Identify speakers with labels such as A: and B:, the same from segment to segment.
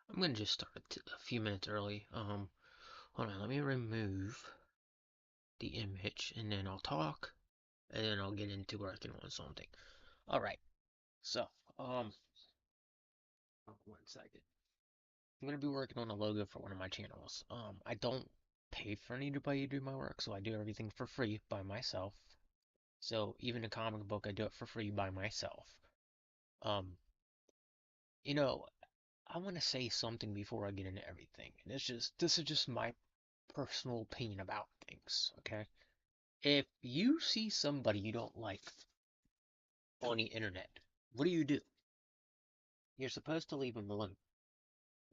A: I'm gonna just start a few minutes early. Hold on, let me remove the image and then I'll talk and then I'll get into working on something. All right. So, um, 1 second. I'm gonna be working on a logo for one of my channels. I don't pay for anybody to do my work, so I do everything for free by myself. So even a comic book, I do it for free by myself. Um, you know, I want to say something before I get into everything. And this is just my personal opinion about things, okay? If you see somebody you don't like on the internet, what do? You're supposed to leave them alone.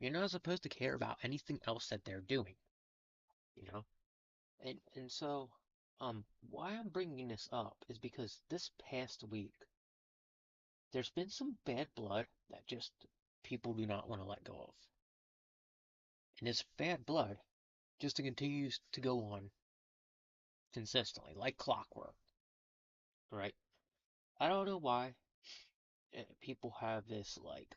A: You're not supposed to care about anything else that they're doing, you know? And so, why I'm bringing this up is because this past week, there's been some bad blood that just people do not want to let go of. And this bad blood just continues to go on consistently, like clockwork, right? I don't know why people have this like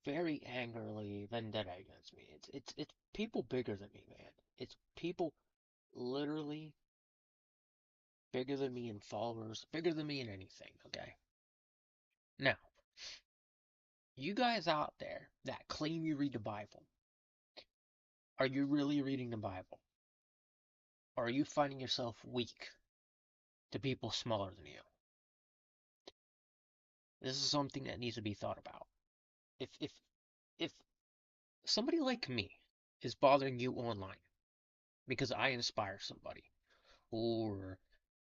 A: very angrily vendetta against me. It's people bigger than me, man. It's people literally bigger than me in followers, bigger than me in anything, okay? Now, you guys out there that claim you read the Bible, are you really reading the Bible? Or are you finding yourself weak to people smaller than you? This is something that needs to be thought about. If somebody like me is bothering you online because I inspire somebody, or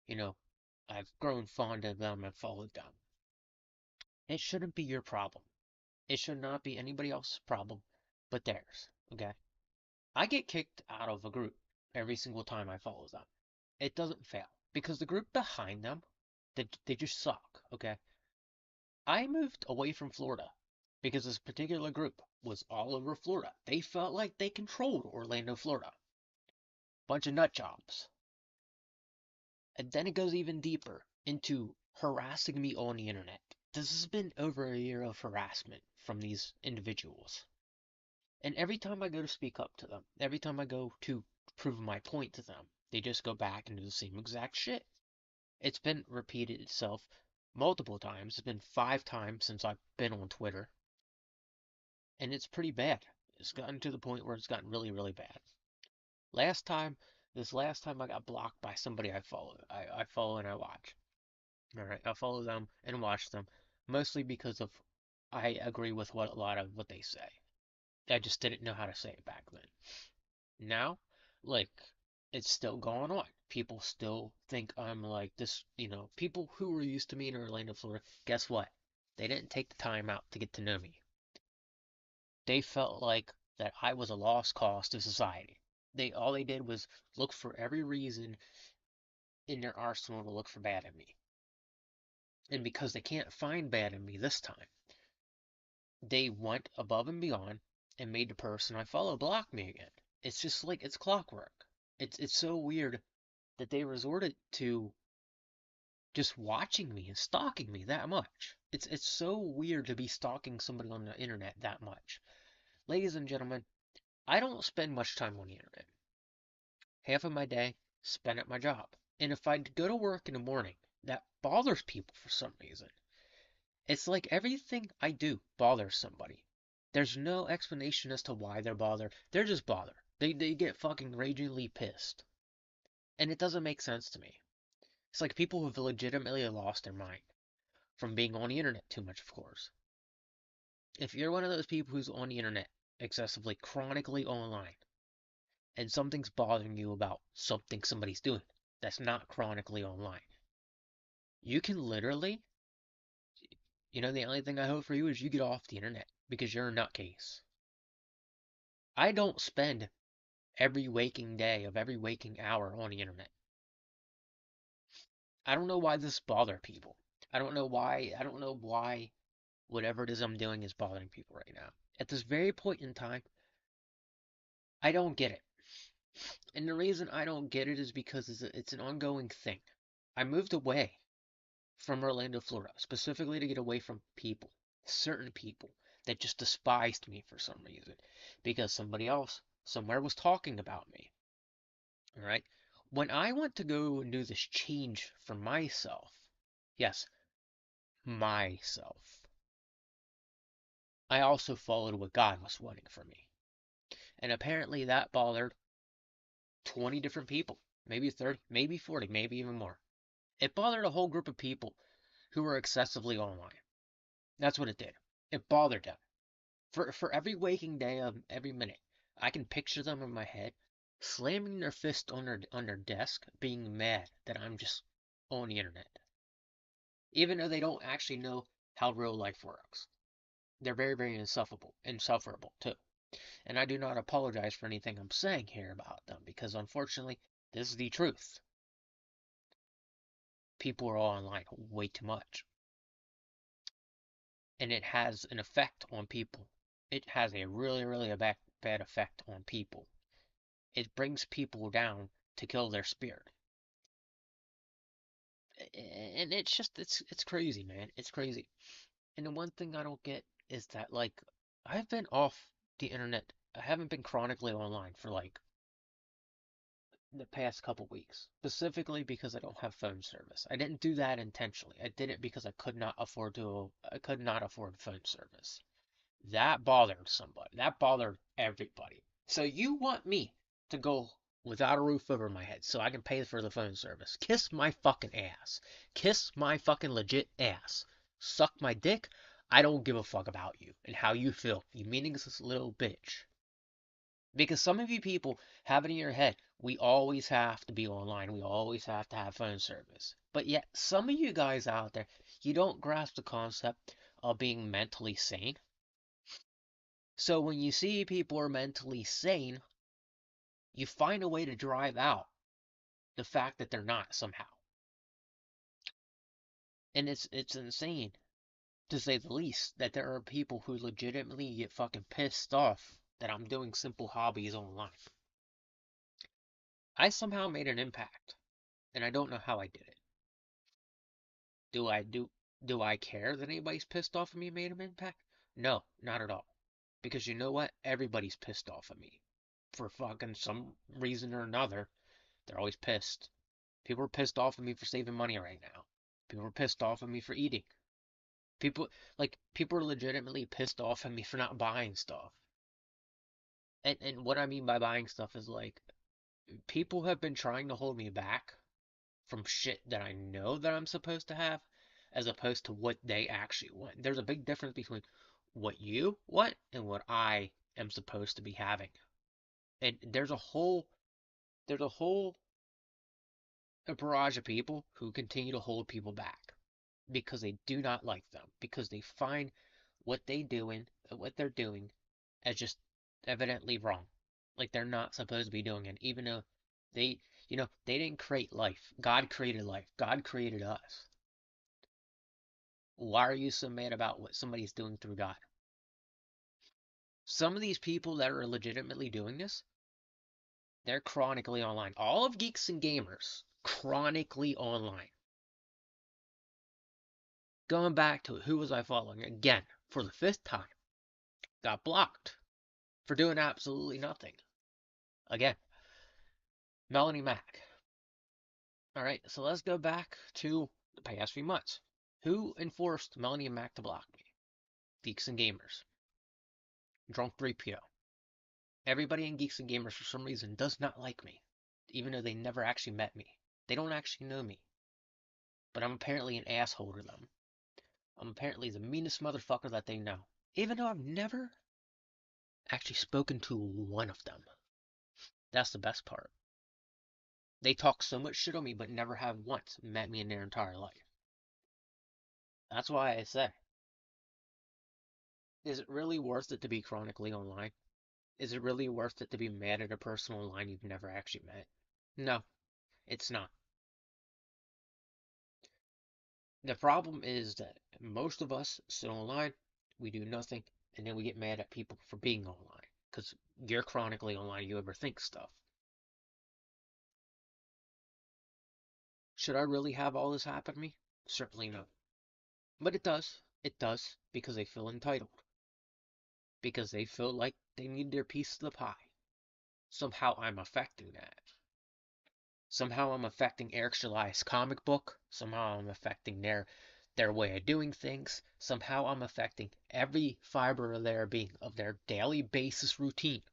A: you know, I've grown fond of them and followed them. It shouldn't be your problem. It should not be anybody else's problem but theirs, okay? I get kicked out of a group every single time I follow them. It doesn't fail because the group behind them, they just suck, okay? I moved away from Florida because this particular group was all over Florida. They felt like they controlled Orlando, Florida. Bunch of nut jobs. And then it goes even deeper into harassing me on the internet. This has been over a year of harassment from these individuals. And every time I go to speak up to them, every time I go to prove my point to them, they just go back and do the same exact shit. It's been repeated itself multiple times. It's been 5 times since I've been on Twitter. And it's pretty bad. It's gotten to the point where it's gotten really, really bad. Last time, this last time I got blocked by somebody I follow. I follow and I watch. Alright, I follow them and watch them, mostly because of I agree with what a lot of what they say. I just didn't know how to say it back then. Now, like, it's still going on. People still think I'm like this, people who were used to me in Orlando, Florida, guess what? They didn't take the time out to get to know me. They felt like that I was a lost cause to society. All they did was look for every reason in their arsenal to look for bad in me. And because they can't find bad in me this time, they went above and beyond and made the person I follow block me again. It's just like it's clockwork. It's so weird that they resorted to just watching me and stalking me that much. It's so weird to be stalking somebody on the internet that much. Ladies and gentlemen, I don't spend much time on the internet. Half of my day spent at my job. And if I go to work in the morning, that bothers people for some reason. It's like everything I do bothers somebody. There's no explanation as to why they're bothered. They're just bothered. They get fucking ragingly pissed. And it doesn't make sense to me. It's like people who've legitimately lost their mind from being on the internet too much, of course. If you're one of those people who's on the internet excessively, chronically online, and something's bothering you about something somebody's doing that's not chronically online, you can literally, the only thing I hope for you is you get off the internet because you're a nutcase. I don't spend every waking day of every waking hour on the internet. I don't know why this bothers people. I don't know why whatever it is I'm doing is bothering people right now. At this very point in time, I don't get it. And the reason I don't get it is because it's an ongoing thing. I moved away from Orlando, Florida, specifically to get away from people, certain people that just despised me for some reason because somebody else somewhere was talking about me. All right. When I went to go and do this change for myself, yes, myself, I also followed what God was wanting for me. And apparently that bothered 20 different people, maybe 30, maybe 40, maybe even more. It bothered a whole group of people who were excessively online. That's what it did. It bothered them. For every waking day of every minute, I can picture them in my head slamming their fist on their desk, being mad that I'm just on the internet, even though they don't actually know how real life works. They're very, very insufferable too. And I do not apologize for anything I'm saying here about them because unfortunately, this is the truth. People are all online way too much. And it has an effect on people. It has a really, really bad effect on people. It brings people down to kill their spirit. And it's crazy, man. It's crazy. And the one thing I don't get is that like I've been off the internet. I haven't been chronically online for like the past couple weeks, specifically because I don't have phone service. I didn't do that intentionally. I did it because I could not afford phone service. That bothered somebody. That bothered everybody. So you want me to go without a roof over my head so I can pay for the phone service? Kiss my fucking ass. Kiss my fucking legit ass. Suck my dick. I don't give a fuck about you and how you feel, you meaningless little bitch. Because some of you people have it in your head, we always have to be online. We always have to have phone service. But yet, some of you guys out there, you don't grasp the concept of being mentally sane. So when you see people are mentally sane, you find a way to drive out the fact that they're not somehow. And it's insane, to say the least, that there are people who legitimately get fucking pissed off that I'm doing simple hobbies online. I somehow made an impact, and I don't know how I did it. Do I do do I care that anybody's pissed off at me and made an impact? No, not at all. Because you know what? Everybody's pissed off at me. For fucking some reason or another, they're always pissed. People are pissed off at me for saving money right now. People are pissed off at me for eating. People are legitimately pissed off at me for not buying stuff. And what I mean by buying stuff is like people have been trying to hold me back from shit that I know that I'm supposed to have as opposed to what they actually want. There's a big difference between what you want and what I am supposed to be having. And there's a whole a barrage of people who continue to hold people back because they do not like them, because they find what they're doing as just evidently wrong. Like they're not supposed to be doing it, even though they, they didn't create life. God created life. God created us. Why are you so mad about what somebody's doing through God? Some of these people that are legitimately doing this, they're chronically online. All of Geeks and Gamers, chronically online. Going back to it, who was I following? Again, for the fifth time. Got blocked for doing absolutely nothing. Again, Melanie Mac. Alright, so let's go back to the past few months. Who enforced Melanie and Mac to block me? Geeks and Gamers. Drunk 3PO. Everybody in Geeks and Gamers for some reason does not like me, even though they never actually met me. They don't actually know me. But I'm apparently an asshole to them. I'm apparently the meanest motherfucker that they know. Even though I've never actually spoken to one of them. That's the best part. They talk so much shit on me, but never have once met me in their entire life. That's why I say, is it really worth it to be chronically online? Is it really worth it to be mad at a person online you've never actually met? No, it's not. The problem is that most of us sit online, we do nothing, and then we get mad at people for being online. Because you're chronically online, you overthink stuff. Should I really have all this happen to me? Certainly no. But it does. It does, because I feel entitled. because they feel like they need their piece of the pie. Somehow I'm affecting that. Somehow I'm affecting Eric July's comic book. Somehow I'm affecting their way of doing things. Somehow I'm affecting every fiber of their being, of their daily basis routine.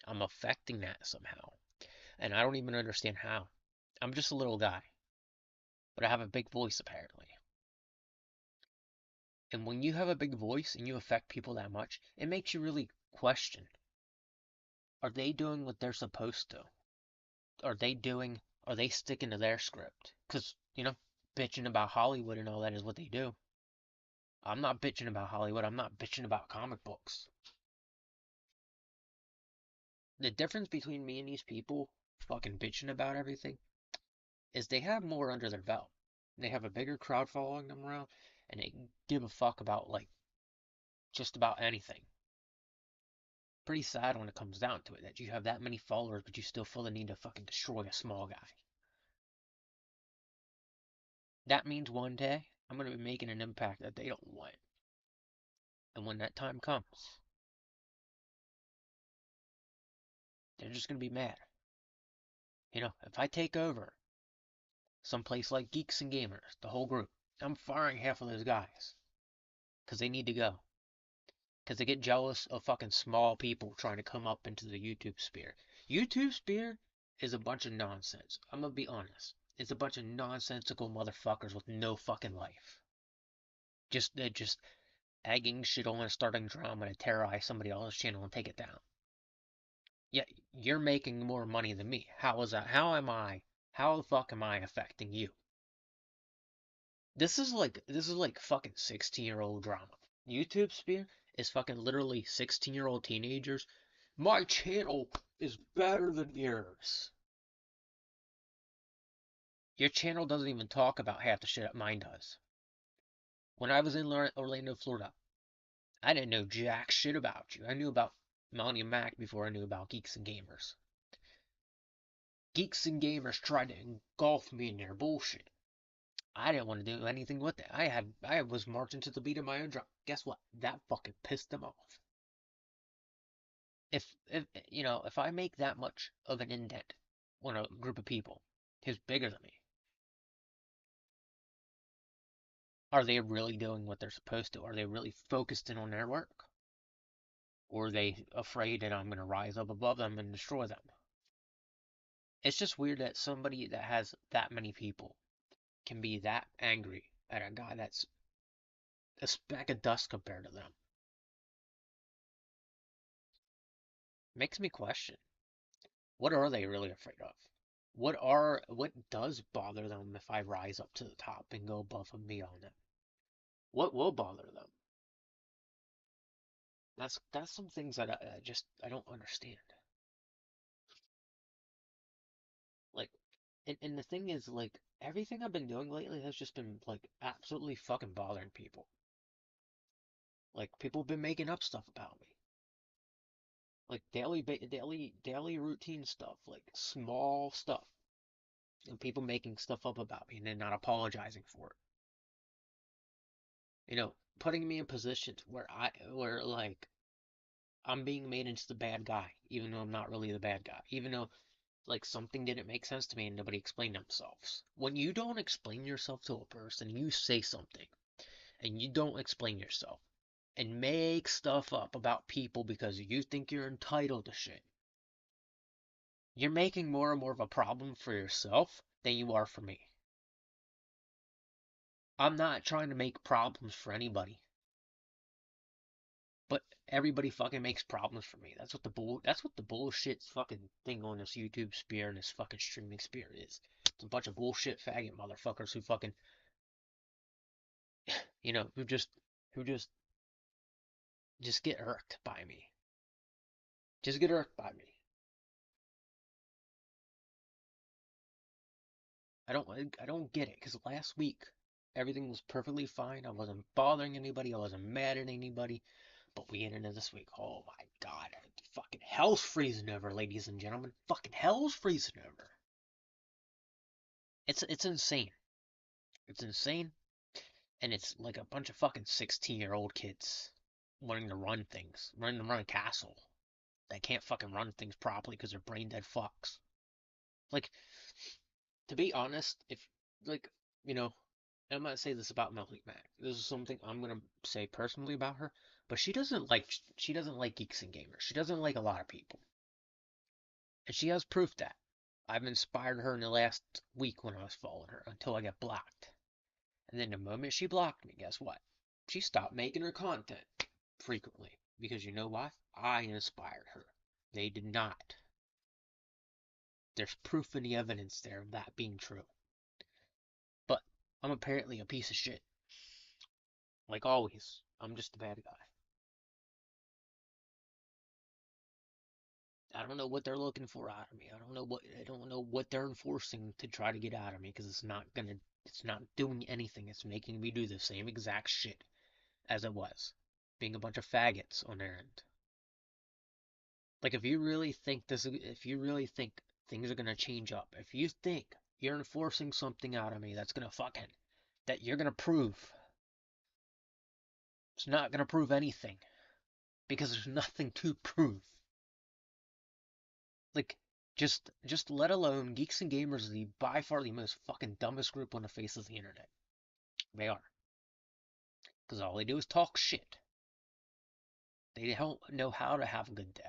A: I'm affecting that somehow. And I don't even understand how. I'm just a little guy, but I have a big voice apparently. And when you have a big voice and you affect people that much, it makes you really question, are they doing what they're supposed to? Are they sticking to their script? Because, bitching about Hollywood and all that is what they do. I'm not bitching about Hollywood. I'm not bitching about comic books. The difference between me and these people fucking bitching about everything is they have more under their belt. They have a bigger crowd following them around, and they give a fuck about, like, just about anything. Pretty sad when it comes down to it that you have that many followers, but you still feel the need to fucking destroy a small guy. That means one day I'm gonna be making an impact that they don't want. And when that time comes, they're just gonna be mad. If I take over someplace like Geeks and Gamers, the whole group, I'm firing half of those guys. Because they need to go. Because they get jealous of fucking small people trying to come up into the YouTube sphere. YouTube sphere is a bunch of nonsense. I'm gonna be honest. It's a bunch of nonsensical motherfuckers with no fucking life. They're just egging shit on and starting drama to terrorize somebody else's channel and take it down. Yeah, you're making more money than me. How is that? How the fuck am I affecting you? This is like fucking 16-year-old drama. YouTube sphere is fucking literally 16-year-old teenagers. My channel is better than yours. Your channel doesn't even talk about half the shit mine does. When I was in Orlando, Florida, I didn't know jack shit about you. I knew about Melanie and Mac before I knew about Geeks and Gamers. Geeks and Gamers tried to engulf me in their bullshit. I didn't want to do anything with it. I was marching to the beat of my own drum. Guess what? That fucking pissed them off. If I make that much of an indent on a group of people who's bigger than me, are they really doing what they're supposed to? Are they really focused in on their work? Or are they afraid that I'm going to rise up above them and destroy them? It's just weird that somebody that has that many people can be that angry at a guy that's a speck of dust compared to them. Makes me question, what are they really afraid of? What does bother them if I rise up to the top and go above and beyond them? What will bother them? That's some things that I don't understand. Like, and the thing is, like, everything I've been doing lately has just been like absolutely fucking bothering people. Like, people have been making up stuff about me, like daily routine stuff, like small stuff, and people making stuff up about me and then not apologizing for it. Putting me in positions where like I'm being made into the bad guy, even though I'm not really the bad guy, even though like something didn't make sense to me and nobody explained themselves. When you don't explain yourself to a person, you say something and you don't explain yourself and make stuff up about people because you think you're entitled to shit. You're making more and more of a problem for yourself than you are for me. I'm not trying to make problems for anybody, but everybody fucking makes problems for me. That's what the bullshit fucking thing on this YouTube sphere and this fucking streaming sphere is. It's a bunch of bullshit faggot motherfuckers who fucking who just get irked by me. Just get irked by me. I don't get it because last week everything was perfectly fine. I wasn't bothering anybody. I wasn't mad at anybody. But we get into this week. Oh my god, fucking hell's freezing over, ladies and gentlemen. Fucking hell's freezing over. It's insane. It's insane, and it's like a bunch of fucking 16-year-old kids. learning to run things, learning to run a castle. They can't fucking run things properly because they're brain dead fucks. Like, to be honest, if like you know, I'm gonna say this about Melody Mac. This is something I'm gonna say personally about her, but she doesn't like geeks and gamers. She doesn't like a lot of people, and she has proof that. I've inspired her in the last week when I was following her until I got blocked. And then the moment she blocked me, guess what? She stopped making her content frequently. Because you know why? I inspired her. They did not. There's proof in the evidence there of that being true. But I'm apparently a piece of shit. Like always. I'm just a bad guy. I don't know what they're looking for out of me. I don't know what they're enforcing to try to get out of me because it's not doing anything. It's making me do the same exact shit as it was. Being a bunch of faggots on their end. Like if you really think things are gonna change up, if you think you're enforcing something out of me that you're gonna prove, it's not gonna prove anything because there's nothing to prove. Like, just let alone geeks and gamers are the by far the most fucking dumbest group on the face of the internet. They are, because all they do is talk shit. They don't know how to have a good day.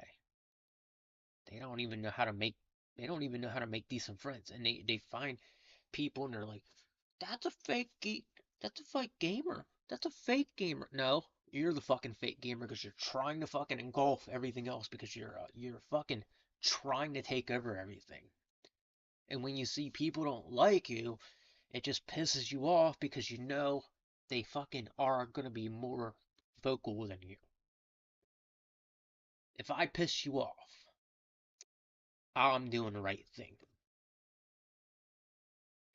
A: They don't even know how to make they don't even know how to make decent friends, and they find people and they're like, that's a that's a fake gamer. That's a fake gamer. No, you're the fucking fake gamer because you're trying to fucking engulf everything else because you're fucking trying to take over everything. And when you see people don't like you, it just pisses you off because you know they fucking are gonna be more vocal than you. If I piss you off, I'm doing the right thing.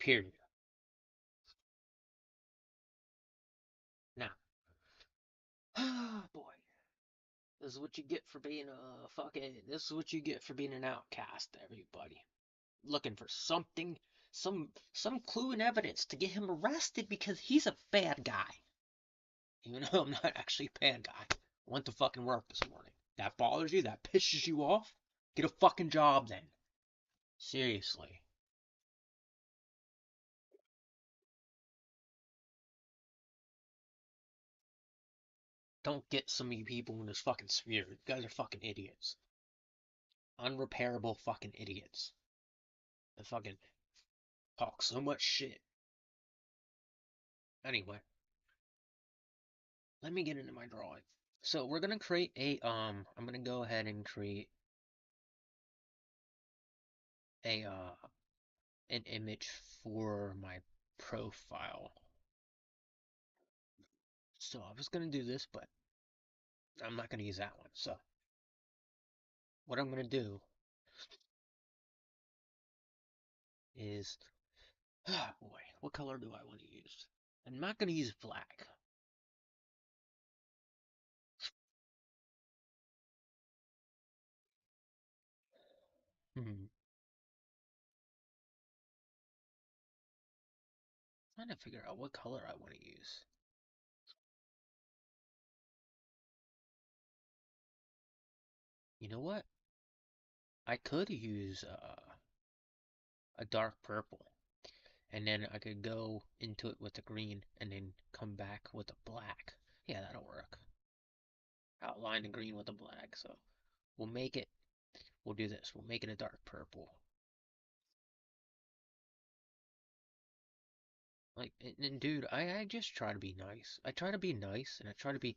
A: Period. Now, boy, this is what you get for being a fucking. This is what you get for being an outcast, everybody. Looking for something, some clue and evidence to get him arrested because he's a bad guy. Even though I'm not actually a bad guy. I went to fucking work this morning. That bothers you? That pisses you off? Get a fucking job then. Seriously. Don't get so many people in this fucking sphere. You guys are fucking idiots. Unrepairable fucking idiots. They fucking talk so much shit. Anyway, let me get into my drawing. So we're gonna create I'm gonna go ahead and create a an image for my profile. So I was gonna do this, but I'm not gonna use that one. So what I'm gonna do is, ah boy, what color do I want to use? I'm not gonna use black. Hmm. Trying to figure out what color I want to use. You know what? I could use a dark purple, and then I could go into it with the green, and then come back with the black. Yeah, that'll work. Outline the green with the black. So we'll make it. We'll do this. We'll make it a dark purple. Like, and dude, I just try to be nice. I try to be nice, and I try to be,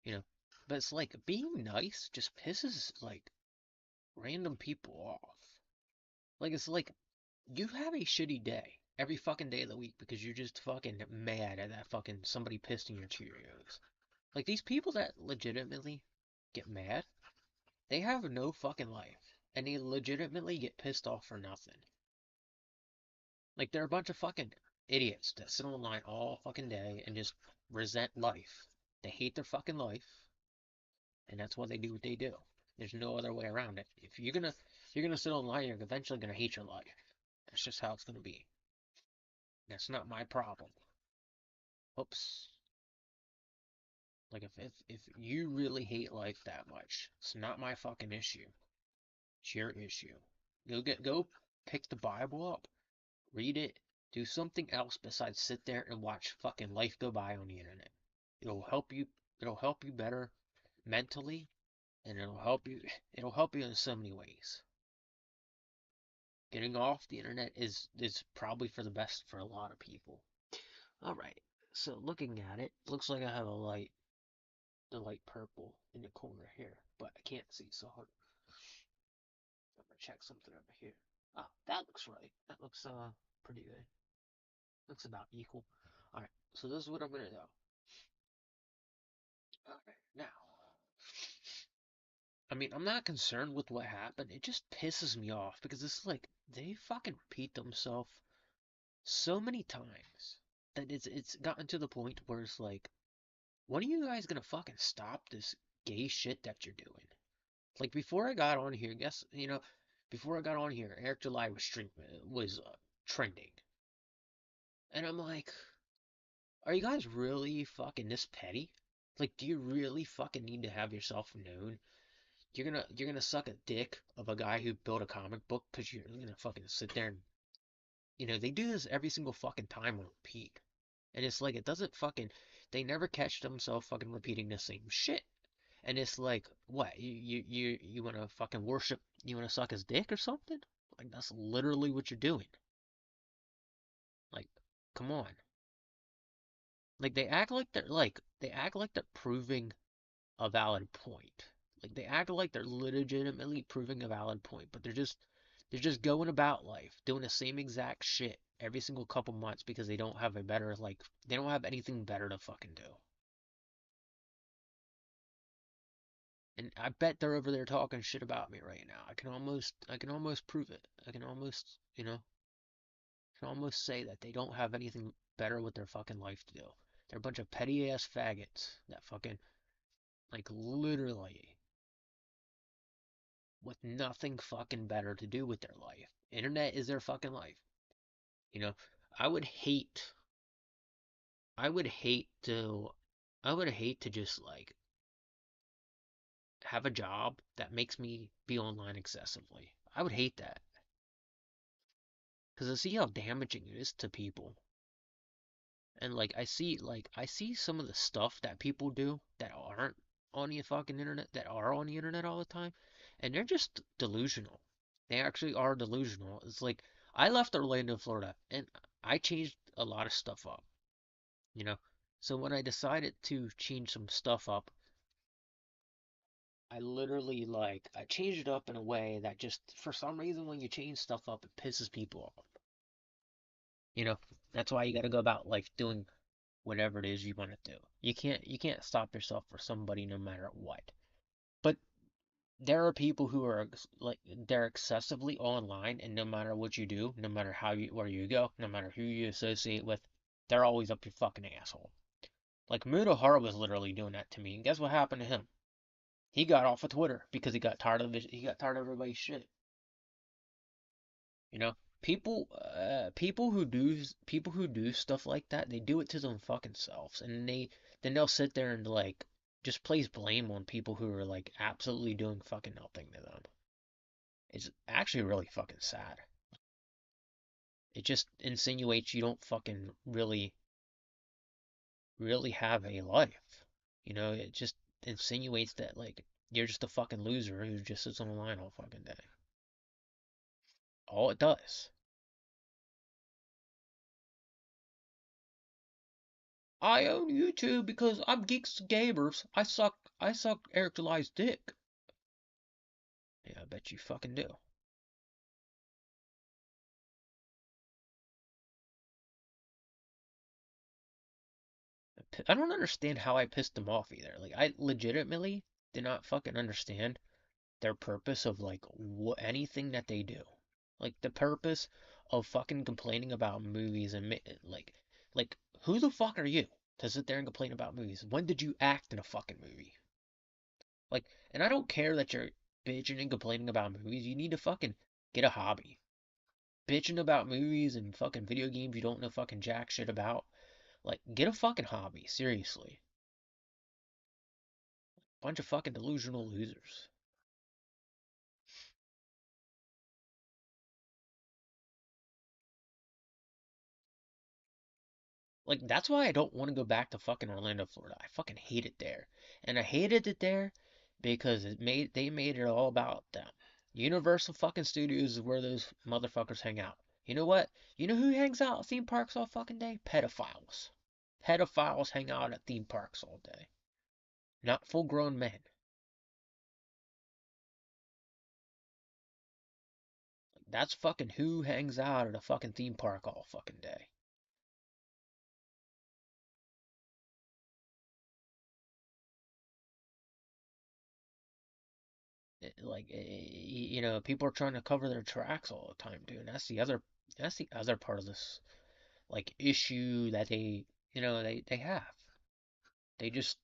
A: you know, but it's like being nice just pisses like random people off. Like it's like you have a shitty day every fucking day of the week because you're just fucking mad at that fucking somebody pissed in your Cheerios. Like these people that legitimately get mad, they have no fucking life. And they legitimately get pissed off for nothing. Like they're a bunch of fucking idiots that sit online all fucking day and just resent life. They hate their fucking life, and that's why they do what they do. There's no other way around it. If you're gonna sit online, you're eventually gonna hate your life. That's just how it's gonna be. That's not my problem. Oops. Like if you really hate life that much, it's not my fucking issue. It's your issue. Go pick the Bible up, read it, do something else besides sit there and watch fucking life go by on the internet. It'll help you it'll help you better mentally, and it'll help you in so many ways. Getting off the internet is probably for the best for a lot of people. All right. So looking at it, looks like I have the light purple in the corner here, but I can't see, so I'm gonna check something over here. Ah, that looks right. That looks pretty good. Looks about equal. All right. So this is what I'm gonna do. All right. Now, I mean, I'm not concerned with what happened. It just pisses me off because it's like they fucking repeat themselves so many times that it's gotten to the point where it's like, when are you guys gonna fucking stop this gay shit that you're doing? Like before I got on here, before I got on here, Eric July was trending, and I'm like, are you guys really fucking this petty? Like, do you really fucking need to have yourself known? You're gonna suck a dick of a guy who built a comic book because you're gonna fucking sit there and they do this every single fucking time on repeat. And it's like it doesn't fucking they never catch themselves fucking repeating the same shit. And it's like, what? You wanna fucking worship you wanna suck his dick or something? Like that's literally what you're doing. Like, come on. Like they act like they're proving a valid point. Like they act like they're legitimately proving a valid point, but they're just going about life doing the same exact shit every single couple months because they don't have anything better to fucking do. And I bet they're over there talking shit about me right now. I can almost prove it. I can almost say that they don't have anything better with their fucking life to do. They're a bunch of petty ass faggots that fucking like literally with nothing fucking better to do with their life. Internet is their fucking life. You know, I would hate I would hate to I would hate to just like have a job that makes me be online excessively. I would hate that because I see how damaging it is to people. And like I see some of the stuff that people do that aren't on the fucking internet that are on the internet all the time, and they're just delusional. They actually are delusional. It's like I left Orlando, Florida, and I changed a lot of stuff up, you know. So when I decided to change some stuff up, I literally I changed it up in a way that just for some reason when you change stuff up, it pisses people off. You know, that's why you got to go about life doing whatever it is you want to do. You can't stop yourself for somebody no matter what. But there are people who are like they're excessively online, and no matter what you do, no matter where you go, no matter who you associate with, they're always up your fucking asshole. Like Mutahara was literally doing that to me, and guess what happened to him? He got off of Twitter because he got tired of everybody's shit. You know, people who do stuff like that, they do it to them fucking selves, and they'll sit there and like just place blame on people who are like absolutely doing fucking nothing to them. It's actually really fucking sad. It just insinuates you don't fucking really have a life. It just insinuates that like you're just a fucking loser who just sits on the line all fucking day. All it does. I own YouTube because I'm Geeks Gamers. I suck Eric July's dick. Yeah, I bet you fucking do. I don't understand how I pissed them off either. Like I legitimately did not fucking understand their purpose of like anything that they do. Like the purpose of fucking complaining about movies and like who the fuck are you to sit there and complain about movies? When did you act in a fucking movie? Like, and I don't care that you're bitching and complaining about movies. You need to fucking get a hobby. Bitching about movies and fucking video games you don't know fucking jack shit about. Like, get a fucking hobby, seriously. Bunch of fucking delusional losers. Like that's why I don't want to go back to fucking Orlando, Florida. I fucking hate it there. And I hated it there because they made it all about them. Universal fucking Studios is where those motherfuckers hang out. You know what? You know who hangs out at theme parks all fucking day? Pedophiles. Pedophiles hang out at theme parks all day. Not full grown men. That's fucking who hangs out at a fucking theme park all fucking day. People are trying to cover their tracks all the time, dude. And that's the other part of this like issue that they have. They just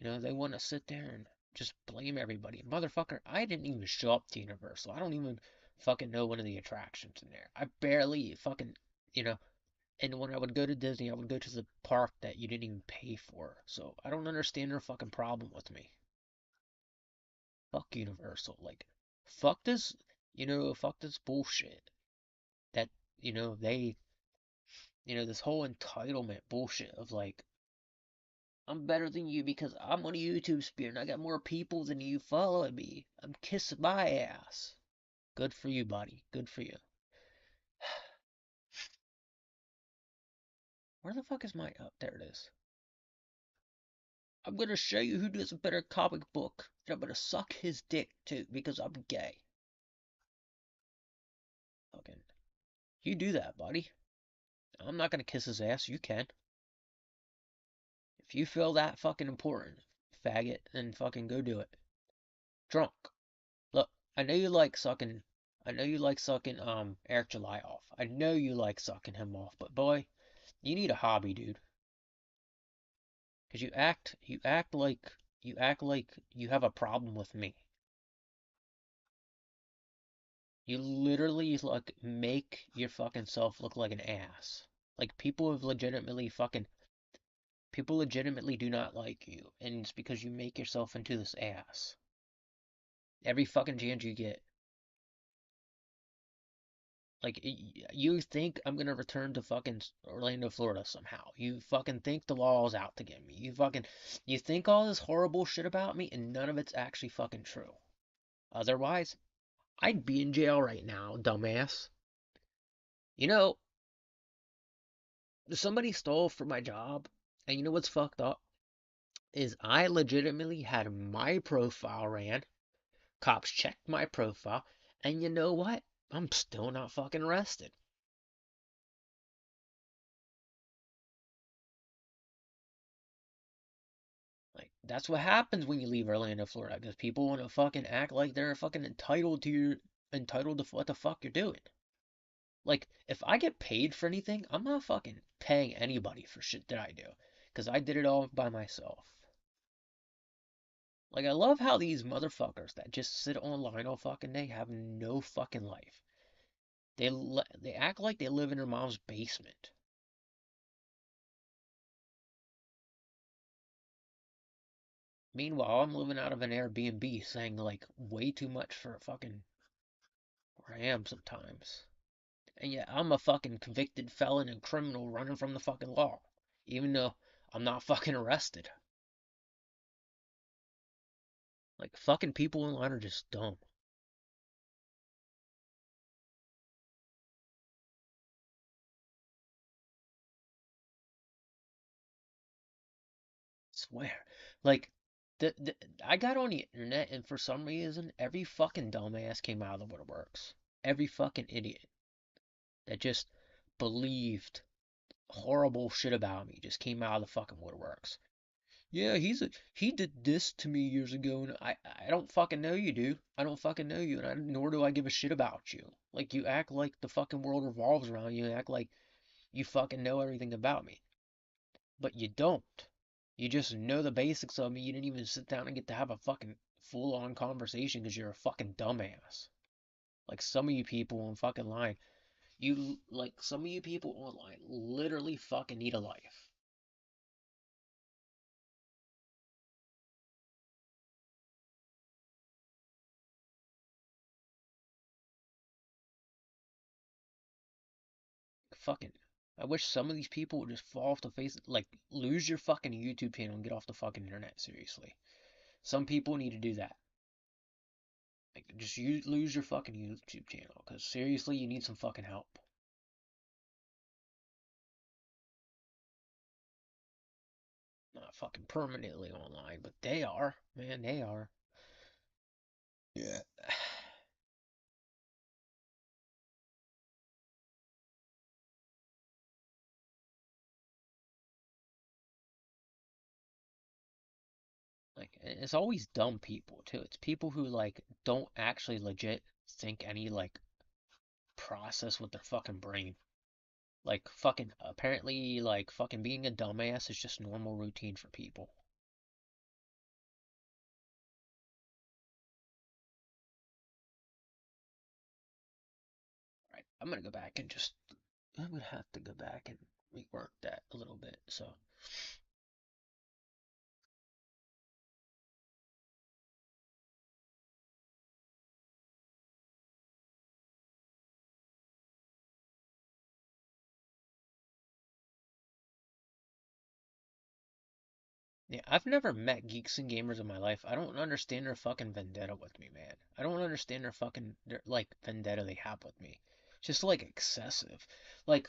A: they want to sit there and just blame everybody. Motherfucker, I didn't even show up to Universal. I don't even fucking know one of the attractions in there. I barely fucking you know. And when I would go to Disney, I would go to the park that you didn't even pay for. So I don't understand their fucking problem with me. Fuck Universal. Like, fuck this, fuck this bullshit. That, they, this whole entitlement bullshit of like, I'm better than you because I'm on a YouTube sphere and I got more people than you following me. I'm kissing my ass. Good for you, buddy. Good for you. Where the fuck is my. Oh, there it is. I'm gonna show you who does a better comic book. And I'm gonna suck his dick too because I'm gay. Fucking. You do that, buddy. I'm not gonna kiss his ass. You can. If you feel that fucking important, faggot, then fucking go do it. Drunk. Look, I know you like sucking. I know you like sucking Eric July off. I know you like sucking him off, but boy, you need a hobby, dude. Cause you act like you have a problem with me. You literally like make your fucking self look like an ass. Like people legitimately do not like you, and it's because you make yourself into this ass. Every fucking chance you get. Like, you think I'm gonna return to fucking Orlando, Florida somehow. You fucking think the law is out to get me. You think all this horrible shit about me, and none of it's actually fucking true. Otherwise, I'd be in jail right now, dumbass. You know, somebody stole from my job, and you know what's fucked up? Is I legitimately had my profile ran, cops checked my profile, and you know what? I'm still not fucking arrested. Like that's what happens when you leave Orlando, Florida, because people want to fucking act like they're fucking entitled to what the fuck you're doing. Like if I get paid for anything, I'm not fucking paying anybody for shit that I do, because I did it all by myself. Like I love how these motherfuckers that just sit online all fucking day have no fucking life. They act like they live in their mom's basement. Meanwhile, I'm living out of an Airbnb, saying like way too much for fucking where I am sometimes. And yet I'm a fucking convicted felon and criminal running from the fucking law. Even though I'm not fucking arrested. Like fucking people in line are just dumb. I swear. Like the I got on the internet and for some reason every fucking dumbass came out of the woodworks. Every fucking idiot that just believed horrible shit about me just came out of the fucking woodworks. Yeah, he did this to me years ago, and I don't fucking know you, dude. I don't fucking know you, and nor do I give a shit about you. Like you act like the fucking world revolves around you, and act like you fucking know everything about me, but you don't. You just know the basics of me. You didn't even sit down and get to have a fucking full-on conversation because you're a fucking dumbass. Like some of you people on fucking line, some of you people online literally fucking need a life. fucking. I wish some of these people would just fall off the face, like lose your fucking YouTube channel and get off the fucking internet. Seriously, some people need to do that. Like, just lose your fucking YouTube channel, because seriously, you need some fucking help. Not fucking permanently online, but they are, man, they are. Yeah. Like, it's always dumb people too. It's people who like don't actually legit think any like process with their fucking brain. Like fucking apparently like fucking being a dumbass is just normal routine for people. Right. I'm gonna have to go back and rework that a little bit. So yeah, I've never met geeks and gamers in my life. I don't understand their fucking vendetta with me, man. I don't understand their like vendetta they have with me. Just like excessive. Like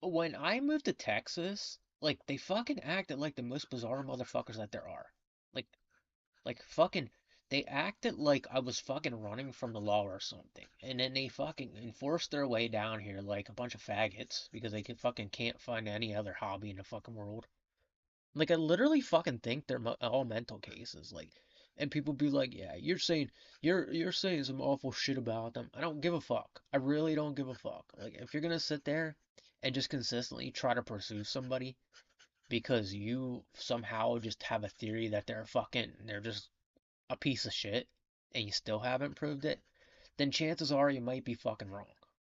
A: when I moved to Texas, like they fucking acted like the most bizarre motherfuckers that there are. Like fucking they acted like I was fucking running from the law or something. And then they fucking enforced their way down here like a bunch of faggots because they can't find any other hobby in the fucking world. Like I literally fucking think they're all mental cases. Like, and people be like, "Yeah, you're saying some awful shit about them." I don't give a fuck. I really don't give a fuck. Like, if you're gonna sit there and just consistently try to pursue somebody because you somehow just have a theory that they're just a piece of shit, and you still haven't proved it, then chances are you might be fucking wrong.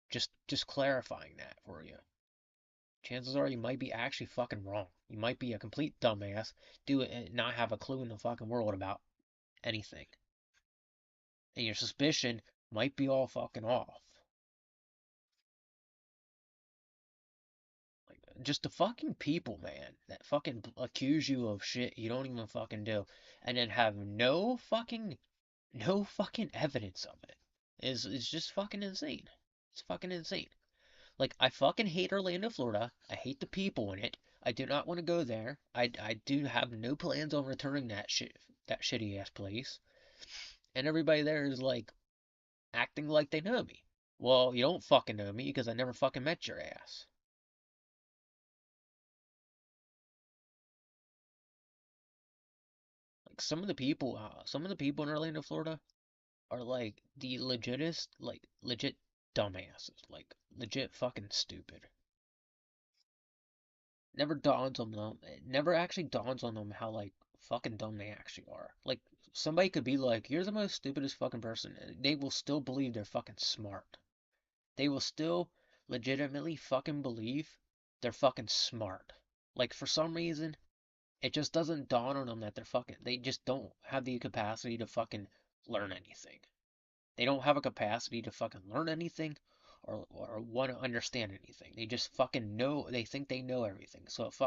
A: Just clarifying that for you. Chances are you might be actually fucking wrong. You might be a complete dumbass, do it and not have a clue in the fucking world about anything. And your suspicion might be all fucking off. Like just the fucking people, man, that fucking accuse you of shit you don't even fucking do, and then have no fucking evidence of it is just fucking insane. It's fucking insane. Like, I fucking hate Orlando, Florida. I hate the people in it. I do not want to go there. I do have no plans on returning that shitty ass place. And everybody there is like acting like they know me. Well, you don't fucking know me because I never fucking met your ass. Like some of the people in Orlando, Florida are like the legit dumbasses. Like legit fucking stupid. Never dawns on them. It never actually dawns on them how like fucking dumb they actually are. Like somebody could be like, "You're the most stupidest fucking person," and they will still believe they're fucking smart. They will still legitimately fucking believe they're fucking smart. Like for some reason, it just doesn't dawn on them that they just don't have the capacity to fucking learn anything. They don't have a capacity to fucking learn anything or want to understand anything. They just fucking know, they think they know everything. So it's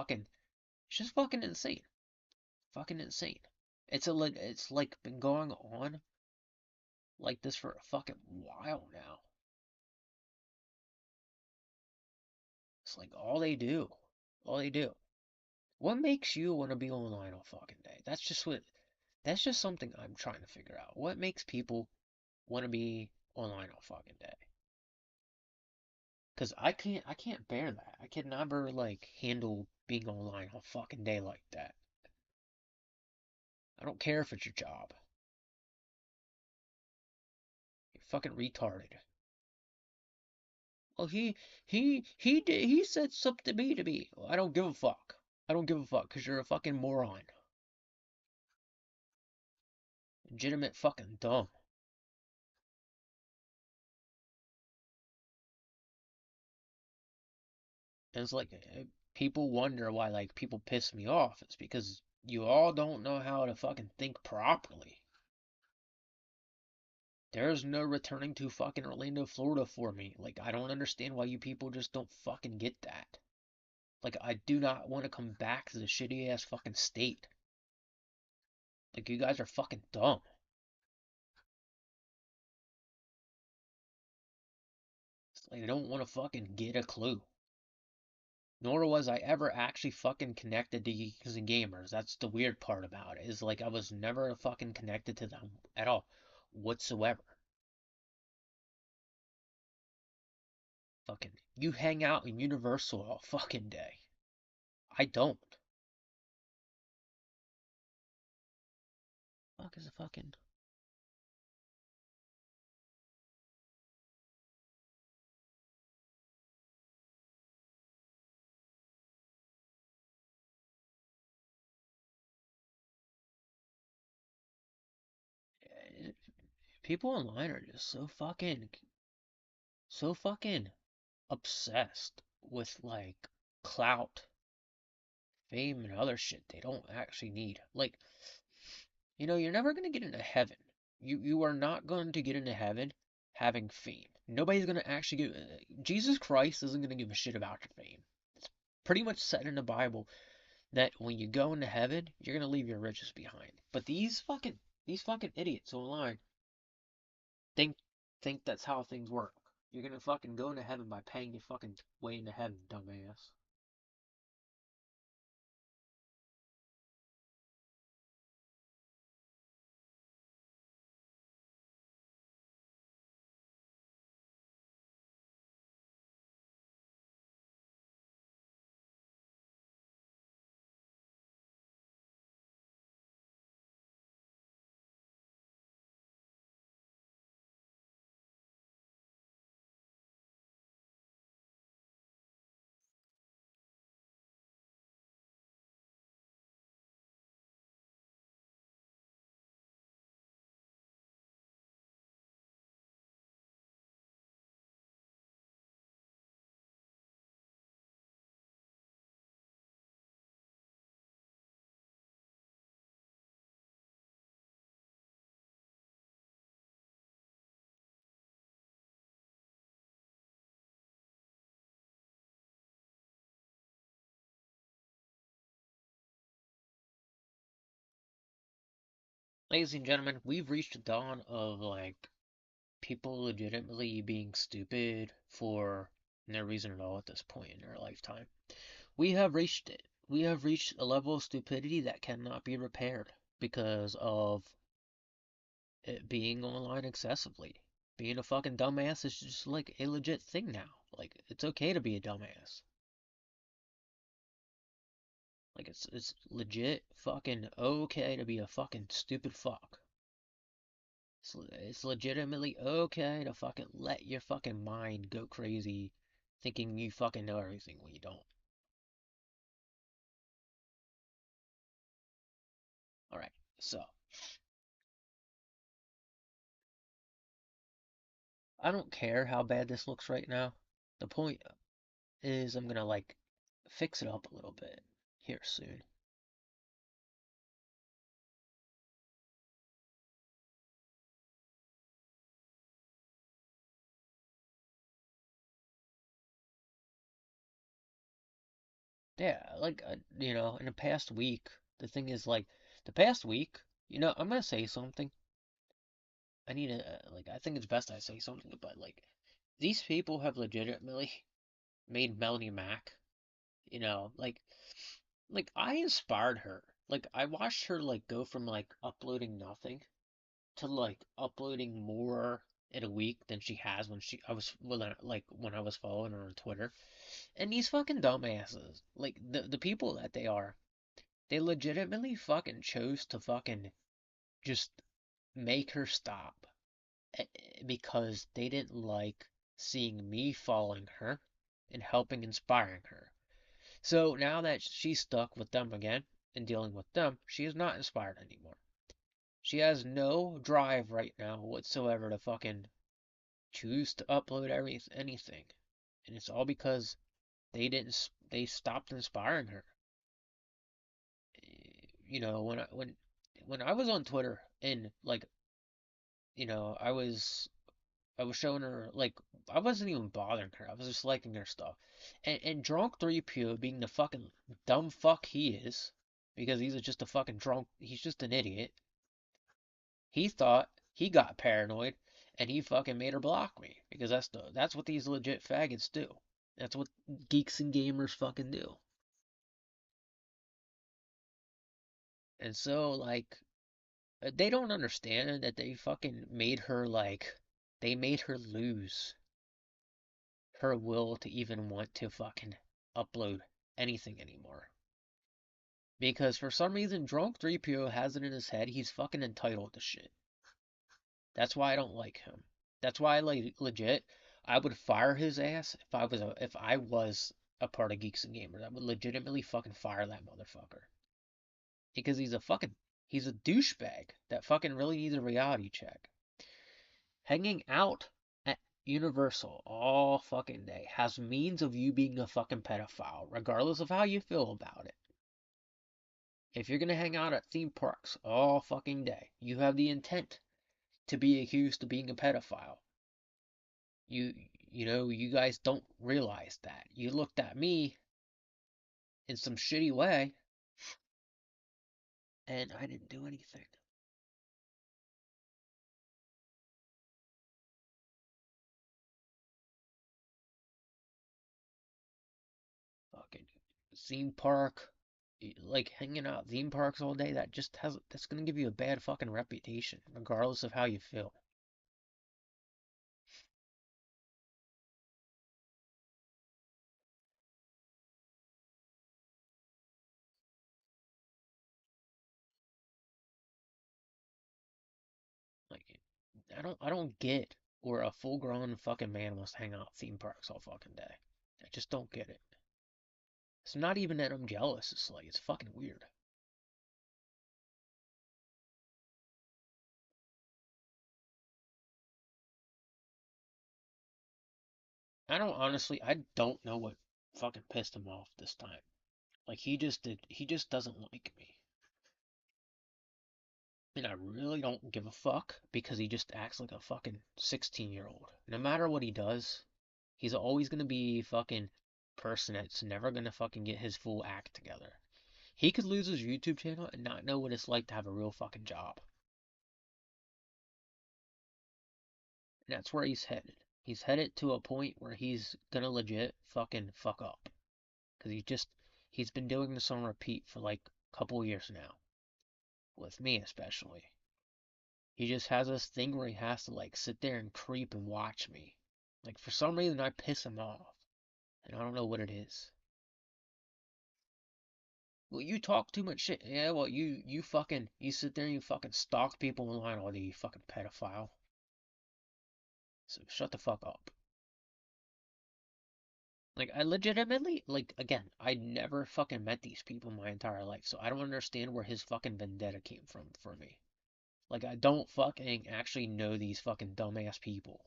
A: just fucking insane. Fucking insane. It's like been going on like this for a fucking while now. It's like all they do. What makes you want to be online all fucking day? That's just something I'm trying to figure out. What makes people want to be online all fucking day? Cause I can't bear that. I can never like handle being online all fucking day like that. I don't care if it's your job. You're fucking retarded. Well, he said something to me. Well, I don't give a fuck. I don't give a fuck because you're a fucking moron. Legitimate fucking dumb. And it's like people wonder why like people piss me off. It's because you all don't know how to fucking think properly. There's no returning to fucking Orlando, Florida for me. Like, I don't understand why you people just don't fucking get that. Like, I do not want to come back to the shitty ass fucking state. Like, you guys are fucking dumb. It's like, I don't want to fucking get a clue. Nor was I ever actually fucking connected to Geeks and Gamers. That's the weird part about it. Is like, I was never fucking connected to them at all. Whatsoever. Fucking, you hang out in Universal all fucking day. I don't. Fuck is a fucking. People online are just so fucking obsessed with like clout, fame, and other shit they don't actually need. Like, you're never gonna get into heaven. You are not going to get into heaven having fame. Nobody's gonna actually give. Jesus Christ isn't gonna give a shit about your fame. It's pretty much said in the Bible that when you go into heaven, you're gonna leave your riches behind. But these fucking idiots online think think that's how things work. You're gonna fucking go into heaven by paying your fucking way into heaven, dumbass. Ladies and gentlemen, we've reached the dawn of like people legitimately being stupid for no reason at all at this point in their lifetime. We have reached it. We have reached a level of stupidity that cannot be repaired because of it being online excessively. Being a fucking dumbass is just like a legit thing now. Like it's okay to be a dumbass. Like it's legit fucking okay to be a fucking stupid fuck. It's legitimately okay to fucking let your fucking mind go crazy thinking you fucking know everything when you don't. Alright, so I don't care how bad this looks right now. The point is I'm gonna like fix it up a little bit here soon. Yeah, like in the past week, the thing is like the past week, I'm gonna say something. I need to like I think it's best I say something, but like these people have legitimately made Melanie Mac, you know, like I inspired her. Like I watched her like go from like uploading nothing to like uploading more in a week than she has when I was following her on Twitter. And these fucking dumbasses, like the people that they are, they legitimately fucking chose to fucking just make her stop because they didn't like seeing me following her and helping inspiring her. So now that she's stuck with them again and dealing with them, she is not inspired anymore. She has no drive right now whatsoever to fucking choose to upload anything. And it's all because they stopped inspiring her. When I was on Twitter and like I was showing her like I wasn't even bothering her. I was just liking her stuff. And drunk 3PO being the fucking dumb fuck he is, because he's just a fucking drunk. He's just an idiot. He thought he got paranoid, and he fucking made her block me because that's what these legit faggots do. That's what geeks and gamers fucking do. And so like they don't understand that they fucking made her like they made her lose her will to even want to fucking upload anything anymore. Because for some reason, Drunk 3PO has it in his head he's fucking entitled to shit. That's why I don't like him. That's why, like, legit, I would fire his ass if I was a part of Geeks and Gamers. I would legitimately fucking fire that motherfucker. Because he's a douchebag that fucking really needs a reality check. Hanging out at Universal all fucking day has means of you being a fucking pedophile, regardless of how you feel about it. If you're gonna hang out at theme parks all fucking day, you have the intent to be accused of being a pedophile. You you guys don't realize that. You looked at me in some shitty way and I didn't do anything. Fucking theme park, like hanging out at theme parks all day, that's gonna give you a bad fucking reputation, regardless of how you feel. Like, I don't get where a full grown fucking man wants to hang out at theme parks all fucking day. I just don't get it. It's not even that I'm jealous. It's like it's fucking weird. I don't know what fucking pissed him off this time. Like he just doesn't like me. And I really don't give a fuck because he just acts like a fucking 16-year-old. No matter what he does, he's always gonna be fucking person that's never gonna fucking get his full act together. He could lose his YouTube channel and not know what it's like to have a real fucking job. And that's where he's headed. He's headed to a point where he's gonna legit fucking fuck up. Because he's been doing this on repeat for like a couple years now. With me especially. He just has this thing where he has to like sit there and creep and watch me. Like for some reason I piss him off. And I don't know what it is. Well, you talk too much shit. Yeah, well, you sit there and you fucking stalk people online all day, you fucking pedophile. So shut the fuck up. Like I legitimately, like again, I never fucking met these people in my entire life, so I don't understand where his fucking vendetta came from for me. Like I don't fucking actually know these fucking dumbass people.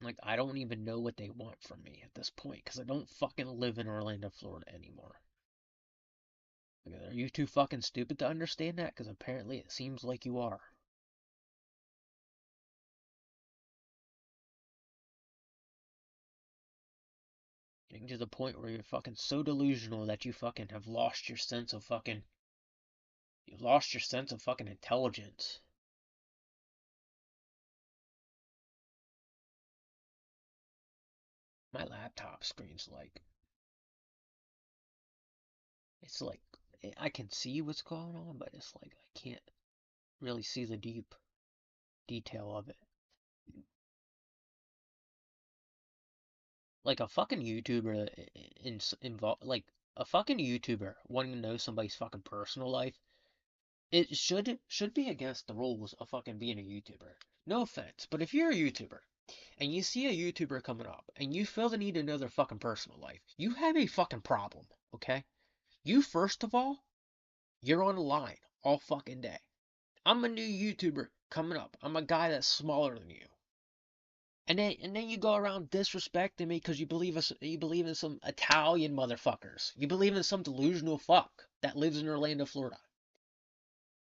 A: Like I don't even know what they want from me at this point because I don't fucking live in Orlando, Florida anymore. Like, are you too fucking stupid to understand that? Because apparently it seems like you are. Getting to the point where you're fucking so delusional that you fucking have lost your sense of fucking you've lost your sense of fucking intelligence. My laptop screen's like it's like I can see what's going on, but it's like I can't really see the deep detail of it. Like a fucking YouTuber involved, like a fucking YouTuber wanting to know somebody's fucking personal life. It should be against the rules of fucking being a YouTuber. No offense, but if you're a YouTuber and you see a YouTuber coming up and you feel the need to know their fucking personal life, you have a fucking problem, okay? You first of all, you're on the line all fucking day. I'm a new YouTuber coming up. I'm a guy that's smaller than you. And then you go around disrespecting me because you believe in some Italian motherfuckers. You believe in some delusional fuck that lives in Orlando, Florida.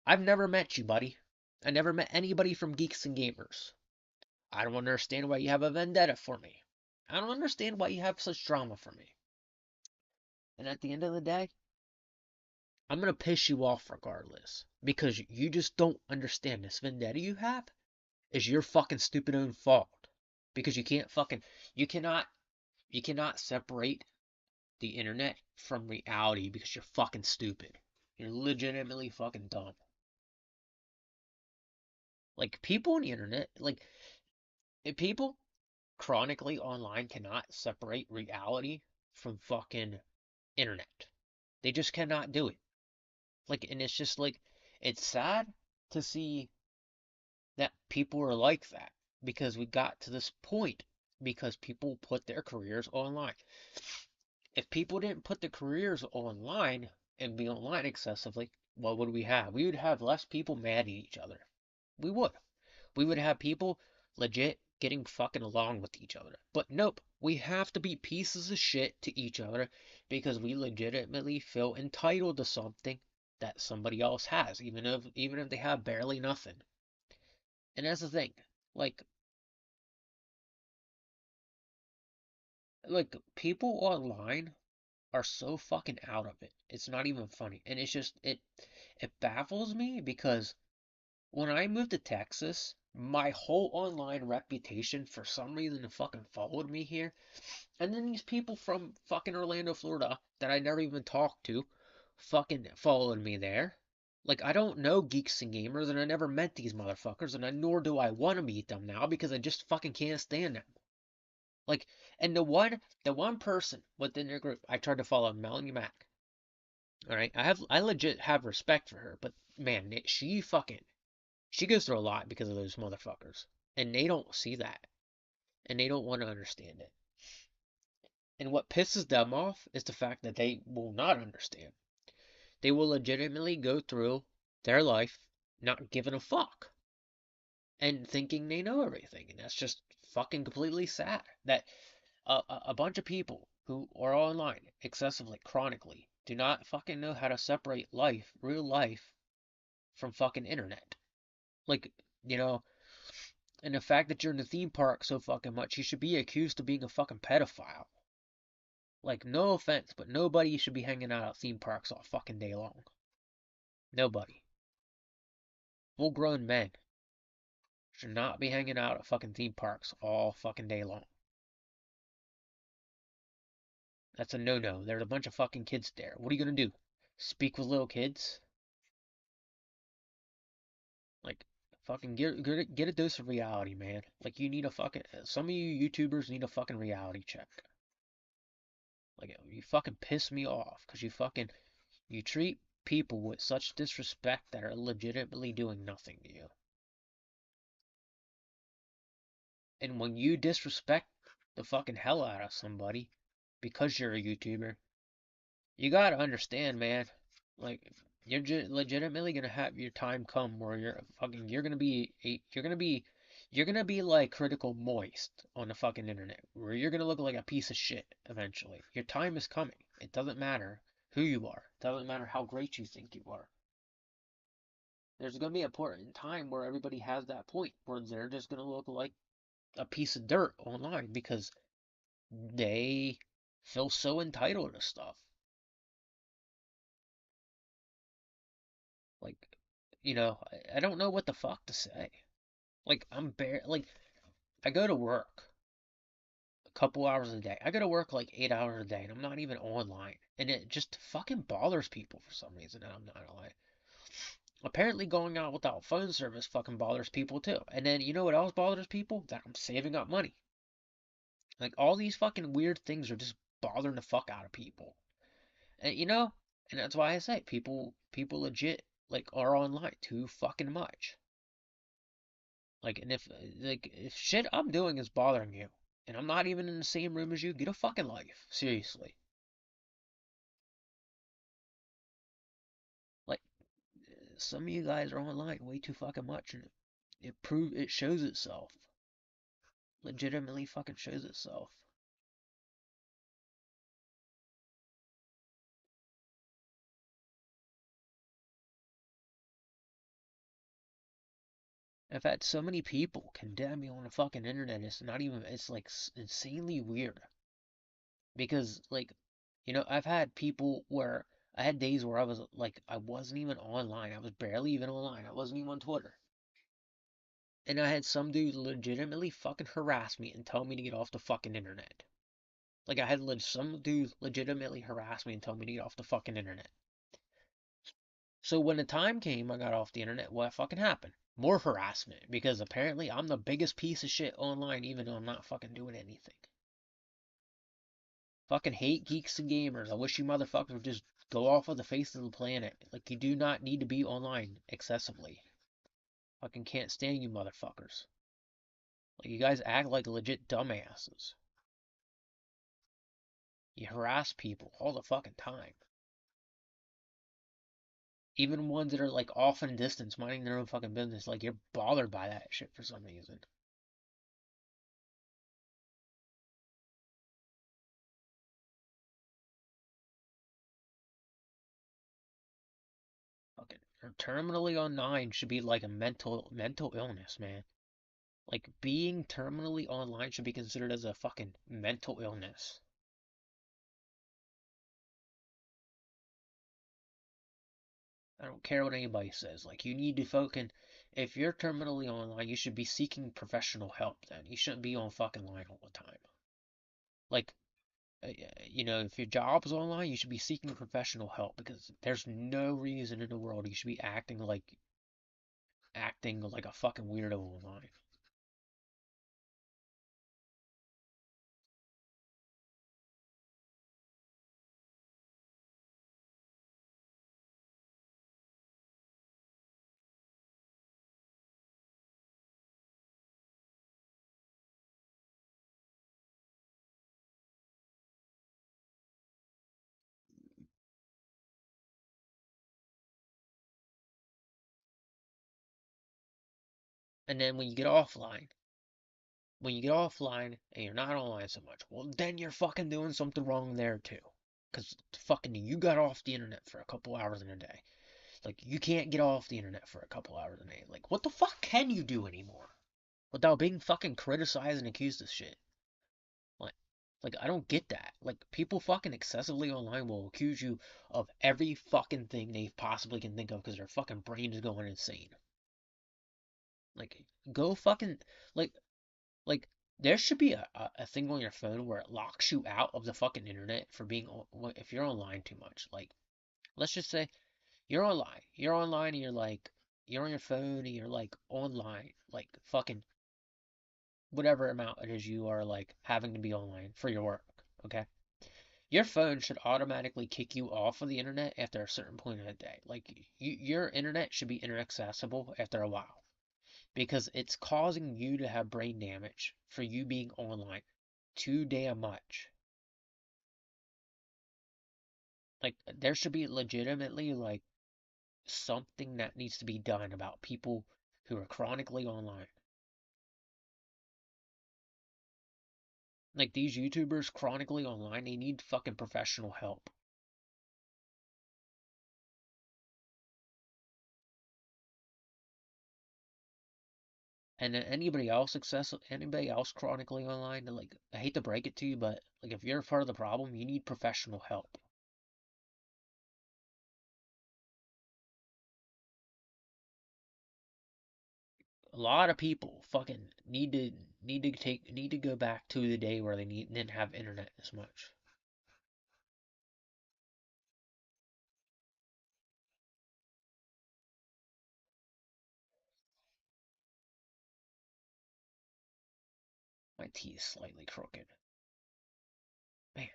A: I've never met you, buddy. I never met anybody from Geeks and Gamers. I don't understand why you have a vendetta for me. I don't understand why you have such drama for me. And at the end of the day, I'm gonna piss you off regardless. Because you just don't understand this vendetta you have is your fucking stupid own fault. Because you cannot you cannot separate the internet from reality because you're fucking stupid. You're legitimately fucking dumb. Like people on the internet, like if people chronically online cannot separate reality from fucking internet. They just cannot do it. Like, and it's just like, it's sad to see that people are like that because we got to this point because people put their careers online. If people didn't put their careers online and be online excessively, what would we have? We would have less people mad at each other. We would. We would have people legit getting fucking along with each other. But nope, we have to be pieces of shit to each other because we legitimately feel entitled to something that somebody else has, even if they have barely nothing. And that's the thing. Like like people online are so fucking out of it. It's not even funny. And it's just it baffles me because when I moved to Texas, my whole online reputation for some reason fucking followed me here. And then these people from fucking Orlando, Florida, that I never even talked to, fucking followed me there. Like, I don't know Geeks and Gamers, and I never met these motherfuckers, and nor do I want to meet them now because I just fucking can't stand them. Like, and the one person within their group, I tried to follow Melanie Mack. All right, I legit have respect for her, but man, she goes through a lot because of those motherfuckers, and they don't see that, and they don't want to understand it. And what pisses them off is the fact that they will not understand. They will legitimately go through their life not giving a fuck and thinking they know everything. And that's just fucking completely sad that a bunch of people who are online excessively, chronically, do not fucking know how to separate life, real life, from fucking internet. Like, you know, and the fact that you're in the theme park so fucking much, you should be accused of being a fucking pedophile. Like, no offense, but nobody should be hanging out at theme parks all fucking day long. Nobody. Full grown men should not be hanging out at fucking theme parks all fucking day long. That's a no no. There's a bunch of fucking kids there. What are you gonna do? Speak with little kids? Like, fucking get a dose of reality, man. Like, you need a fucking. Some of you YouTubers need a fucking reality check. Like, you fucking piss me off because you treat people with such disrespect that are legitimately doing nothing to you. And when you disrespect the fucking hell out of somebody because you're a YouTuber, you gotta understand, man. Like, you're legitimately gonna have your time come where you're gonna be like Critical Moist on the fucking internet, where you're gonna look like a piece of shit eventually. Your time is coming. It doesn't matter who you are. It doesn't matter how great you think you are. There's gonna be a point in time where everybody has that point where they're just gonna look like a piece of dirt online because they feel so entitled to stuff. Like, I don't know what the fuck to say. Like, I go to work a couple hours a day. I go to work like 8 hours a day, and I'm not even online. And it just fucking bothers people for some reason, and I'm not gonna lie. Apparently, going out without phone service fucking bothers people too. And then, you know what else bothers people? That I'm saving up money. Like, all these fucking weird things are just bothering the fuck out of people. And and that's why I say people legit like are online too fucking much. Like, and if shit I'm doing is bothering you, and I'm not even in the same room as you, get a fucking life. Seriously. Like, some of you guys are online way too fucking much, and it shows itself. legitimately fucking shows itself. I've had so many people condemn me on the fucking internet. It's not even, it's like insanely weird. Because, like, I've had people where I had days where I was like, I wasn't even online. I was barely even online. I wasn't even on Twitter. And I had some dude legitimately fucking harass me and tell me to get off the fucking internet. Like, I had some dude legitimately harass me and tell me to get off the fucking internet. So when the time came I got off the internet, what fucking happened? More harassment, because apparently I'm the biggest piece of shit online even though I'm not fucking doing anything. Fucking hate geeks and gamers. I wish you motherfuckers would just go off of the face of the planet. Like, you do not need to be online excessively. Fucking can't stand you motherfuckers. Like, you guys act like legit dumbasses. You harass people all the fucking time. Even ones that are like off in distance, minding their own fucking business. Like, you're bothered by that shit for some reason. Fucking terminally online should be like a mental illness, man. Like, being terminally online should be considered as a fucking mental illness. I don't care what anybody says. Like, you need to fucking, if you're terminally online, you should be seeking professional help then. You shouldn't be on fucking line all the time. Like, if your job's online, you should be seeking professional help because there's no reason in the world you should be acting like a fucking weirdo online. And then when you get offline and you're not online so much, well, then you're fucking doing something wrong there too. Because fucking you got off the internet for a couple hours in a day. Like, you can't get off the internet for a couple hours a day. Like, what the fuck can you do anymore without being fucking criticized and accused of shit? Like, I don't get that. Like, people fucking excessively online will accuse you of every fucking thing they possibly can think of because their fucking brain is going insane. Like, go fucking like like there should be a thing on your phone where it locks you out of the fucking internet for being if you're online too much. Like, let's just say you're online and you're on your phone and you're like online like fucking whatever amount it is you are like having to be online for your work, okay? Your phone should automatically kick you off of the internet after a certain point in the day. Like, your internet should be inaccessible after a while because it's causing you to have brain damage for you being online too damn much. Like, there should be legitimately like something that needs to be done about people who are chronically online. Like, these YouTubers chronically online, they need fucking professional help. And then anybody else chronically online, like, I hate to break it to you, but like, if you're part of the problem, you need professional help. A lot of people fucking need to go back to the day where they didn't have internet as much. My T is slightly crooked. Man,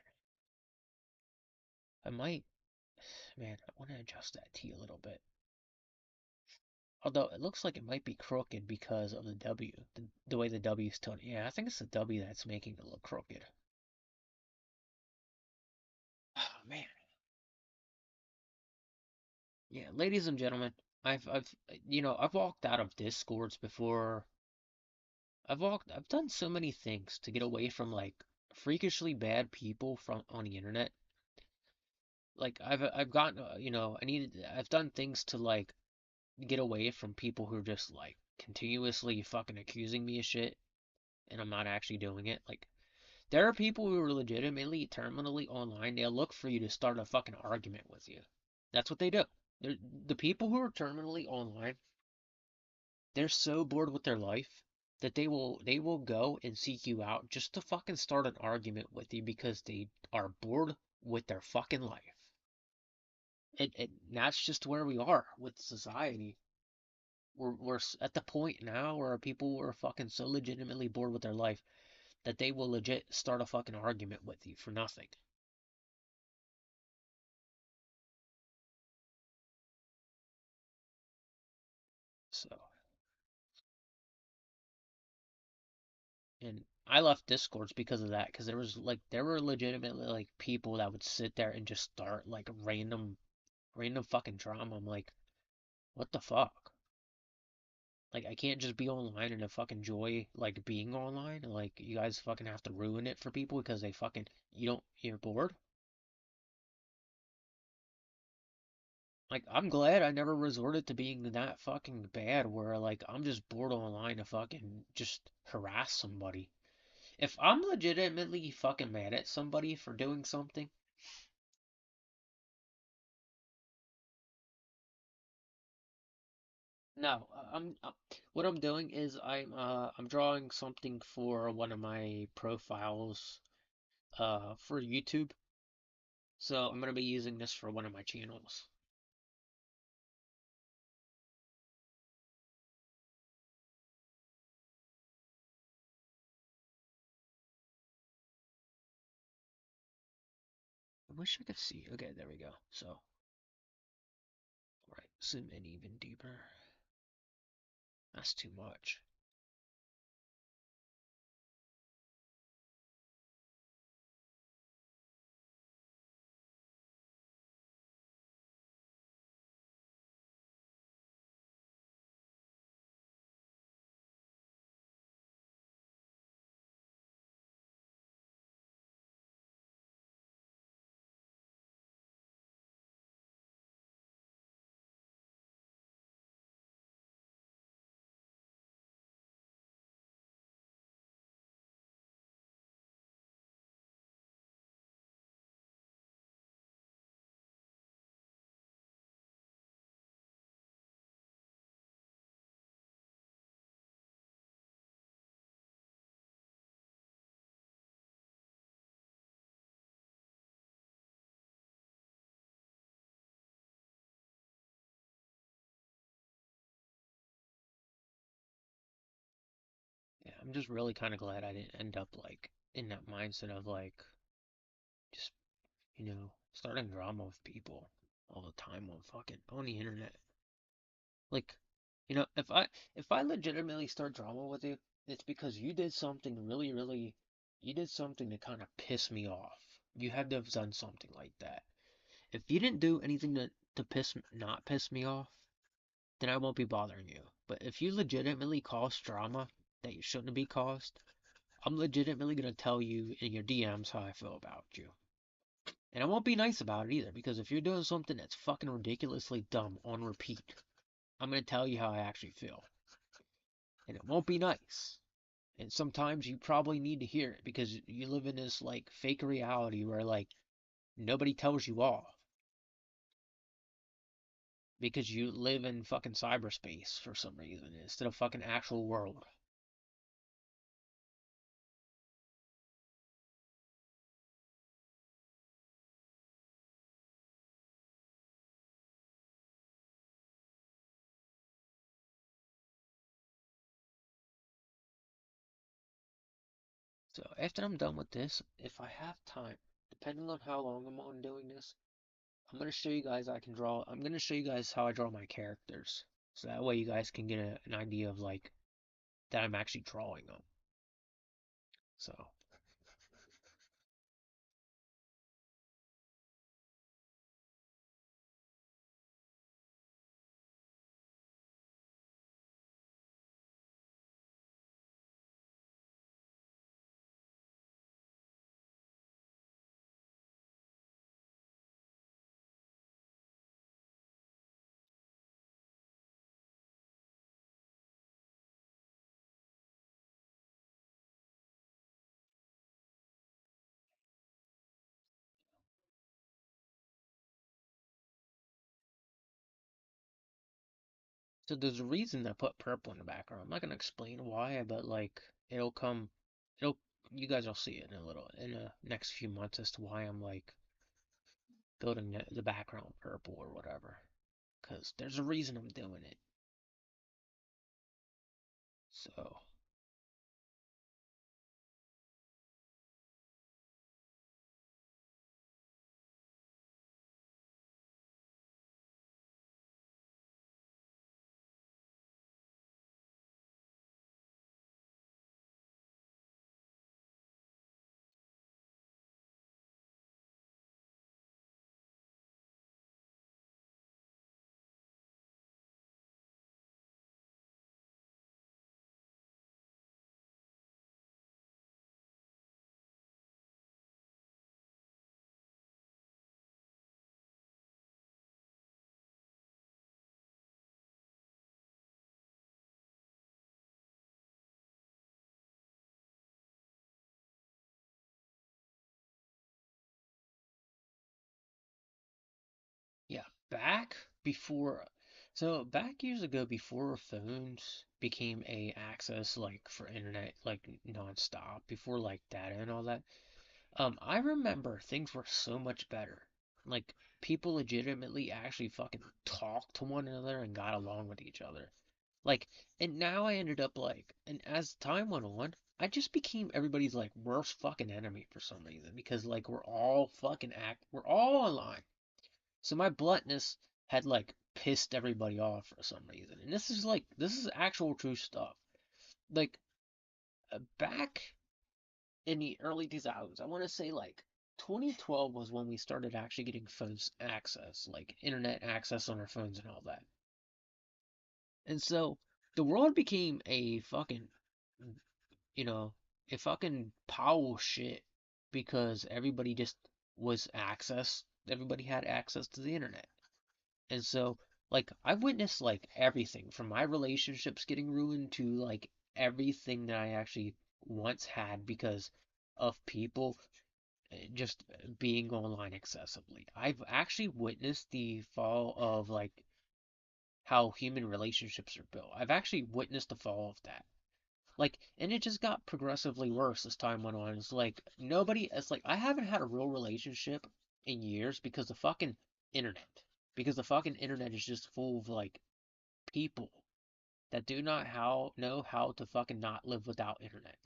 A: I might, man, I want to adjust that T a little bit. Although it looks like it might be crooked because of the W, the way the W is tilted. Yeah, I think it's the W that's making it look crooked. Oh man. Yeah, ladies and gentlemen, I've walked out of Discords before I've done so many things to get away from like freakishly bad people from on the internet. Like I've gotten I've done things to like get away from people who are just like continuously fucking accusing me of shit and I'm not actually doing it. Like there are people who are legitimately terminally online. They'll look for you to start a fucking argument with you. That's what they do. The people who are terminally online, they're so bored with their life that they will go and seek you out just to fucking start an argument with you because they are bored with their fucking life. And that's just where we are with society. We're at the point now where people are fucking so legitimately bored with their life that they will legit start a fucking argument with you for nothing. So, and I left Discords because of that, because there were legitimately like people that would sit there and just start like random fucking drama. I'm like, what the fuck? Like I can't just be online and fucking enjoy like being online. Like you guys fucking have to ruin it for people because they fucking you're bored. Like I'm glad I never resorted to being that fucking bad where like I'm just bored online to fucking just harass somebody. If I'm legitimately fucking mad at somebody for doing something, no, what I'm doing is I'm drawing something for one of my profiles for YouTube. So I'm gonna be using this for one of my channels. I wish I could see. Okay, there we go. So, right, zoom in even deeper. That's too much. Yeah, I'm just really kind of glad I didn't end up like in that mindset of like just starting drama with people all the time on fucking on the internet. Like, if I legitimately start drama with you, it's because you did something to kind of piss me off. You had to have done something like that. If you didn't do anything to not piss me off, then I won't be bothering you. But if you legitimately caused drama that you shouldn't be caused, I'm legitimately gonna tell you in your DMs how I feel about you. And I won't be nice about it either, because if you're doing something that's fucking ridiculously dumb on repeat, I'm gonna tell you how I actually feel. And it won't be nice. And sometimes you probably need to hear it because you live in this like fake reality where like nobody tells you off because you live in fucking cyberspace for some reason instead of fucking actual world. So after I'm done with this, if I have time, depending on how long I'm on doing this, I'm gonna show you guys I can draw. I'm gonna show you guys how I draw my characters, so that way you guys can get an idea of like that I'm actually drawing them. So So there's a reason I put purple in the background. I'm not gonna explain why, but like it'll come, it'll you guys will see it in a little in the next few months as to why I'm like building the background purple or whatever. Cause there's a reason I'm doing it. So yeah, back before, so back years ago before phones became a access like for internet like nonstop, before like data and all that. I remember things were so much better. Like people legitimately actually fucking talked to one another and got along with each other. Like, and now I ended up like, and as time went on, I just became everybody's like worst fucking enemy for some reason because like we're all online. So my bluntness had like pissed everybody off for some reason. And this is actual true stuff. Like back in the early 2000s, I want to say like 2012 was when we started actually getting phones access, like internet access on our phones and all that. And so the world became a fucking, you know, a fucking pile of shit because everybody had access to the internet. And so, like, I've witnessed like everything from my relationships getting ruined to like everything that I actually once had because of people just being online excessively. I've actually witnessed the fall of like how human relationships are built. I've actually witnessed the fall of that. Like, and it just got progressively worse as time went on. It's like I haven't had a real relationship in years because the fucking internet. Because the fucking internet is just full of like people that do not how know how to fucking not live without internet.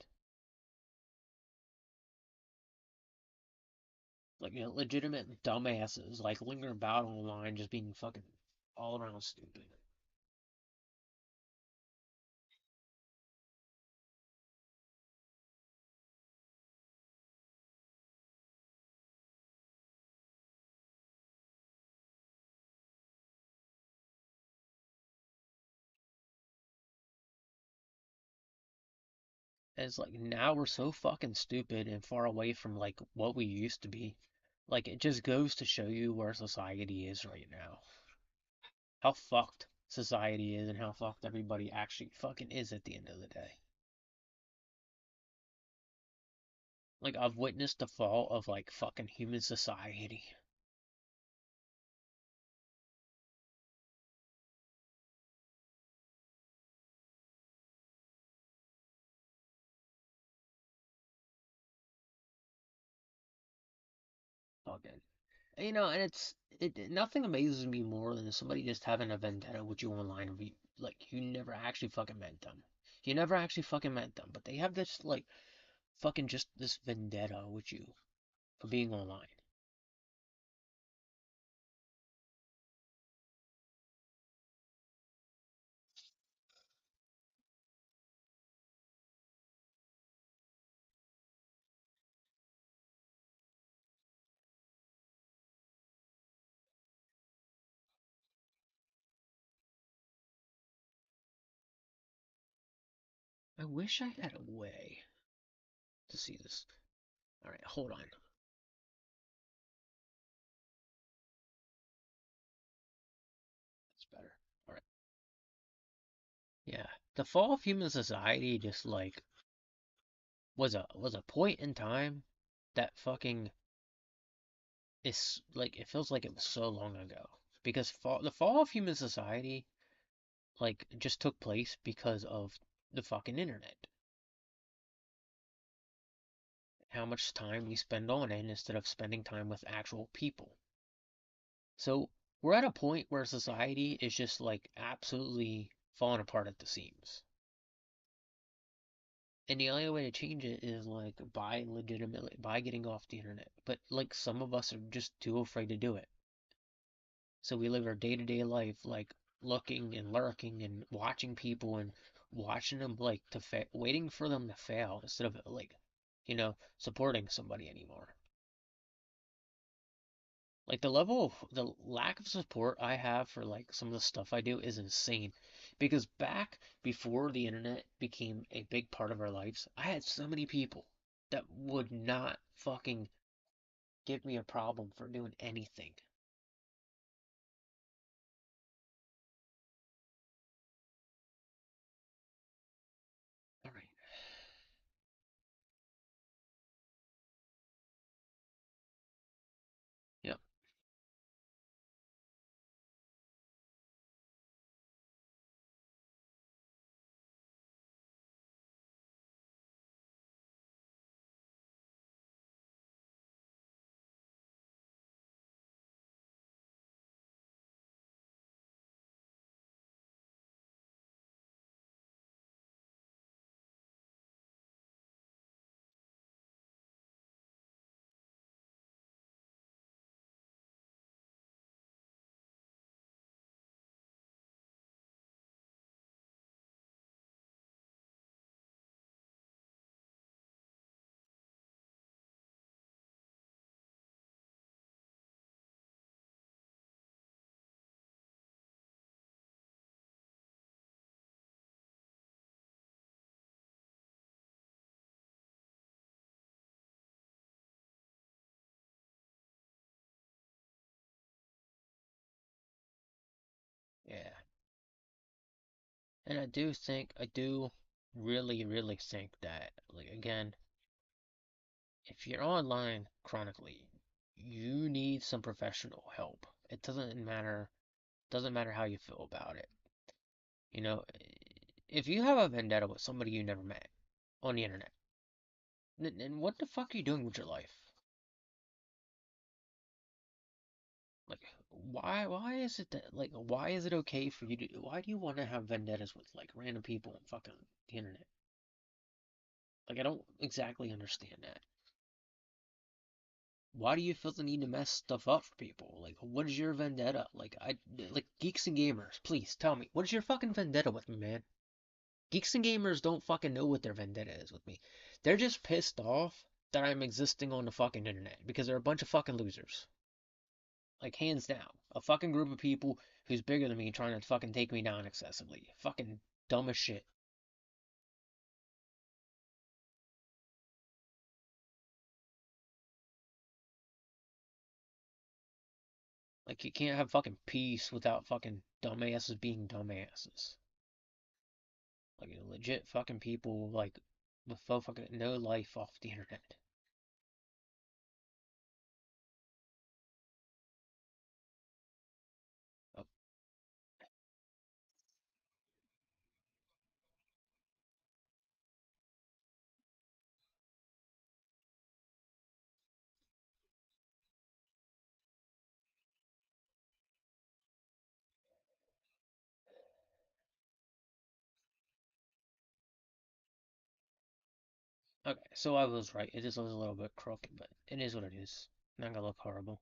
A: Like, legitimate dumbasses like lingering about online just being fucking all around stupid. And it's like now we're so fucking stupid and far away from like what we used to be. Like it just goes to show you where society is right now. How fucked society is and how fucked everybody actually fucking is at the end of the day. Like I've witnessed the fall of like fucking human society. Fucking and nothing amazes me more than somebody just having a vendetta with you online and like you never actually fucking met them. You never actually fucking met them, but they have this like fucking just this vendetta with you for being online. I wish I had a way to see this. All right, hold on. That's better. All right. Yeah, the fall of human society just like was a point in time that fucking is like it feels like it was so long ago because the fall of human society like just took place because of the fucking internet. How much time we spend on it instead of spending time with actual people. So we're at a point where society is just like absolutely falling apart at the seams. And the only way to change it is like by getting off the internet. But like some of us are just too afraid to do it. So we live our day-to-day life like looking and lurking and watching people and watching them like waiting for them to fail instead of like, supporting somebody anymore. Like the lack of support I have for like some of the stuff I do is insane. Because back before the internet became a big part of our lives, I had so many people that would not fucking give me a problem for doing anything. All right. Yep. Yeah. And I do really, really think that, like, again, if you're online chronically, you need some professional help. It doesn't matter how you feel about it. You know, if you have a vendetta with somebody you never met on the internet, then what the fuck are you doing with your life? Like, why is it that, like, why is it okay for you to, why do you want to have vendettas with, like, random people on fucking the internet? Like, I don't exactly understand that. Why do you feel the need to mess stuff up for people? Like, what is your vendetta? Like, geeks and gamers, please tell me, what is your fucking vendetta with me, man? Geeks and gamers don't fucking know what their vendetta is with me. They're just pissed off that I'm existing on the fucking internet because they're a bunch of fucking losers. Like, hands down. A fucking group of people who's bigger than me trying to fucking take me down excessively. Fucking dumb as shit. Like, you can't have fucking peace without fucking dumbasses being dumbasses. Like, legit fucking people, like, with fucking no life off the internet. Oh, okay, so I was right. It is a little bit crooked, but it is what it is. Not gonna look horrible.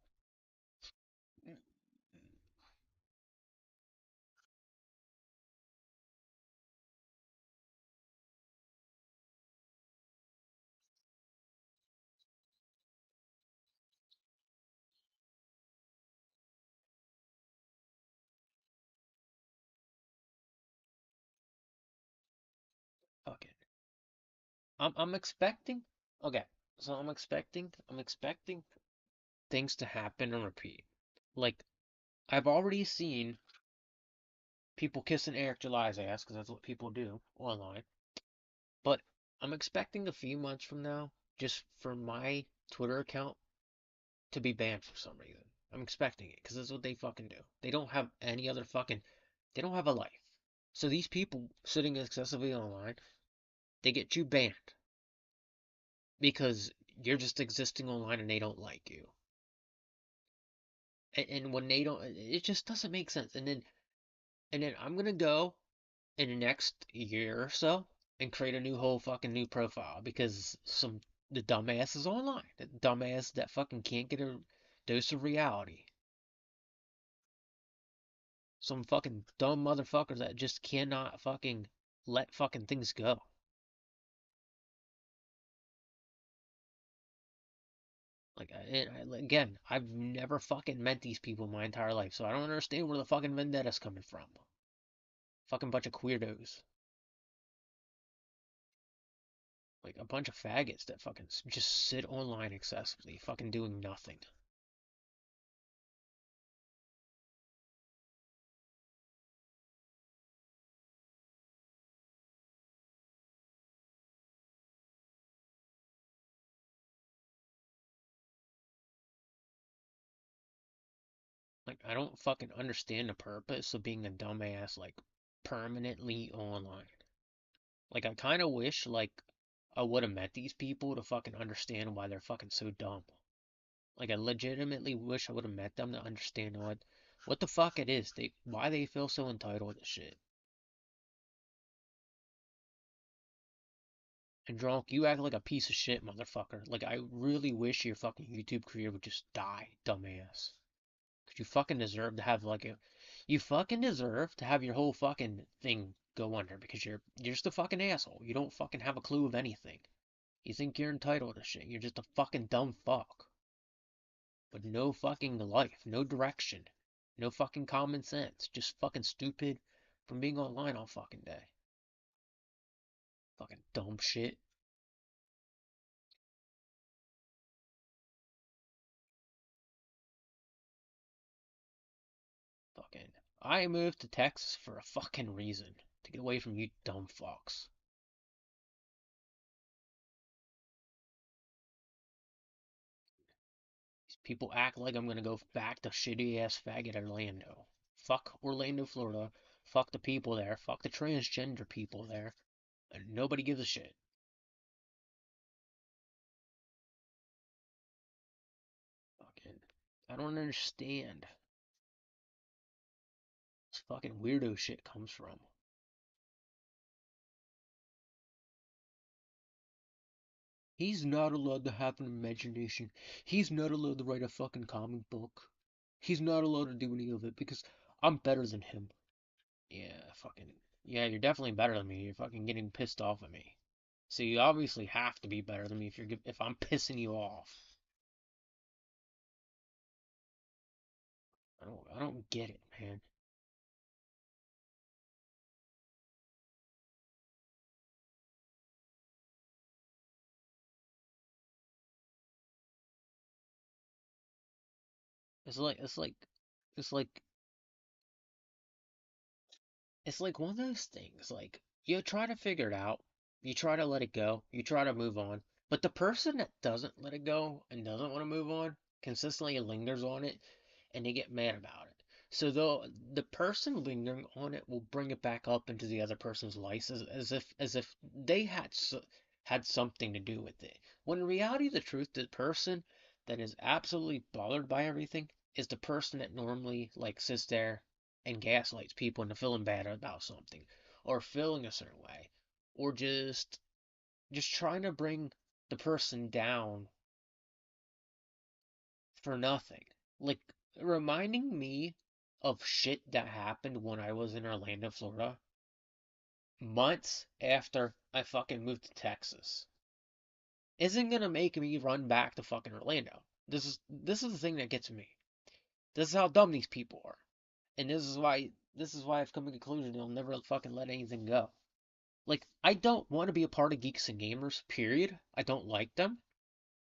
A: Okay. I'm expecting. Okay, so I'm expecting things to happen and repeat. Like I've already seen people kissing Eric July's ass because that's what people do online. But I'm expecting a few months from now, just for my Twitter account to be banned for some reason. I'm expecting it because that's what they fucking do. They don't have any other fucking. They don't have a life. So these people sitting excessively online, they get you banned because you're just existing online and they don't like you. And when they don't, it just doesn't make sense. And then I'm gonna go in the next year or so and create a new whole fucking new profile because the dumbass is online. The dumbass that fucking can't get a dose of reality. Some fucking dumb motherfuckers that just cannot fucking let fucking things go. Like, again, I've never fucking met these people my entire life, so I don't understand where the fucking vendetta's coming from. Fucking bunch of queerdos. Like, a bunch of faggots that fucking just sit online excessively, fucking doing nothing. Like, I don't fucking understand the purpose of being a dumbass, like, permanently online. Like, I kind of wish, like, I would have met these people to fucking understand why they're fucking so dumb. Like, I legitimately wish I would have met them to understand what the fuck it is. Why they feel so entitled to shit. And Drunk, you act like a piece of shit, motherfucker. Like, I really wish your fucking YouTube career would just die, dumbass. Cause you fucking deserve to have you fucking deserve to have your whole fucking thing go under because you're just a fucking asshole. You don't fucking have a clue of anything. You think you're entitled to shit. You're just a fucking dumb fuck. With no fucking life, no direction, no fucking common sense. Just fucking stupid from being online all fucking day. Fucking dumb shit. Fucking. I moved to Texas for a fucking reason. To get away from you dumb fucks. These people act like I'm gonna go back to shitty ass faggot Orlando. Fuck Orlando, Florida. Fuck the people there. Fuck the transgender people there. And nobody gives a shit. Fucking. I don't understand. This fucking weirdo shit comes from. He's not allowed to have an imagination. He's not allowed to write a fucking comic book. He's not allowed to do any of it because I'm better than him. Yeah, fucking. Yeah, you're definitely better than me. You're fucking getting pissed off at me. So you obviously have to be better than me if I'm pissing you off. I don't get it, man. It's like it's like it's like it's like one of those things. Like you try to figure it out, you try to let it go, you try to move on, but the person that doesn't let it go and doesn't want to move on consistently lingers on it, and they get mad about it. So the person lingering on it will bring it back up into the other person's life as if they had something to do with it. When in reality, the truth, the person that is absolutely bothered by everything is the person that normally like sits there and gaslights people into feeling bad about something, or feeling a certain way, or just trying to bring the person down for nothing. Like reminding me of shit that happened when I was in Orlando, Florida, months after I fucking moved to Texas, isn't gonna make me run back to fucking Orlando. This is the thing that gets me. This is how dumb these people are. And this is why I've come to the conclusion they'll never fucking let anything go. Like, I don't want to be a part of Geeks and Gamers, period. I don't like them.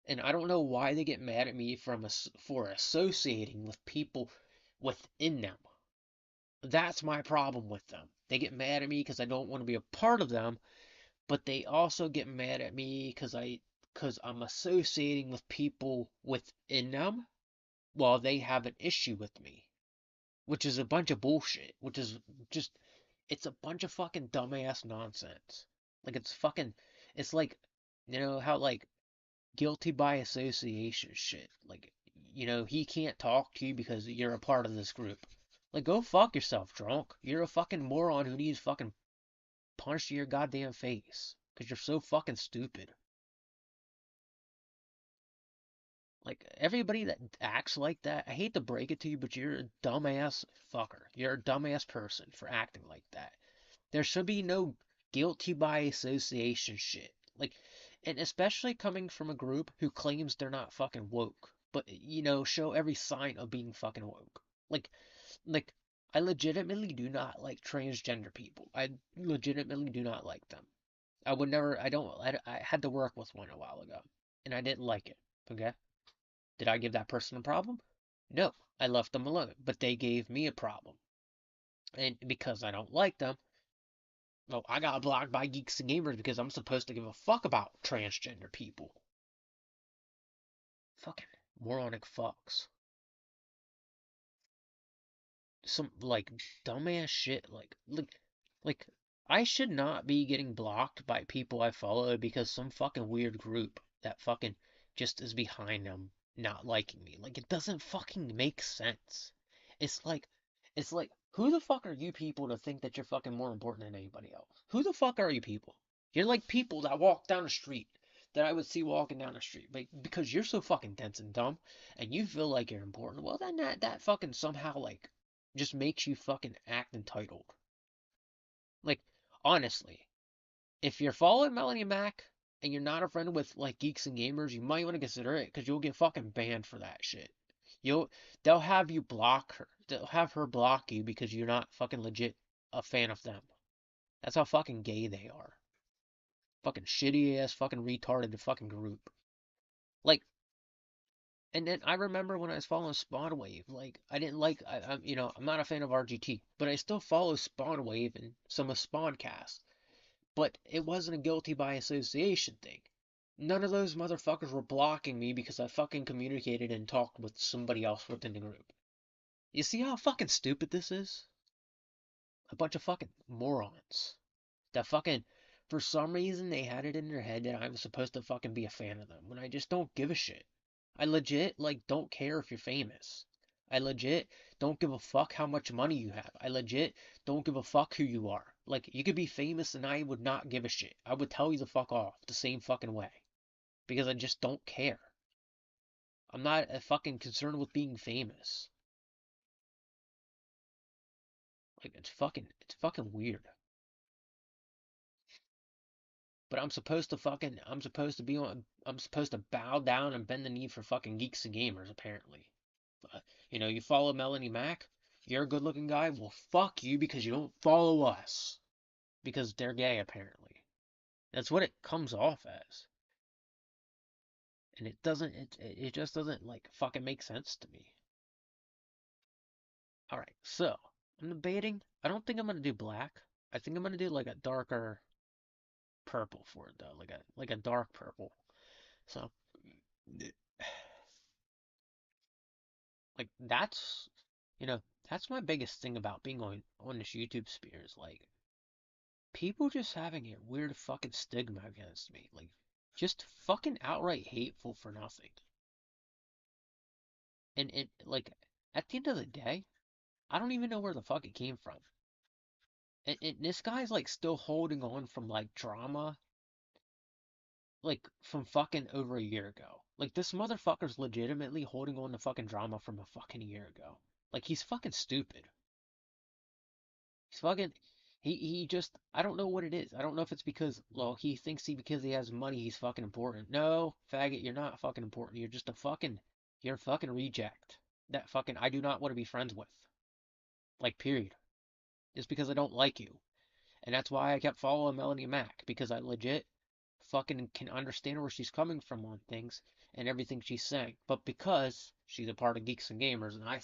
A: And I don't know why they get mad at me for associating with people within them. That's my problem with them. They get mad at me because I don't want to be a part of them, but they also get mad at me because I'm associating with people within them while they have an issue with me, which is a bunch of bullshit, which is just It's a bunch of fucking dumbass nonsense. Like it's fucking, it's like, how like guilty by association shit. Like, he can't talk to you because you're a part of this group. Like, go fuck yourself, drunk. You're a fucking moron who needs fucking punched in your goddamn face. Because you're so fucking stupid. Like, everybody that acts like that, I hate to break it to you, but you're a dumbass fucker. You're a dumbass person for acting like that. There should be no guilty by association shit. Like, and especially coming from a group who claims they're not fucking woke, but show every sign of being fucking woke. Like, like I legitimately do not like transgender people. I legitimately do not like them. I would never. I don't. I had to work with one a while ago, and I didn't like it. Okay, did I give that person a problem? No, I left them alone, but they gave me a problem, and because I don't like them, well, I got blocked by Geeks and Gamers because I'm supposed to give a fuck about transgender people. Fucking moronic fucks. Some like dumbass shit. Like I should not be getting blocked by people I follow because some fucking weird group that fucking just is behind them not liking me. Like it doesn't fucking make sense. It's like it's like who the fuck are you people to think that you're fucking more important than anybody else? Who the fuck are you people? You're like people that walk down the street that I would see walking down the street. But because you're so fucking dense and dumb and you feel like you're important, well then that fucking somehow like just makes you fucking act entitled. Like, honestly, if you're following Melanie Mac and you're not a friend with like geeks and gamers, you might want to consider it because you'll get fucking banned for that shit. You'll they'll have you block her. They'll have her block you because you're not fucking legit a fan of them. That's how fucking gay they are. Fucking shitty ass fucking retarded fucking group. Like, and then I remember when I was following Spawnwave, like I didn't like I'm not a fan of RGT, but I still follow Spawnwave and some of Spawncast. But it wasn't a guilty by association thing. None of those motherfuckers were blocking me because I fucking communicated and talked with somebody else within the group. You see how fucking stupid this is? A bunch of fucking morons. That fucking, for some reason, they had it in their head that I was supposed to fucking be a fan of them when I just don't give a shit. I legit, like, don't care if you're famous. I legit don't give a fuck how much money you have. I legit don't give a fuck who you are. Like, you could be famous and I would not give a shit. I would tell you to fuck off the same fucking way. Because I just don't care. I'm not fucking concerned with being famous. Like, it's fucking weird. But I'm supposed to be on, I'm supposed to bow down and bend the knee for fucking geeks and gamers, apparently. You follow Melanie Mac, you're a good looking guy, well, fuck you because you don't follow us. Because they're gay, apparently. That's what it comes off as. And it just doesn't, like, fucking make sense to me. Alright, so, I'm debating, I don't think I'm gonna do black. I think I'm gonna do, like, a darker purple for it, though. Like a dark purple. So, like you know that's my biggest thing about being on this YouTube sphere is like people just having a weird fucking stigma against me, like just fucking outright hateful for nothing. And it like at the end of the day, I don't even know where the fuck it came from. And this guy's like still holding on from like drama like from fucking over a year ago. Like this motherfucker's legitimately holding on to fucking drama from a fucking year ago. Like he's fucking stupid. He's fucking he just I don't know what it is. I don't know if it's because well he thinks because he has money he's fucking important. No, faggot, you're not fucking important. You're just you're a fucking reject. That fucking I do not want to be friends with. Like period. It's because I don't like you. And that's why I kept following Melanie Mac because I legit fucking can understand where she's coming from on things and everything she's saying. But because she's a part of Geeks and Gamers and I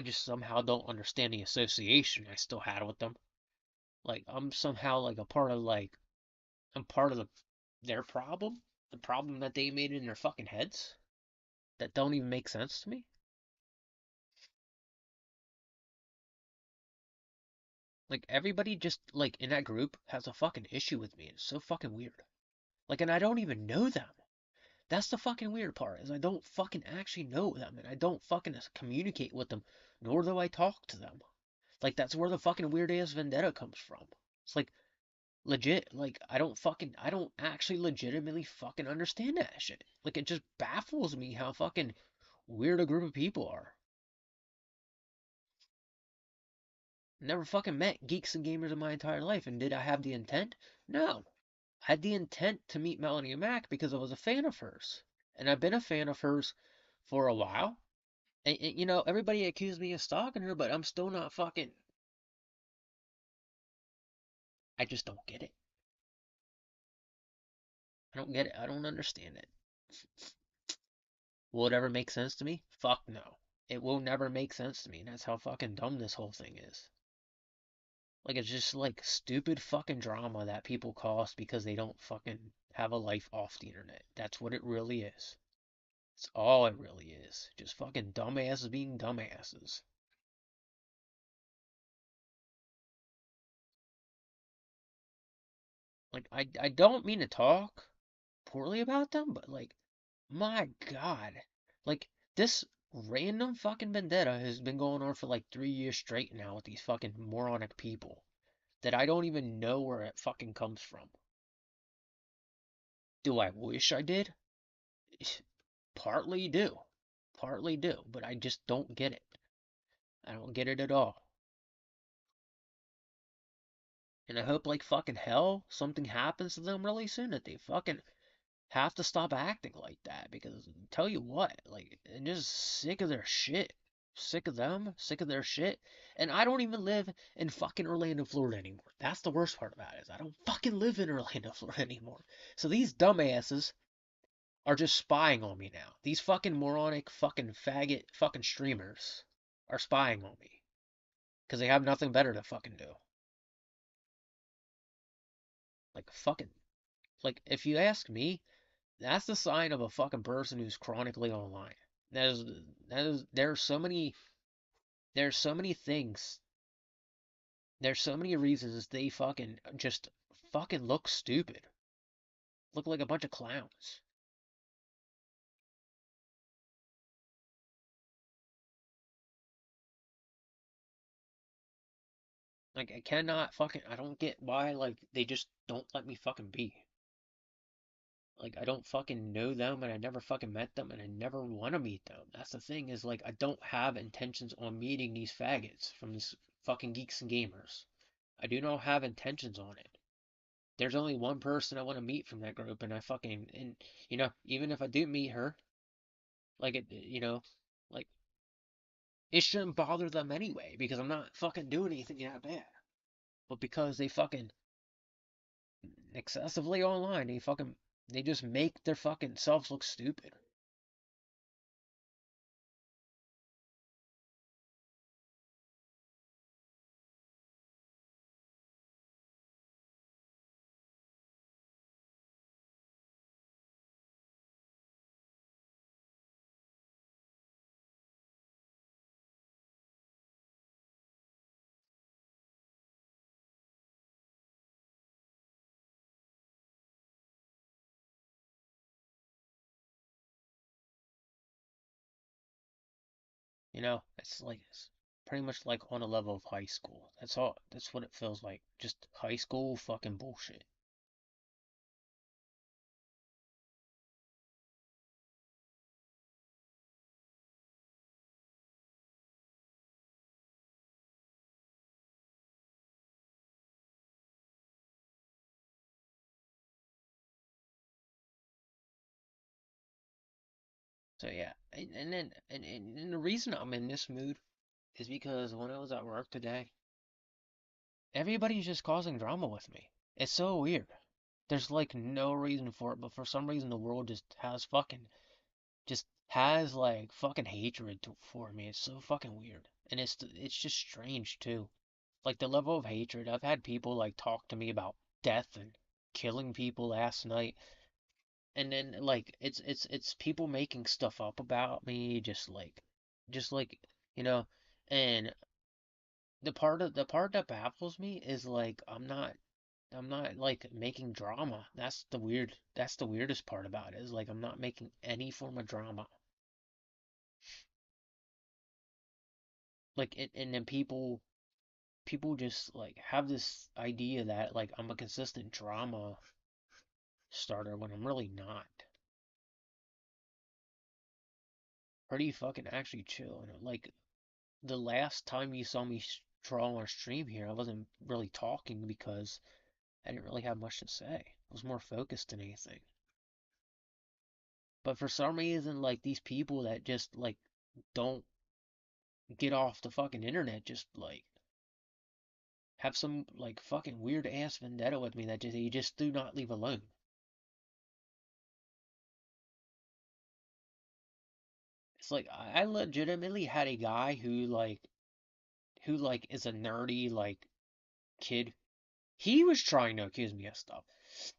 A: just somehow don't understand the association I still had with them. Like I'm somehow like a part of like I'm part of their problem, the problem that they made in their fucking heads that don't even make sense to me. Like everybody just like in that group has a fucking issue with me. It's so fucking weird. Like, and I don't even know them. That's the fucking weird part is I don't fucking actually know them and I don't fucking communicate with them, nor do I talk to them. Like that's where the fucking weird ass vendetta comes from. It's like legit, like I don't actually legitimately fucking understand that shit. Like it just baffles me how fucking weird a group of people are. Never fucking met geeks and gamers in my entire life, and did I have the intent? No. I had the intent to meet Melanie Mack because I was a fan of hers. And I've been a fan of hers for a while. And you know, everybody accused me of stalking her, but I'm still not fucking. I just don't get it. I don't get it. I don't understand it. Will it ever make sense to me? Fuck no. It will never make sense to me. And that's how fucking dumb this whole thing is. Like, it's just like stupid fucking drama that people cause because they don't fucking have a life off the internet. That's what it really is. It's all it really is. Just fucking dumbasses being dumbasses. Like, I don't mean to talk poorly about them, but like, my God. Like, this random fucking vendetta has been going on for like 3 years straight now with these fucking moronic people that I don't even know where it fucking comes from. Do I wish I did? Partly do. Partly do, but I just don't get it. I don't get it at all. And I hope like fucking hell something happens to them really soon that they fucking have to stop acting like that because tell you what, like I'm just sick of their shit. Sick of them, sick of their shit. And I don't even live in fucking Orlando, Florida anymore. That's the worst part about it, is I don't fucking live in Orlando, Florida anymore. So these dumbasses are just spying on me now. These fucking moronic fucking faggot fucking streamers are spying on me because they have nothing better to fucking do. Like fucking like if you ask me, that's the sign of a fucking person who's chronically online. There's there's so many things. There's so many reasons they fucking just fucking look stupid. Look like a bunch of clowns. Like I cannot fucking I don't get why like they just don't let me fucking be. Like I don't fucking know them and I never fucking met them and I never want to meet them. That's the thing is like I don't have intentions on meeting these faggots from this fucking geeks and gamers. I do not have intentions on it. There's only one person I want to meet from that group and I fucking and you know, even if I do meet her, like it you know, like it shouldn't bother them anyway because I'm not fucking doing anything that bad. But because they fucking excessively online, they just make their fucking selves look stupid. You know, it's like it's pretty much like on a level of high school. That's all. That's what it feels like. Just high school fucking bullshit. So yeah, and then and the reason I'm in this mood is because when I was at work today, everybody's just causing drama with me. It's so weird. There's like no reason for it, but for some reason the world just has like fucking hatred for me. It's so fucking weird, and it's just strange too. Like the level of hatred. I've had people like talk to me about death and killing people last night, and then like it's people making stuff up about me, just like you know, and the part that baffles me is like I'm not like making drama. That's the weirdest part about it is like I'm not making any form of drama. Like and then people just like have this idea that like I'm a consistent drama starter when I'm really not. Pretty fucking actually chill. And like the last time you saw me draw on stream here, I wasn't really talking because I didn't really have much to say. I was more focused than anything. But for some reason, like these people that just like don't get off the fucking internet, just like have some like fucking weird ass vendetta with me that just you just do not leave alone. It's like I legitimately had a guy who like is a nerdy like kid. He was trying to accuse me of stuff.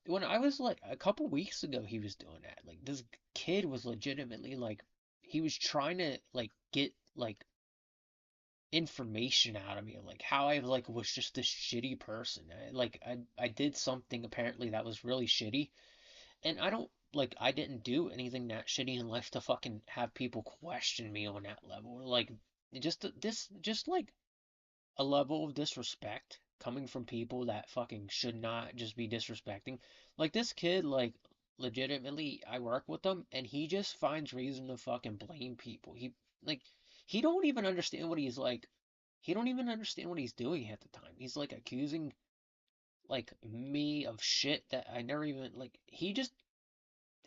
A: When I was like a couple weeks ago, he was doing that. Like this kid was legitimately like he was trying to like get like information out of me, like how I like was just this shitty person. I did something apparently that was really shitty, and I don't like I didn't do anything that shitty in life to fucking have people question me on that level. Like just like a level of disrespect coming from people that fucking should not just be disrespecting. Like this kid, like legitimately, I work with him, and he just finds reason to fucking blame people. Like he don't even understand what he's like. He don't even understand what he's doing at the time. He's like accusing like me of shit that I never even like. He just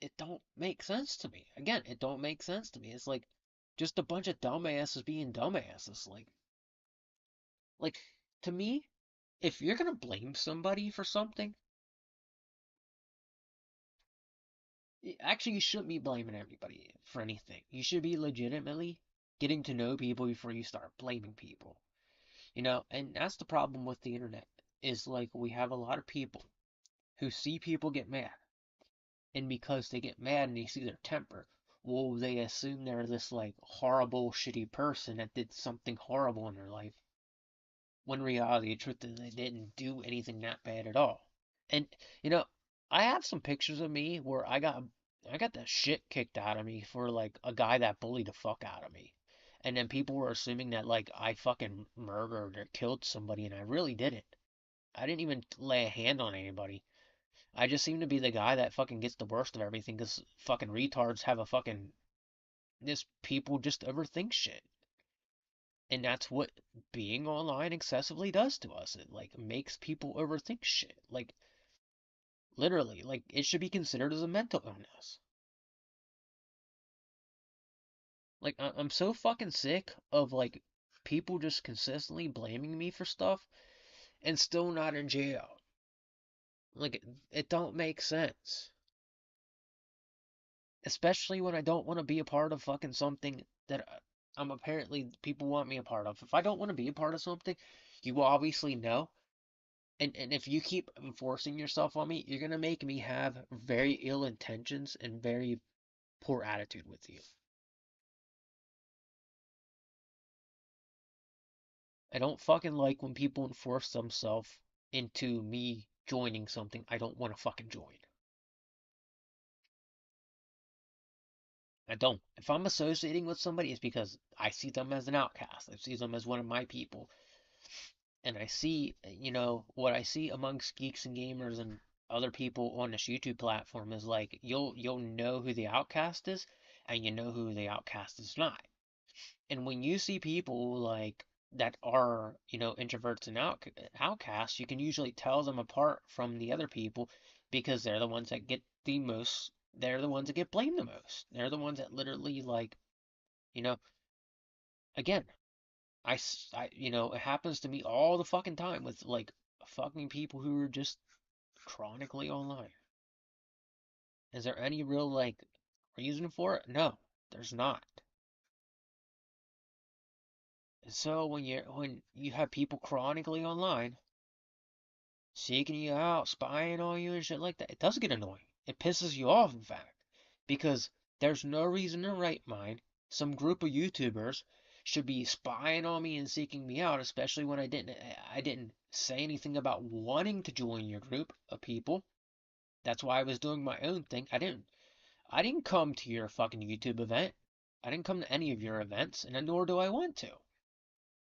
A: it don't make sense to me. Again, it don't make sense to me. It's like just a bunch of dumbasses being dumbasses. Like to me, if you're gonna blame somebody for something, actually you shouldn't be blaming everybody for anything. You should be legitimately getting to know people before you start blaming people. And that's the problem with the internet. Is like we have a lot of people who see people get mad, and because they get mad and they see their temper, well, they assume they're this like horrible, shitty person that did something horrible in their life. When in reality, the truth is they didn't do anything that bad at all. And you know, I have some pictures of me where I got the shit kicked out of me for like a guy that bullied the fuck out of me. And then people were assuming that like I fucking murdered or killed somebody, and I really didn't. I didn't even lay a hand on anybody. I just seem to be the guy that fucking gets the worst of everything because fucking retards have a fucking this people just overthink shit. And that's what being online excessively does to us. It like makes people overthink shit. Like literally, like it should be considered as a mental illness. Like I'm so fucking sick of like people just consistently blaming me for stuff and still not in jail. Like it don't make sense. Especially when I don't want to be a part of fucking something that I'm apparently people want me a part of. If I don't want to be a part of something, you will obviously know. And if you keep enforcing yourself on me, you're gonna make me have very ill intentions and very poor attitude with you. I don't fucking like when people enforce themselves into me joining something I don't want to fucking join. I don't. If I'm associating with somebody, it's because I see them as an outcast. I see them as one of my people. And I see, what I see amongst geeks and gamers and other people on this YouTube platform is like you'll know who the outcast is, and you know who the outcast is not. And when you see people like that are, introverts and outcasts, you can usually tell them apart from the other people because they're the ones that get the most, they're the ones that get blamed the most. They're the ones that literally like, you know, again, it happens to me all the fucking time with like fucking people who are just chronically online. Is there any real like reason for it? No, there's not. So when you have people chronically online seeking you out, spying on you and shit like that, it does get annoying. It pisses you off, in fact, because there's no reason in right mind some group of YouTubers should be spying on me and seeking me out, especially when I didn't say anything about wanting to join your group of people. That's why I was doing my own thing. I didn't come to your fucking YouTube event. I didn't come to any of your events, and nor do I want to.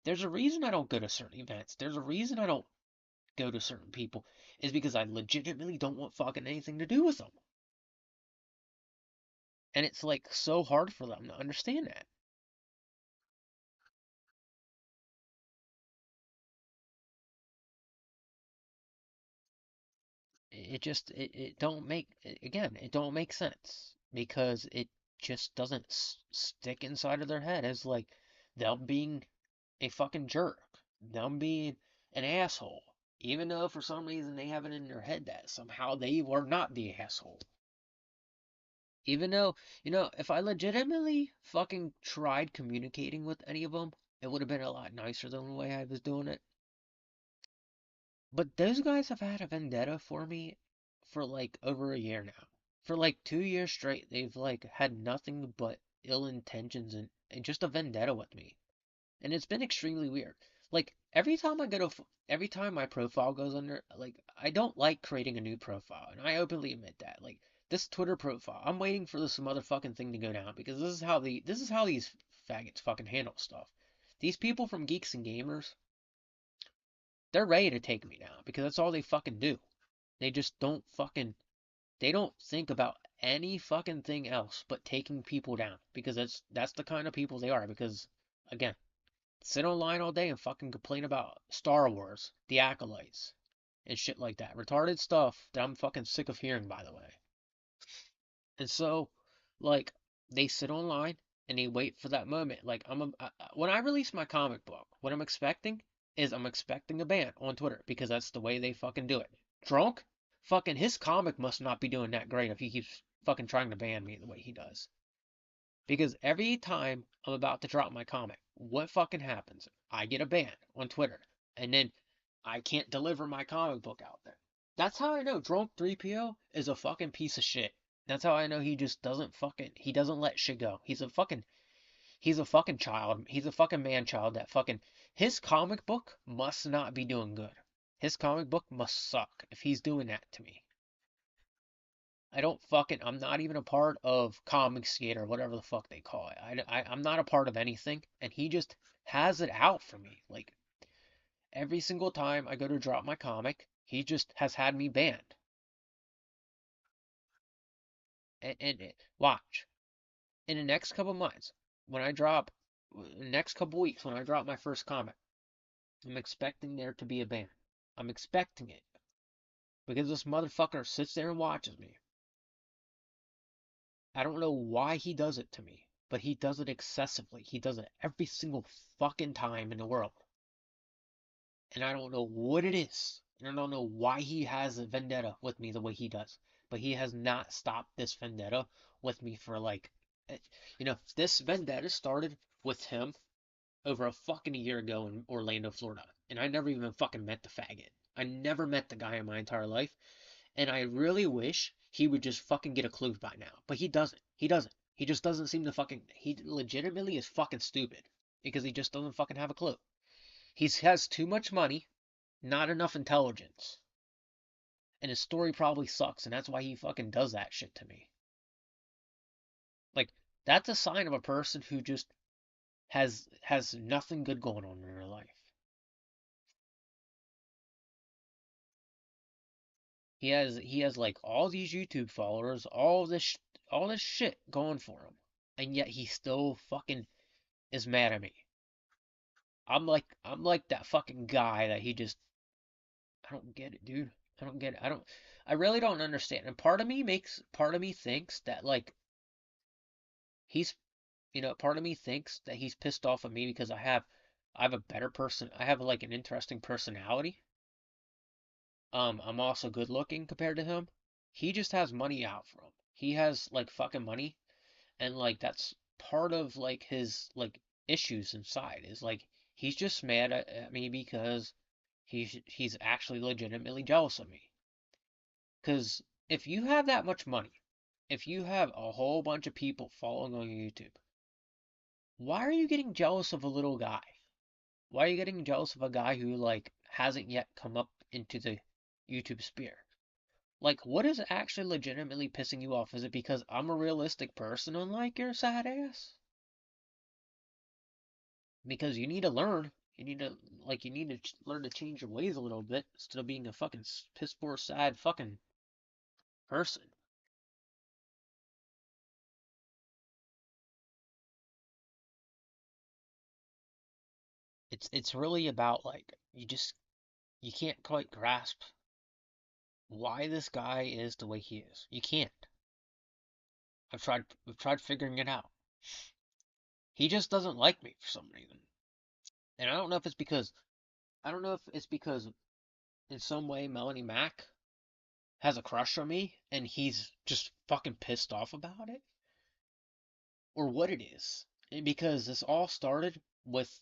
A: There's a reason I don't go to certain events. There's a reason I don't go to certain people. Is because I legitimately don't want fucking anything to do with them. And it's like so hard for them to understand that. It don't make, again, it don't make sense because it just doesn't stick inside of their head as like them being a fucking jerk, them being an asshole, even though for some reason they have it in their head that somehow they were not the asshole. Even though, if I legitimately fucking tried communicating with any of them, it would have been a lot nicer than the way I was doing it. But those guys have had a vendetta for me for like over a year now. For like 2 years straight, they've like had nothing but ill intentions and just a vendetta with me. And it's been extremely weird. Like every time my profile goes under, like I don't like creating a new profile, and I openly admit that. Like this Twitter profile, I'm waiting for this motherfucking thing to go down because this is how these faggots fucking handle stuff. These people from Geeks and Gamers, they're ready to take me down because that's all they fucking do. They just don't fucking they don't think about any fucking thing else but taking people down because that's the kind of people they are because again, sit online all day and fucking complain about Star Wars, the Acolytes, and shit like that. Retarded stuff that I'm fucking sick of hearing, by the way. And so, like, they sit online and they wait for that moment. Like, when I release my comic book, what I'm expecting is I'm expecting a ban on Twitter because that's the way they fucking do it. Drunk? Fucking his comic must not be doing that great if he keeps fucking trying to ban me the way he does. Because every time I'm about to drop my comic, what fucking happens? I get a ban on Twitter, and then I can't deliver my comic book out there. That's how I know Drunk 3PO is a fucking piece of shit. That's how I know he doesn't let shit go. He's a fucking child. He's a fucking man child that fucking his comic book must not be doing good. His comic book must suck if he's doing that to me. I'm not even a part of Comic Skate or whatever the fuck they call it. I'm not a part of anything, and he just has it out for me. Like, every single time I go to drop my comic, he just has had me banned. And watch, in the next couple months, when I drop, next couple weeks, when I drop my first comic, I'm expecting there to be a ban. I'm expecting it. Because this motherfucker sits there and watches me. I don't know why he does it to me, but he does it excessively. He does it every single fucking time in the world. And I don't know what it is. And I don't know why he has a vendetta with me the way he does. But he has not stopped this vendetta with me for like, this vendetta started with him over a fucking year ago in Orlando, Florida. And I never even fucking met the faggot. I never met the guy in my entire life. And I really wish he would just fucking get a clue by now. But he doesn't. He doesn't. He just doesn't seem to fucking. He legitimately is fucking stupid. Because he just doesn't fucking have a clue. He has too much money, not enough intelligence. And his story probably sucks, and that's why he fucking does that shit to me. Like, that's a sign of a person who just has nothing good going on in their life. He has like all these YouTube followers, all this shit going for him, and yet he still fucking is mad at me. I'm like that fucking guy that he just I don't get it, dude. I don't get it. I really don't understand. And part of me thinks that like he's part of me thinks that he's pissed off at me because I have a better person. I have like an interesting personality. I'm also good looking compared to him. He just has money out for him. He has like fucking money, and like that's part of like his like issues inside is like he's just mad at me because he's actually legitimately jealous of me. Because if you have that much money, if you have a whole bunch of people following on YouTube, Why are you getting jealous of a little guy? Why are you getting jealous of a guy who like hasn't yet come up into the YouTube sphere? Like, what is actually legitimately pissing you off? Is it because I'm a realistic person unlike your sad ass? Because you need to learn. You need to learn to change your ways a little bit instead of being a fucking piss poor sad fucking person. It's really about like you can't quite grasp why this guy is the way he is. You can't. I've tried figuring it out. He just doesn't like me for some reason. And I don't know if it's because in some way Melanie Mac has a crush on me and he's just fucking pissed off about it or what it is. And because this all started with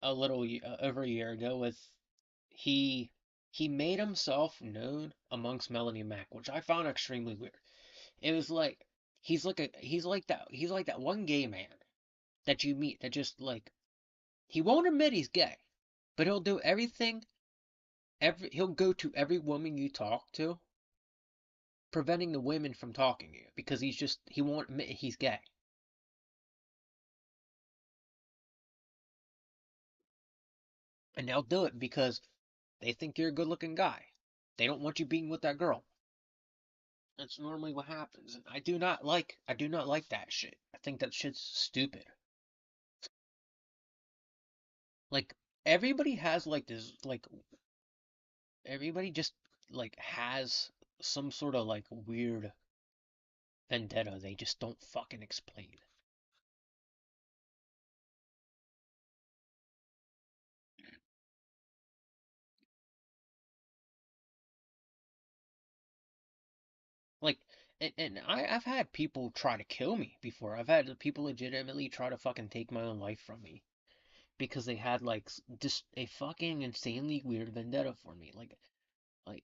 A: over a year ago with he he made himself known amongst Melanie Mac, which I found extremely weird. It was like he's like that one gay man that you meet that just like he won't admit he's gay, but he'll do everything he'll go to every woman you talk to, preventing the women from talking to you because he won't admit he's gay. And they'll do it because they think you're a good looking guy. They don't want you being with that girl. That's normally what happens. And I do not like that shit. I think that shit's stupid. Like everybody has like this like everybody just like has some sort of like weird vendetta they just don't fucking explain. Like I've had people try to kill me before. I've had people legitimately try to fucking take my own life from me because they had like just a fucking insanely weird vendetta for me.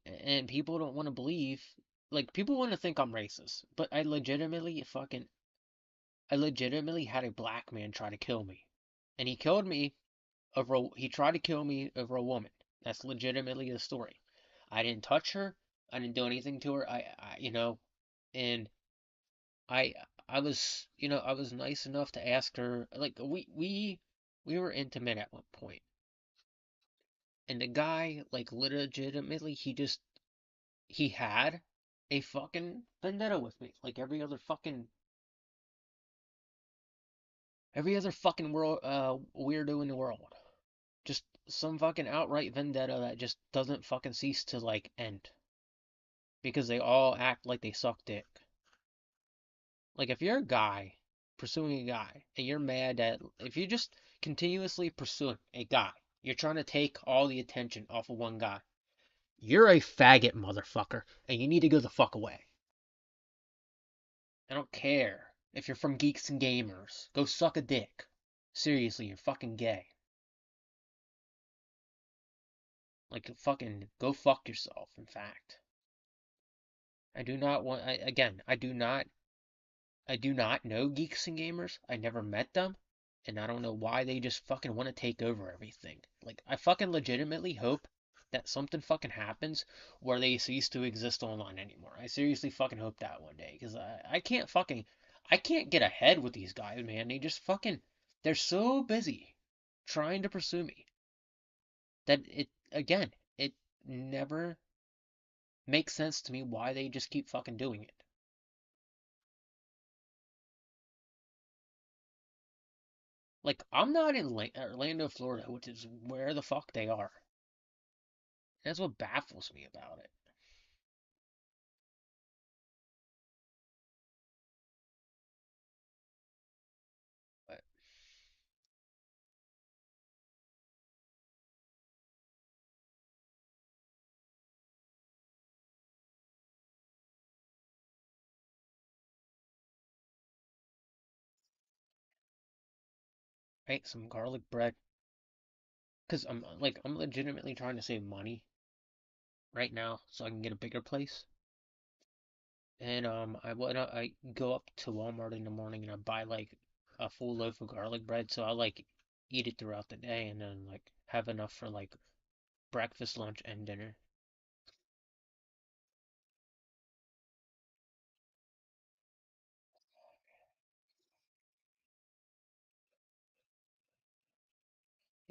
A: And people don't want to believe, like, people want to think I'm racist, but I legitimately had a black man try to kill me. And he tried to kill me over a woman. That's legitimately the story. I didn't touch her. I didn't do anything to her. And I, I was nice enough to ask her, like, we were intimate at one point. And the guy, like, legitimately, he had a fucking vendetta with me, like every other fucking world weirdo in the world. Just some fucking outright vendetta that just doesn't fucking cease to like end because they all act like they suck dick. Like if you're a guy pursuing a guy and you're mad at if you're just continuously pursuing a guy, you're trying to take all the attention off of one guy. You're a faggot motherfucker and you need to go the fuck away. I don't care if you're from Geeks and Gamers. Go suck a dick. Seriously, you're fucking gay. Like, fucking go fuck yourself, in fact. I do not want, I, again, I do not know Geeks and Gamers. I never met them. And I don't know why they just fucking want to take over everything. Like, I fucking legitimately hope that something fucking happens where they cease to exist online anymore. I seriously fucking hope that one day. Because I can't get ahead with these guys, man. They're so busy trying to pursue me that it never makes sense to me why they just keep fucking doing it. Like, I'm not in Orlando, Florida, which is where the fuck they are. That's what baffles me about it. But I ate some garlic bread because I'm legitimately trying to save money right now so I can get a bigger place. And I go up to Walmart in the morning and I buy like a full loaf of garlic bread, so I like eat it throughout the day and then like have enough for like breakfast, lunch, and dinner.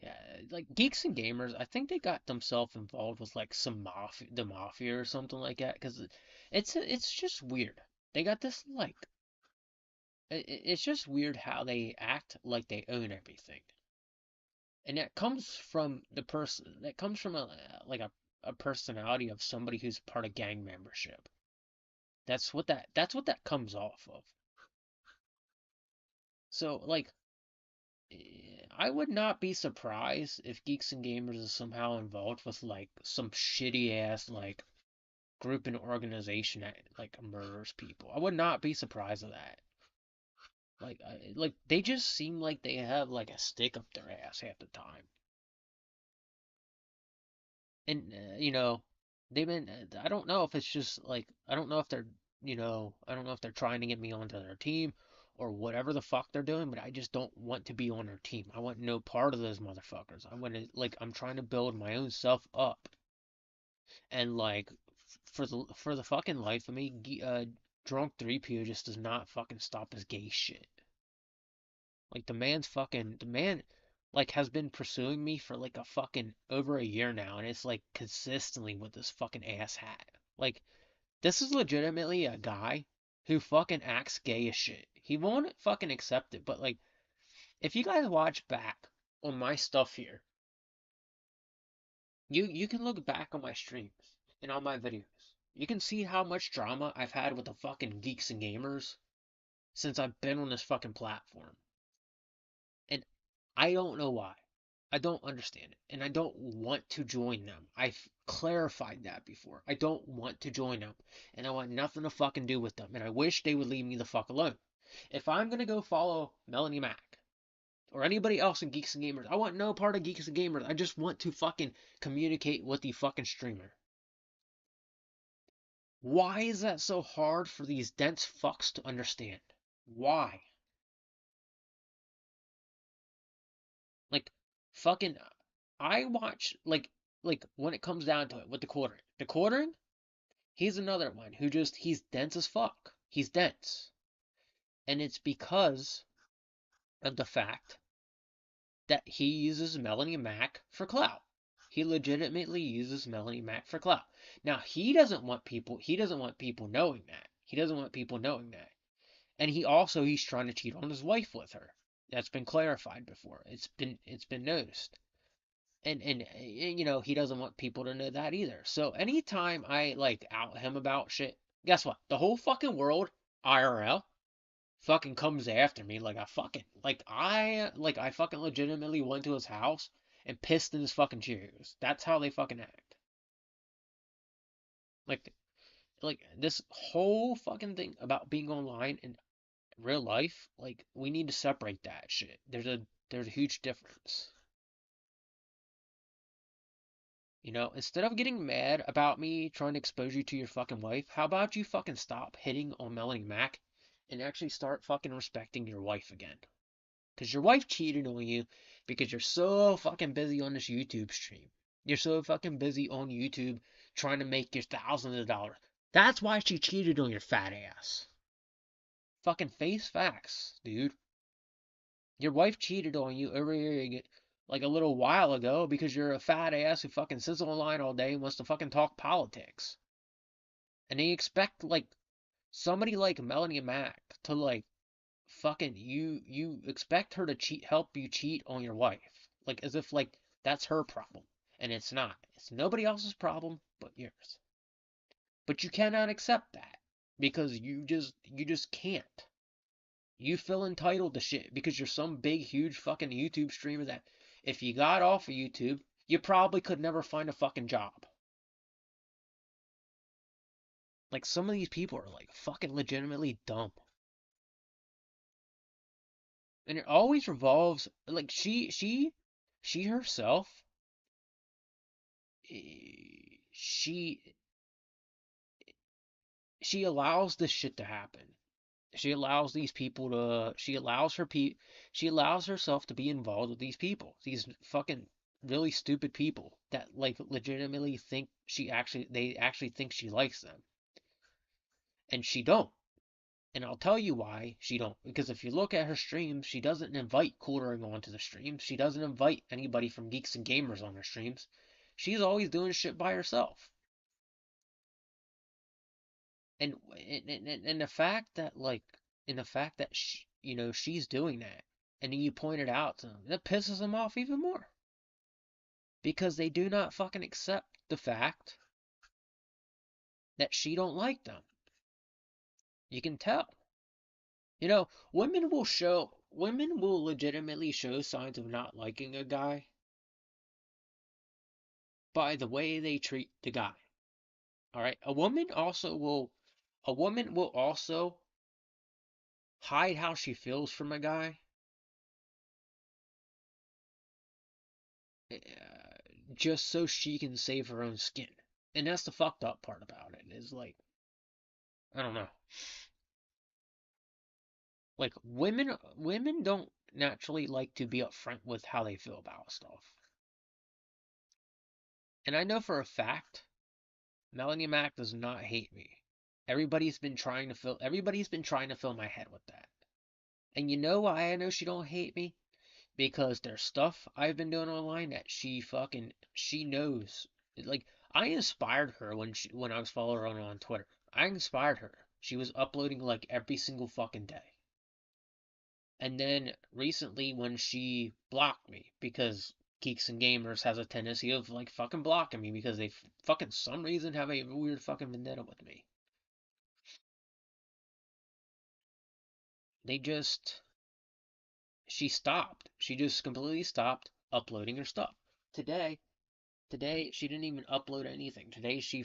A: Yeah, like Geeks and Gamers, I think they got themselves involved with like some the mafia or something like that, because it's just weird. They got this like it's just weird how they act like they own everything, and that comes from the person that comes from a personality of somebody who's part of gang membership. That's what that comes off of. So like I would not be surprised if Geeks and Gamers is somehow involved with like some shitty ass like group and organization that like murders people. I would not be surprised of that. Like they just seem like they have like a stick up their ass half the time. And they've been I don't know if it's just like I don't know if they're I don't know if they're trying to get me onto their team or whatever the fuck they're doing, but I just don't want to be on their team. I want no part of those motherfuckers. I want to like I'm trying to build my own self up and like for the fucking life of me, drunk 3PO just does not fucking stop his gay shit. Like the man like has been pursuing me for like a fucking over a year now, and it's like consistently with this fucking ass hat. Like this is legitimately a guy who fucking acts gay as shit. He won't fucking accept it, but like if you guys watch back on my stuff here, you can look back on my streams and on my videos. You can see how much drama I've had with the fucking geeks and gamers since I've been on this fucking platform. And I don't know why. I don't understand it. And I don't want to join them. I've clarified that before. I don't want to join them. And I want nothing to fucking do with them. And I wish they would leave me the fuck alone. If I'm gonna go follow Melanie Mac or anybody else in Geeks and Gamers, I want no part of Geeks and Gamers. I just want to fucking communicate with the fucking streamer. Why is that so hard for these dense fucks to understand? Why? Like, fucking, I watch, like, when it comes down to it, with the quartering, he's another one who just, he's dense as fuck. He's dense. And it's because of the fact that he uses Melanie Mac for clout. He legitimately uses Melanie Mac for clout. Now, he doesn't want people knowing that. He doesn't want people knowing that. And he's trying to cheat on his wife with her. That's been clarified before. It's been noticed. And he doesn't want people to know that either. So anytime I like out him about shit, guess what? The whole fucking world, IRL, fucking comes after me like I fucking legitimately went to his house and pissed in his fucking Cheerios. That's how they fucking act. Like like this whole fucking thing about being online and real life, like we need to separate that shit. There's a huge difference. Instead of getting mad about me trying to expose you to your fucking wife, how about you fucking stop hitting on Melanie Mac and actually start fucking respecting your wife again? Because your wife cheated on you because you're so fucking busy on this YouTube stream. You're so fucking busy on YouTube trying to make your thousands of dollars. That's why she cheated on your fat ass. Fucking face facts, dude. Your wife cheated on you over here like a little while ago because you're a fat ass who fucking sits online all day and wants to fucking talk politics. And they expect like somebody like Melanie Mac to like fucking you expect her to help you cheat on your wife. Like as if like that's her problem. And it's not. It's nobody else's problem but yours. But you cannot accept that because you just can't. You feel entitled to shit because you're some big, huge fucking YouTube streamer that if you got off of YouTube, you probably could never find a fucking job. Like some of these people are like fucking legitimately dumb. And it always revolves like she herself she she allows this shit to happen. She allows these people to. She allows herself to be involved with these people. These fucking really stupid people that like legitimately think they actually think she likes them, and she don't. And I'll tell you why she don't. Because if you look at her streams, she doesn't invite Coolering onto the streams. She doesn't invite anybody from Geeks and Gamers on her streams. She's always doing shit by herself. And the fact that she's doing that, and then you point it out to them, that pisses them off even more because they do not fucking accept the fact that she don't like them. You can tell. Women will legitimately show signs of not liking a guy by the way they treat the guy. All right? A woman will also hide how she feels from a guy uh, just so she can save her own skin. And that's the fucked up part about it is like I don't know. Like women don't naturally like to be upfront with how they feel about stuff. And I know for a fact Melanie Mac does not hate me. Everybody's been trying to fill my head with that. And you know why I know she don't hate me? Because there's stuff I've been doing online that she knows. Like I inspired her when I was following her on Twitter. I inspired her. She was uploading like every single fucking day. And then recently when she blocked me because Geeks and Gamers has a tendency of like fucking blocking me because they fucking some reason have a weird fucking vendetta with me. They just she stopped. She just completely stopped uploading her stuff. Today, today she didn't even upload anything. Today she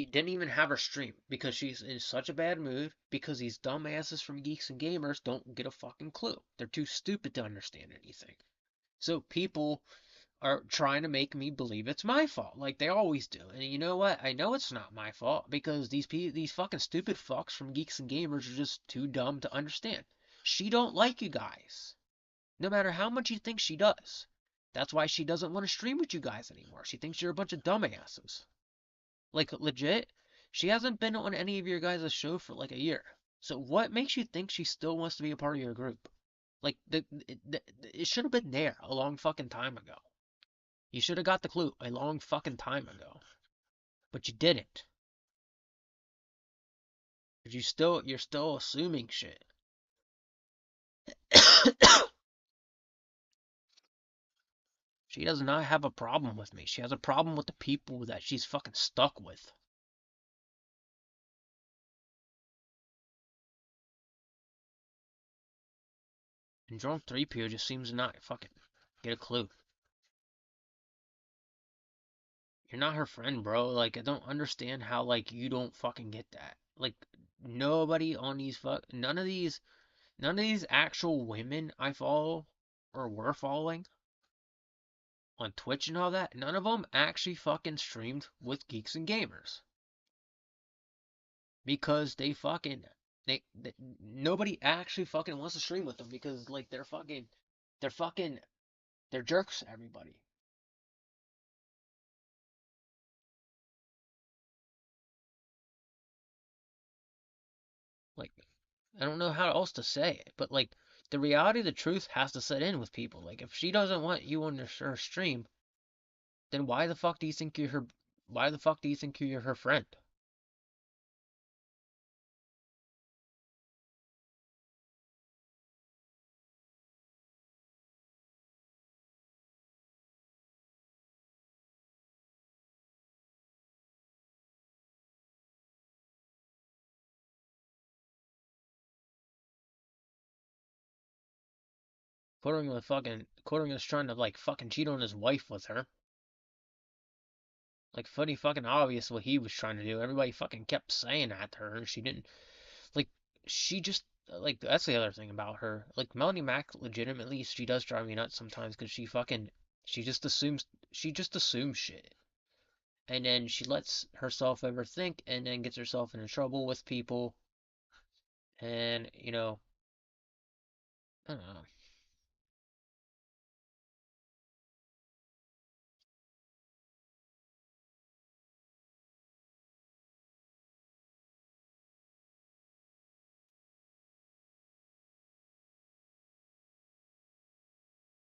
A: didn't even have her stream because she's in such a bad mood because these dumbasses from Geeks and Gamers don't get a fucking clue. They're too stupid to understand anything. So people are trying to make me believe it's my fault, like they always do. And you know what? I know it's not my fault because these fucking stupid fucks from Geeks and Gamers are just too dumb to understand. She don't like you guys, no matter how much you think she does. That's why she doesn't want to stream with you guys anymore. She thinks you're a bunch of dumbasses. Like legit, she hasn't been on any of your guys' show for like a year. So what makes you think she still wants to be a part of your group? Like it should have been there a long fucking time ago. You should have got the clue a long fucking time ago. But you didn't. But you're still assuming shit. She does not have a problem with me. She has a problem with the people that she's fucking stuck with. And Drunk 3PO just seems to not fucking get a clue. You're not her friend, bro. Like, I don't understand how, like, you don't fucking get that. Like, nobody on none of these actual women I follow or were following on Twitch and all that, none of them actually fucking streamed with Geeks and Gamers. Because they nobody actually fucking wants to stream with them because, like, they're fucking, they're jerks to everybody. Like, I don't know how else to say it, but like the reality of the truth has to set in with people. Like if she doesn't want you on her stream, then why the fuck do you think you're her friend? Quartering was trying to like fucking cheat on his wife with her. Like funny fucking obvious what he was trying to do. Everybody fucking kept saying that to her and she didn't like she just like that's the other thing about her. Like Melanie Mac legitimately she does drive me nuts sometimes because she just assumes shit. And then she lets herself overthink and then gets herself into trouble with people And, I don't know.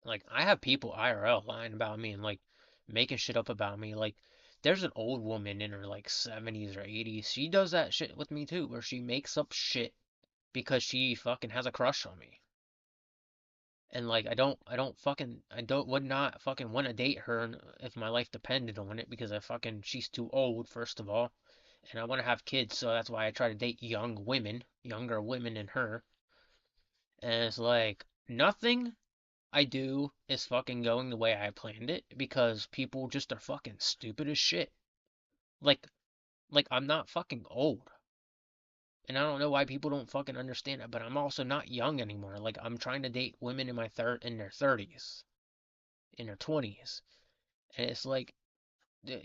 A: Like, I have people IRL lying about me and, like, making shit up about me. Like, there's an old woman in her, like, 70s or 80s. She does that shit with me, too, where she makes up shit because she fucking has a crush on me. And, like, would not fucking want to date her if my life depended on it because she's too old, first of all. And I want to have kids, so that's why I try to date young women, younger women than her. And it's like, nothing I do is fucking going the way I planned it because people just are fucking stupid as shit. Like, I'm not fucking old. And I don't know why people don't fucking understand it, but I'm also not young anymore. Like, I'm trying to date women in their 30s, in their 20s. And it's like, the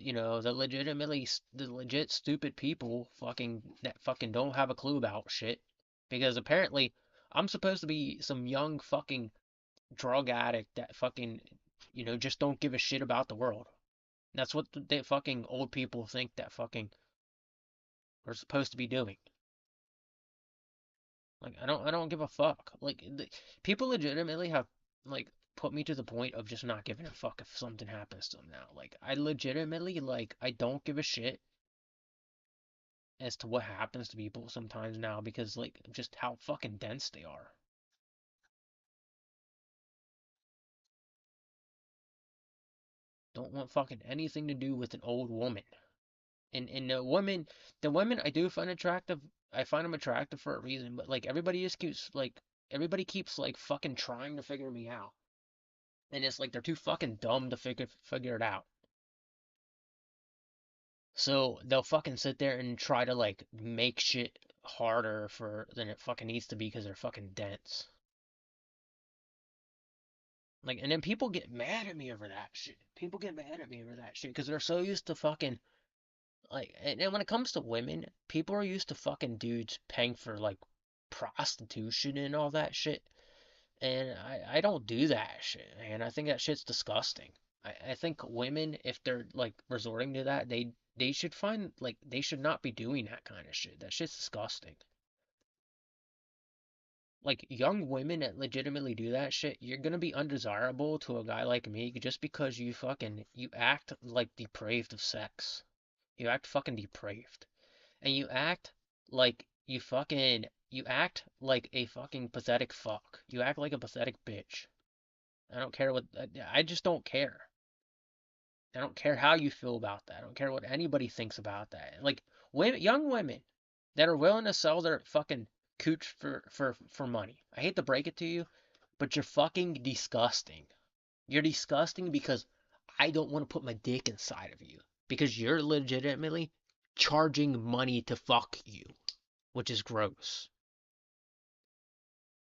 A: legit stupid people that fucking don't have a clue about shit. Because apparently I'm supposed to be some young fucking drug addict that fucking, just don't give a shit about the world. That's what the fucking old people think that fucking we're supposed to be doing. Like, I don't give a fuck. Like, people legitimately have, like, put me to the point of just not giving a fuck if something happens to them now. Like, I legitimately, like, I don't give a shit as to what happens to people sometimes now because, like, just how fucking dense they are. Don't want fucking anything to do with an old woman. And the women I do find attractive, I find them attractive for a reason, but like everybody keeps like fucking trying to figure me out. And it's like they're too fucking dumb to figure it out. So they'll fucking sit there and try to like make shit harder for than it fucking needs to be because they're fucking dense. Like, and then people get mad at me over that shit. People get mad at me over that shit because they're so used to fucking like, and when it comes to women, people are used to fucking dudes paying for like prostitution and all that shit. And I don't do that shit, man. I think that shit's disgusting. I think women, if they're like resorting to that, they should find like they should not be doing that kind of shit. That shit's disgusting. Like young women that legitimately do that shit, you're gonna be undesirable to a guy like me just because you act like depraved of sex. You act fucking depraved. And you act like a fucking pathetic fuck. You act like a pathetic bitch. I don't care what I just don't care. I don't care how you feel about that. I don't care what anybody thinks about that. Like young women that are willing to sell their fucking cooch for money. I hate to break it to you, but you're fucking disgusting. You're disgusting because I don't want to put my dick inside of you because you're legitimately charging money to fuck you, which is gross.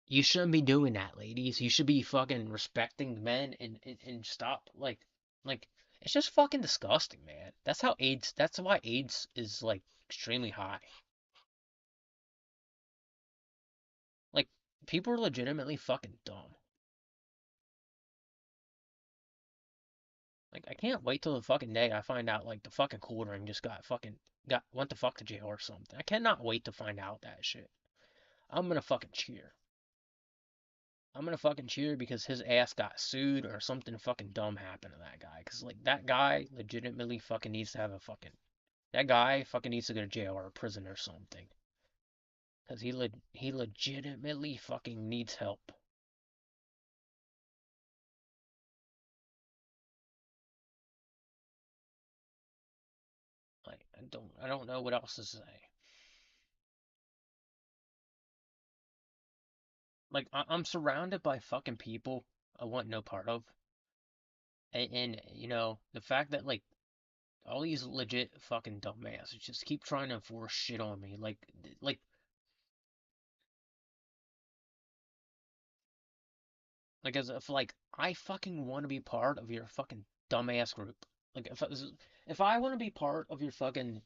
A: You shouldn't be doing that, ladies. You should be fucking respecting men and stop like it's just fucking disgusting, man. That's why AIDS is like extremely high. Like people are legitimately fucking dumb. Like I can't wait till the fucking day I find out like the fucking cool ring just got went to fuck to jail or something. I cannot wait to find out that shit. I'm gonna fucking cheer. I'm gonna fucking cheer because his ass got sued or something fucking dumb happened to that guy. Cause like that guy legitimately fucking needs to have a fucking that guy fucking needs to go to jail or prison or something. Cause he legitimately fucking needs help. Like I don't know what else to say. Like I'm surrounded by fucking people I want no part of. And the fact that like all these legit fucking dumbasses just keep trying to force shit on me. Like as if like I fucking want to be part of your fucking dumbass group. Like if I want to be part of your fucking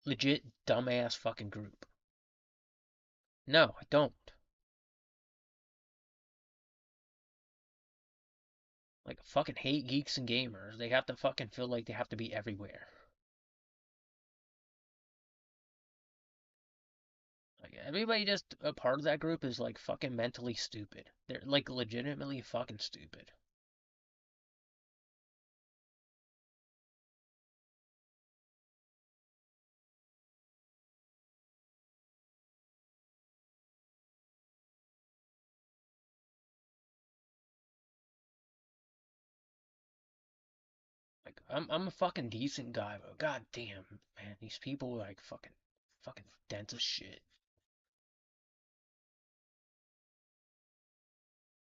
A: legit dumbass fucking group, No, I don't. Like, I fucking hate geeks and gamers. They have to fucking feel like they have to be everywhere. Like, everybody just a part of that group is like fucking mentally stupid. They're like legitimately fucking stupid. Like, I'm a fucking decent guy, but god damn, man, these people are like fucking dense as shit.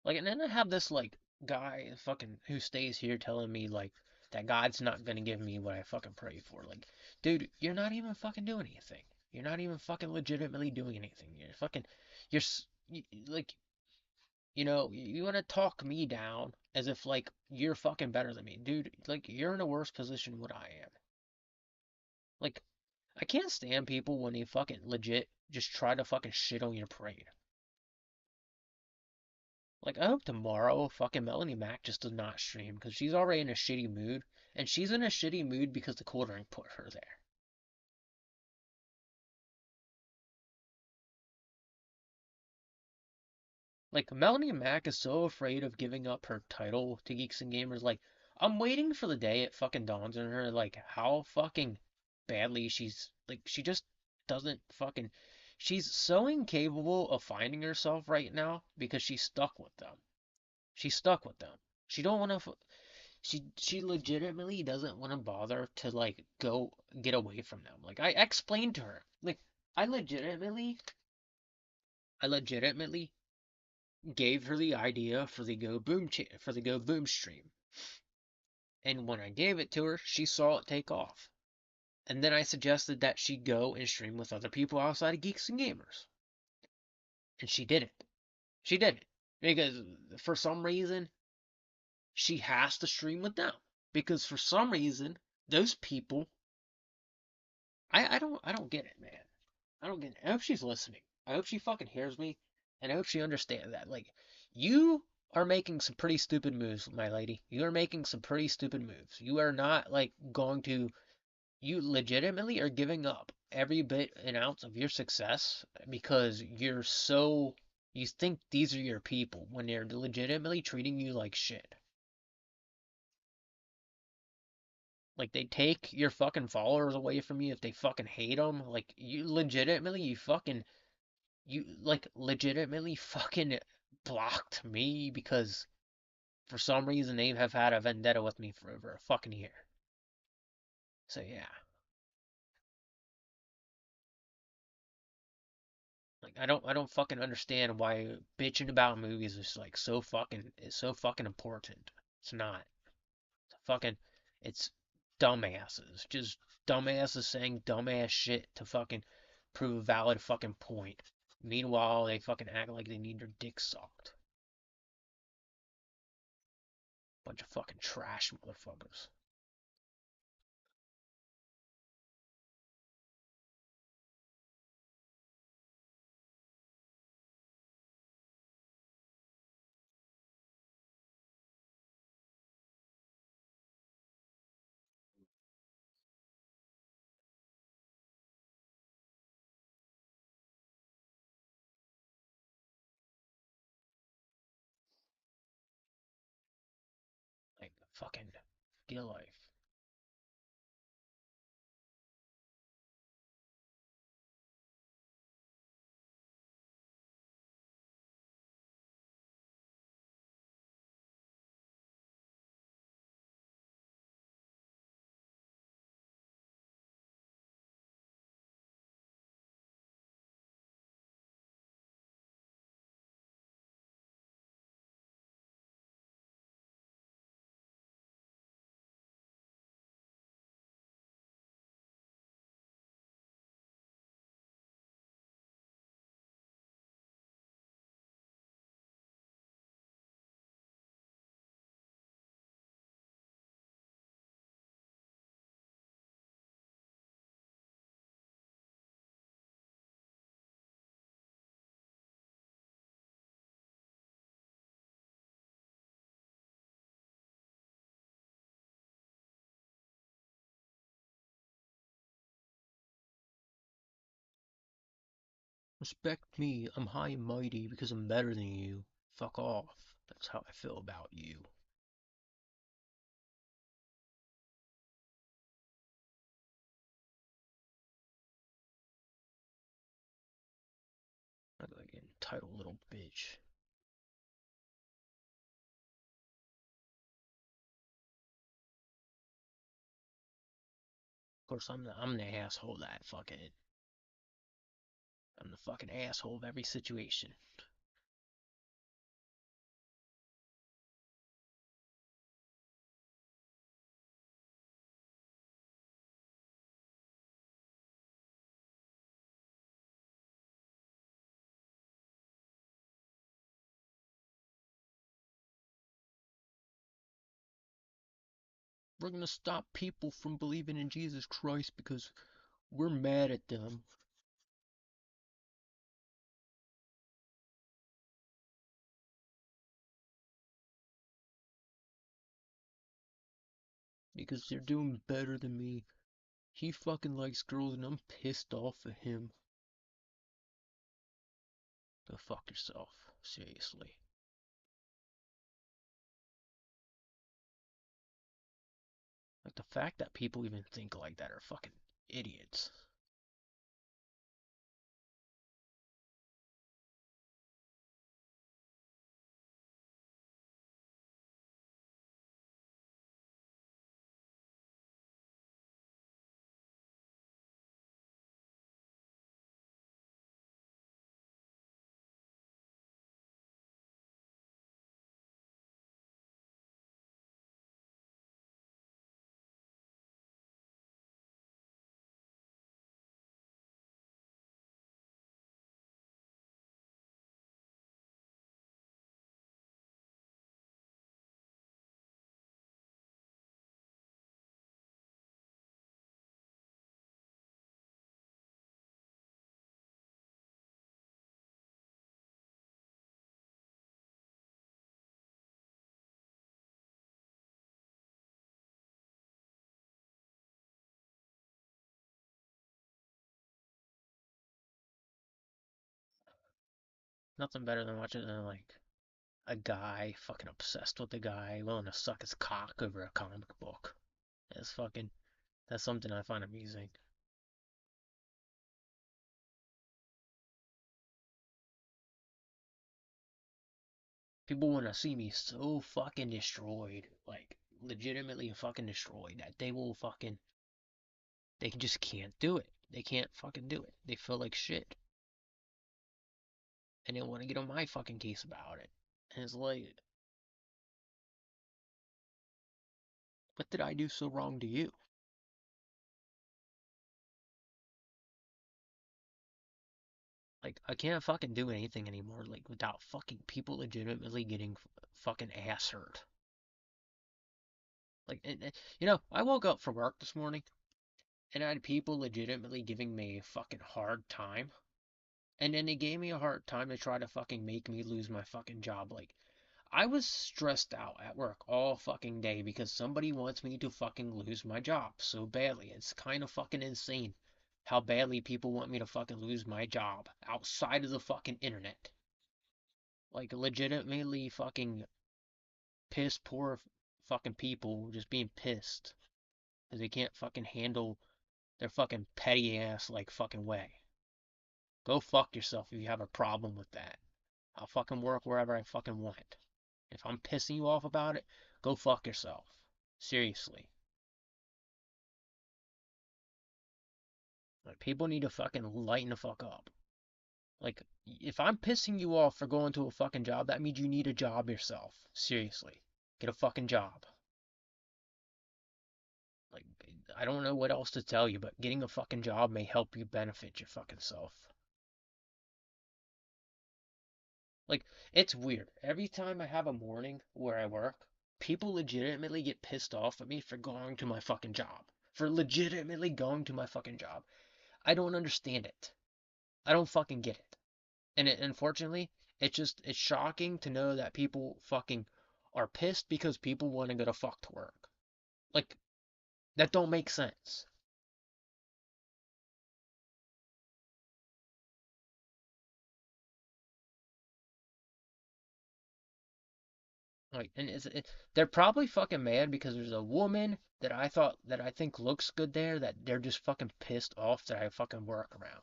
A: Like, and then I have this like guy fucking who stays here telling me like that God's not gonna give me what I fucking pray for. Like, dude, you're not even fucking doing anything. You're not even fucking legitimately doing anything. You're fucking, like, you want to talk me down as if like you're fucking better than me, dude. Like, you're in a worse position than what I am. Like, I can't stand people when they fucking legit just try to fucking shit on your parade. Like, I hope tomorrow fucking Melanie Mac just does not stream because she's already in a shitty mood, and she's in a shitty mood because the quartering put her there. Like, Melanie Mac is so afraid of giving up her title to Geeks and Gamers. Like, I'm waiting for the day it fucking dawns on her, like, how fucking badly she just doesn't fucking. She's so incapable of finding herself right now because she's stuck with them. She's stuck with them. She don't want to. She legitimately doesn't want to bother to like go get away from them. Like I explained to her, like I legitimately, I legitimately gave her the idea for the Go Boom stream, and when I gave it to her, she saw it take off. And then I suggested that she go and stream with other people outside of Geeks and Gamers, and she did it. She did it because for some reason she has to stream with them because for some reason those people I don't get it, man. I don't get it. I hope she's listening. I hope she fucking hears me, and I hope she understands that. Like, you are making some pretty stupid moves, my lady. You are making some pretty stupid moves. You are not like going to. You legitimately are giving up every bit and ounce of your success because you think these are your people when they're legitimately treating you like shit. Like they take your fucking followers away from you if they fucking hate them. Like you legitimately, you like legitimately fucking blocked me because for some reason they have had a vendetta with me for over a fucking year. So yeah, like I don't fucking understand why bitching about movies is so fucking important. It's not. It's fucking it's dumbasses. Just dumbasses saying dumbass shit to fucking prove a valid fucking point. Meanwhile, they fucking act like they need their dick sucked. Bunch of fucking trash motherfuckers. Like, fucking get a life. Respect me. I'm high and mighty because I'm better than you. Fuck off. That's how I feel about you. Like an entitled little bitch. Of course, I'm the asshole that fucking. I'm the fucking asshole of every situation. We're gonna stop people from believing in Jesus Christ because we're mad at them. Because they're doing better than me. He fucking likes girls and I'm pissed off at him. Go fuck yourself. Seriously. Like the fact that people even think like that are fucking idiots. Nothing better than watching like a guy fucking obsessed with a guy willing to suck his cock over a comic book. That's fucking that's something I find amusing. People want to see me so fucking destroyed, like legitimately fucking destroyed, that they will fucking they just can't do it. They can't fucking do it. They feel like shit, and they want to get on my fucking case about it. And it's like, what did I do so wrong to you? Like, I can't fucking do anything anymore, like, without fucking people legitimately getting fucking ass hurt. Like, I woke up for work this morning, and I had people legitimately giving me a fucking hard time. And then they gave me a hard time to try to fucking make me lose my fucking job. Like, I was stressed out at work all fucking day because somebody wants me to fucking lose my job so badly. It's kind of fucking insane how badly people want me to fucking lose my job outside of the fucking internet. Like, legitimately fucking piss poor fucking people just being pissed because they can't fucking handle their fucking petty ass like fucking way. Go fuck yourself if you have a problem with that. I'll fucking work wherever I fucking want. If I'm pissing you off about it, go fuck yourself. Seriously. Like, people need to fucking lighten the fuck up. Like, if I'm pissing you off for going to a fucking job, that means you need a job yourself. Seriously. Get a fucking job. Like, I don't know what else to tell you, but getting a fucking job may help you benefit your fucking self. Like, it's weird. Every time I have a morning where I work, people legitimately get pissed off at me for going to my fucking job. For legitimately going to my fucking job. I don't understand it. I don't fucking get it. And unfortunately, it's shocking to know that people fucking are pissed because people want to go to fuck to work. Like, that don't make sense. Like, and they're probably fucking mad because there's a woman that I think looks good there that they're just fucking pissed off that I fucking work around.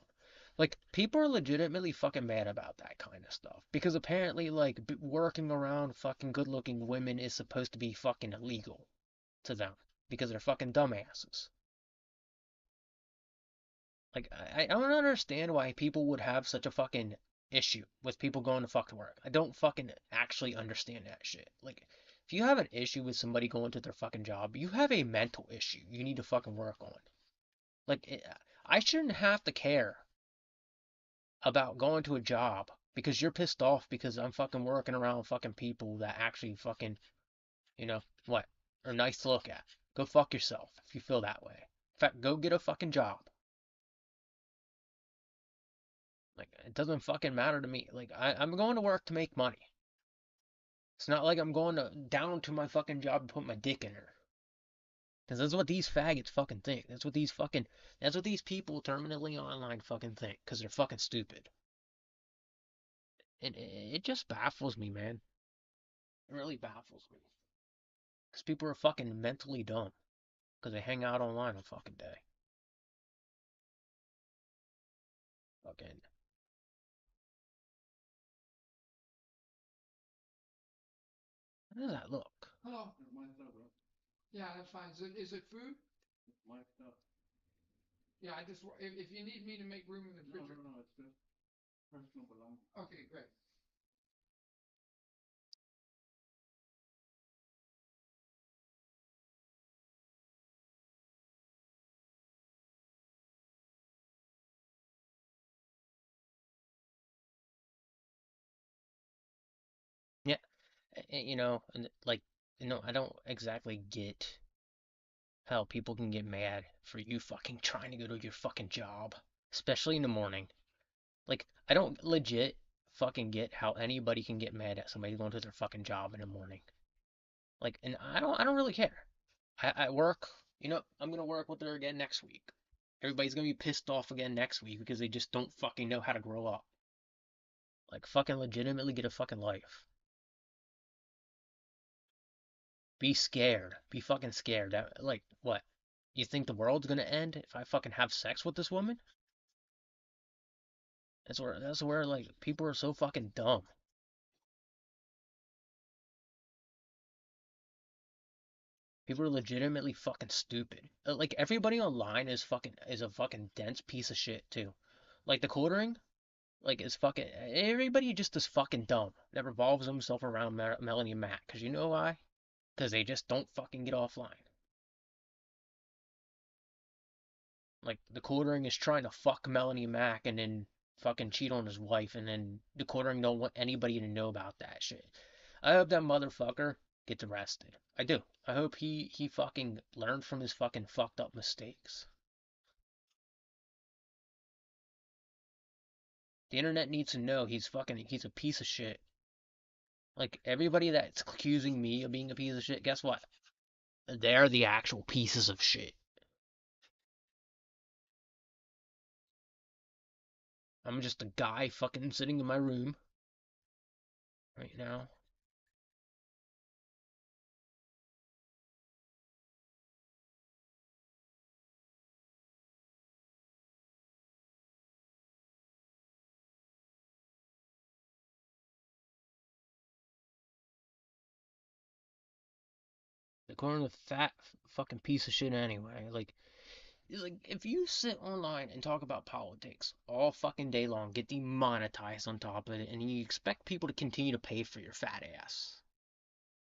A: Like, people are legitimately fucking mad about that kind of stuff because apparently, like, working around fucking good-looking women is supposed to be fucking illegal to them because they're fucking dumbasses. Like, I don't understand why people would have such a fucking issue with people going to fucking work. I don't fucking actually understand that shit. Like, if you have an issue with somebody going to their fucking job, you have a mental issue you need to fucking work on. Like, I shouldn't have to care about going to a job because you're pissed off because I'm fucking working around fucking people that actually fucking, you know, what, are nice to look at. Go fuck yourself if you feel that way. In fact, go get a fucking job. Like, it doesn't fucking matter to me. Like, I'm going to work to make money. It's not like I'm going to down to my fucking job and put my dick in her. Because that's what these faggots fucking think. That's what these people terminally online fucking think. Because they're fucking stupid. And it just baffles me, man. It really baffles me. Because people are fucking mentally dumb. Because they hang out online all fucking day. Fucking. How does that look?
B: Hello. Yeah, that's fine. Is it food? Yeah, I just if you need me to make room in the fridge. Okay, great.
A: Yeah, you know, and like, I don't exactly get how people can get mad for you fucking trying to go to your fucking job, especially in the morning. Like, I don't legit fucking get how anybody can get mad at somebody going to their fucking job in the morning. Like, and I don't really care. I work, I'm gonna work with her again next week. Everybody's gonna be pissed off again next week because they just don't fucking know how to grow up. Like, fucking legitimately get a fucking life. Be scared. Be fucking scared. Like, what? You think the world's gonna end if I fucking have sex with this woman? That's where like people are so fucking dumb. People are legitimately fucking stupid. Like everybody online is a fucking dense piece of shit too. Like the quartering, like is fucking everybody just is fucking dumb. That revolves themselves around Melanie and Matt. Cause you know why? Cause they just don't fucking get offline. Like the quartering is trying to fuck Melanie and Mac and then fucking cheat on his wife and then the quartering don't want anybody to know about that shit. I hope that motherfucker gets arrested. I do. I hope he fucking learned from his fucking fucked up mistakes. The internet needs to know he's a piece of shit. Like everybody that's accusing me of being a piece of shit, guess what? They're the actual pieces of shit. I'm just a guy fucking sitting in my room right now. According to fat fucking piece of shit anyway. Like it's like if you sit online and talk about politics all fucking day long, get demonetized on top of it, and you expect people to continue to pay for your fat ass,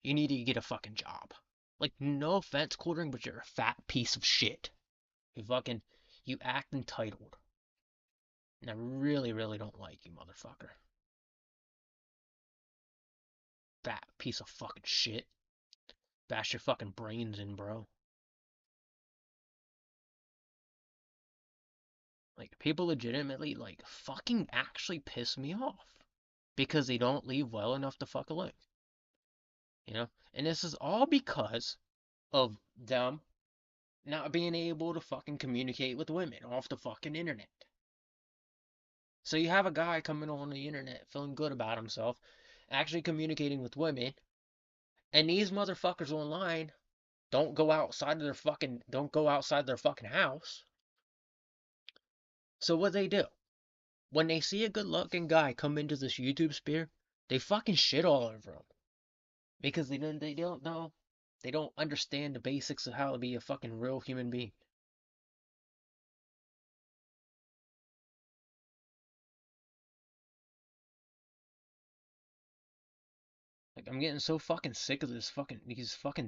A: you need to get a fucking job. Like, no offense, quartering, but you're a fat piece of shit. You fucking, you act entitled. And I really, really don't like you, motherfucker. Fat piece of fucking shit. Bash your fucking brains in, bro. Like, people legitimately, like, fucking actually piss me off. Because they don't leave well enough to fuck alone. You know? And this is all because of them not being able to fucking communicate with women off the fucking internet. So you have a guy coming on the internet feeling good about himself, actually communicating with women, And these motherfuckers online don't go outside their fucking house. So what they do? When they see a good-looking guy come into this YouTube sphere, they fucking shit all over him because they don't know, they don't understand the basics of how to be a fucking real human being. Like I'm getting so fucking sick of these fucking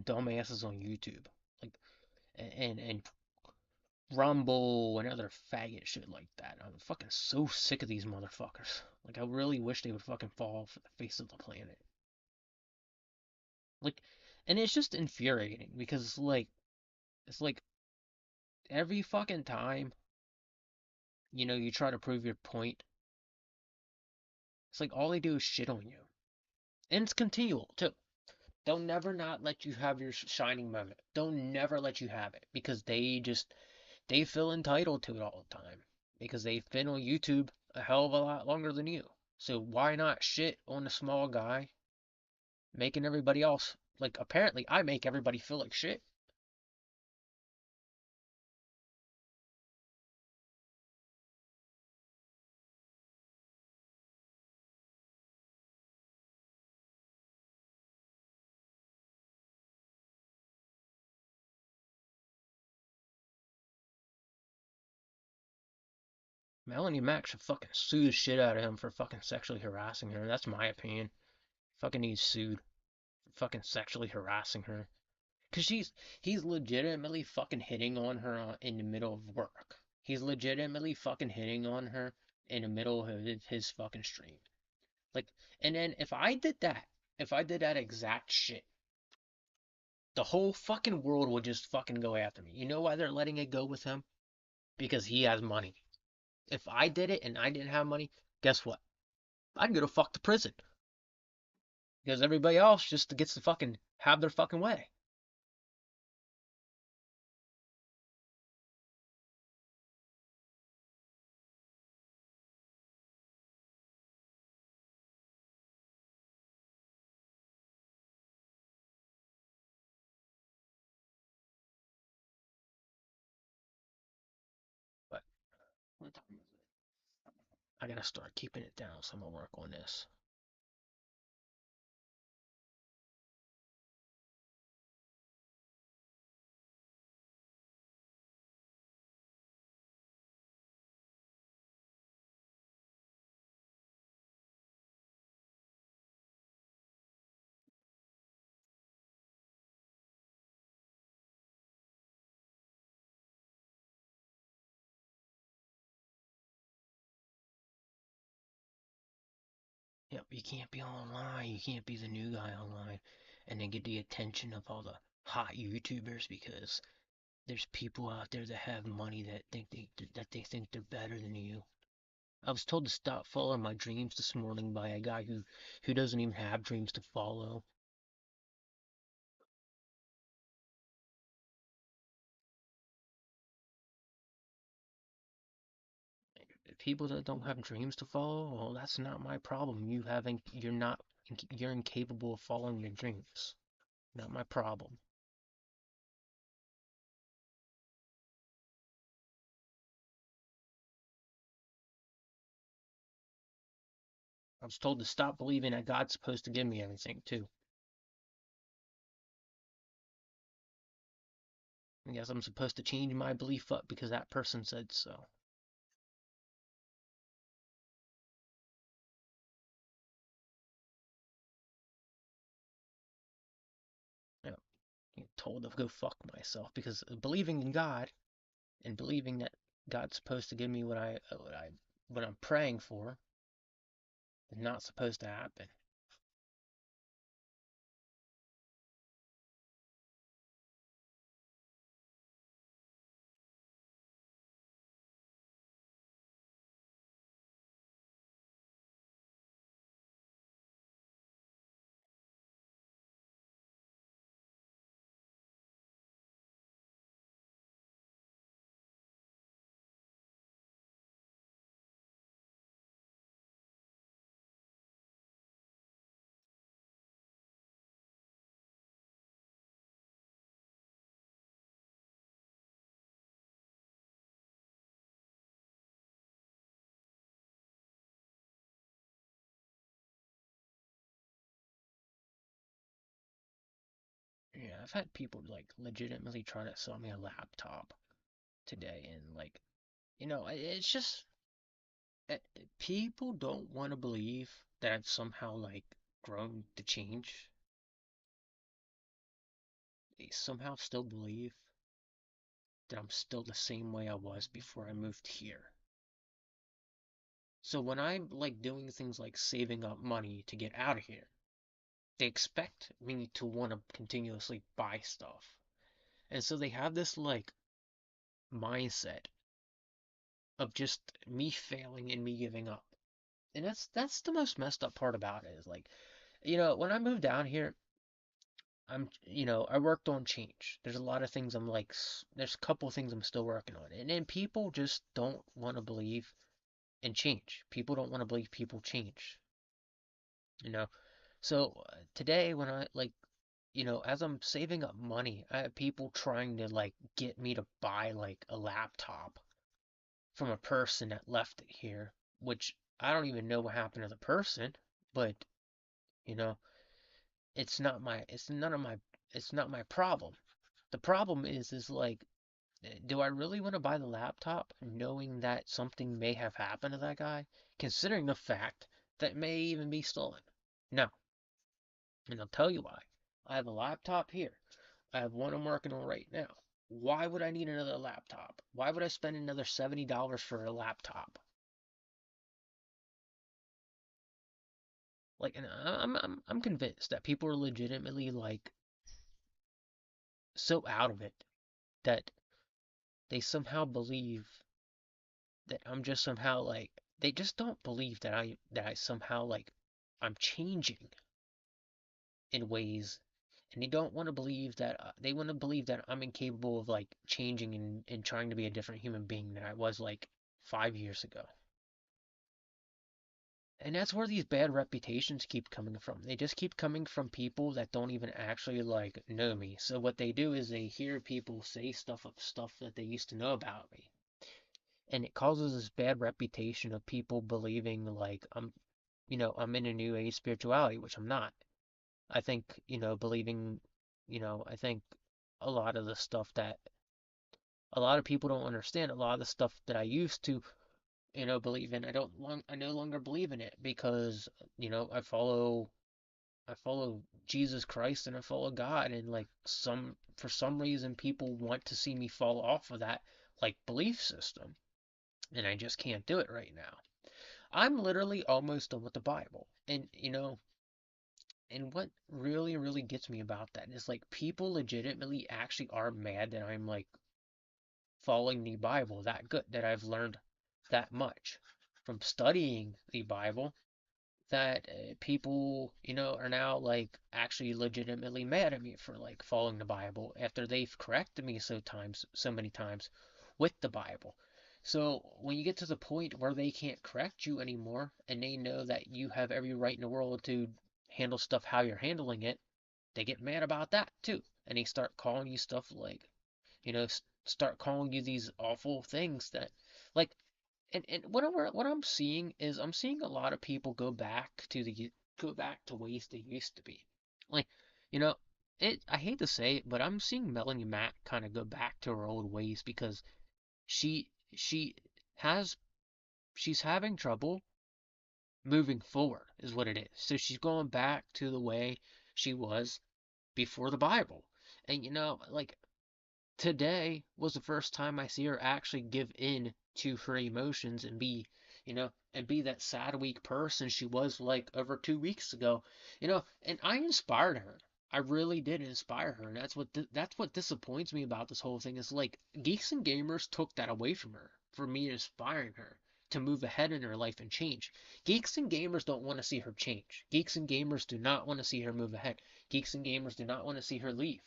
A: dumbasses on YouTube. Like and Rumble and other faggot shit like that. I'm fucking so sick of these motherfuckers. Like I really wish they would fucking fall off the face of the planet. Like and it's just infuriating because it's like every fucking time, you try to prove your point, it's like all they do is shit on you. And it's continual too. They'll never not let you have your shining moment. They'll never let you have it because they feel entitled to it all the time because they've been on YouTube a hell of a lot longer than you. So why not shit on the small guy, making everybody else like apparently I make everybody feel like shit. Melanie Mack should fucking sue the shit out of him for fucking sexually harassing her. That's my opinion. Fucking needs sued for fucking sexually harassing her. Cause he's legitimately fucking hitting on her in the middle of work. He's legitimately fucking hitting on her in the middle of his fucking stream. Like, and then if I did that exact shit, the whole fucking world would just fucking go after me. You know why they're letting it go with him? Because he has money. If I did it and I didn't have money, guess what? I'd go to fuck to prison. Because everybody else just gets to fucking have their fucking way. But what time is it? I gotta start keeping it down, so I'm gonna work on this. Yep, you can't be online. You can't be the new guy online and then get the attention of all the hot YouTubers because there's people out there that have money that they think they're better than you. I was told to stop following my dreams this morning by a guy who doesn't even have dreams to follow. People that don't have dreams to follow, well, that's not my problem. You're incapable of following your dreams. Not my problem. I was told to stop believing that God's supposed to give me everything too. I guess I'm supposed to change my belief up because that person said so. You know, I'm told to go fuck myself because believing in God and believing that God's supposed to give me what I'm praying for is not supposed to happen. I've had people like legitimately try to sell me a laptop today, and like, it's just uh, people don't want to believe that I've somehow like grown to change. They somehow still believe that I'm still the same way I was before I moved here. So when I'm like doing things like saving up money to get out of here, they expect me to want to continuously buy stuff. And so they have this like mindset of just me failing and me giving up. And that's the most messed up part about it is like, when I moved down here, I worked on change. There's a lot of things I'm like, there's a couple of things I'm still working on. And then people just don't want to believe in change. People don't want to believe people change, you know? So today when I like, as I'm saving up money, I have people trying to like get me to buy like a laptop from a person that left it here, which I don't even know what happened to the person, but you know, it's not my problem. The problem is like, do I really want to buy the laptop knowing that something may have happened to that guy, considering the fact that it may even be stolen? No, and I'll tell you why. I have a laptop here. I have one I'm working on right now. Why would I need another laptop? Why would I spend another $70 for a laptop? Like, and I'm convinced that people are legitimately like so out of it that they somehow believe that I'm just somehow like they just don't believe that I somehow like I'm changing in ways, and they don't want to believe that they want to believe that I'm incapable of like changing and trying to be a different human being than I was like 5 years ago. And that's where these bad reputations keep coming from. They just keep coming from people that don't even actually like know me. So what they do is they hear people say stuff of stuff that they used to know about me. And it causes this bad reputation of people believing like I'm in a new age spirituality, which I'm not. I think, believing, I think a lot of the stuff that a lot of people don't understand, a lot of the stuff that I used to believe in. I no longer believe in it because, I follow Jesus Christ and I follow God, and like for some reason people want to see me fall off of that like belief system, and I just can't do it right now. I'm literally almost done with the Bible. And what really, really gets me about that is like people legitimately actually are mad that I'm like following the Bible that good, that I've learned that much from studying the Bible, that people, are now like actually legitimately mad at me for like following the Bible after they've corrected me so many times with the Bible. So when you get to the point where they can't correct you anymore and they know that you have every right in the world to handle stuff how you're handling it, they get mad about that too. And they start calling you stuff like, start calling you these awful things that like and what I'm seeing is I'm seeing a lot of people go back to ways they used to be. Like, you know, I hate to say it, but I'm seeing Melanie Matt kind of go back to her old ways because she has she's having trouble moving forward is what it is. So she's going back to the way she was before the Bible. And like today was the first time I see her actually give in to her emotions and be that sad, weak person she was like over 2 weeks ago. And I inspired her. I really did inspire her, and that's what disappoints me about this whole thing is like Geeks and Gamers took that away from her, for me inspiring her to move ahead in her life and change. Geeks and Gamers don't want to see her change. Geeks and Gamers do not want to see her move ahead. Geeks and Gamers do not want to see her leave.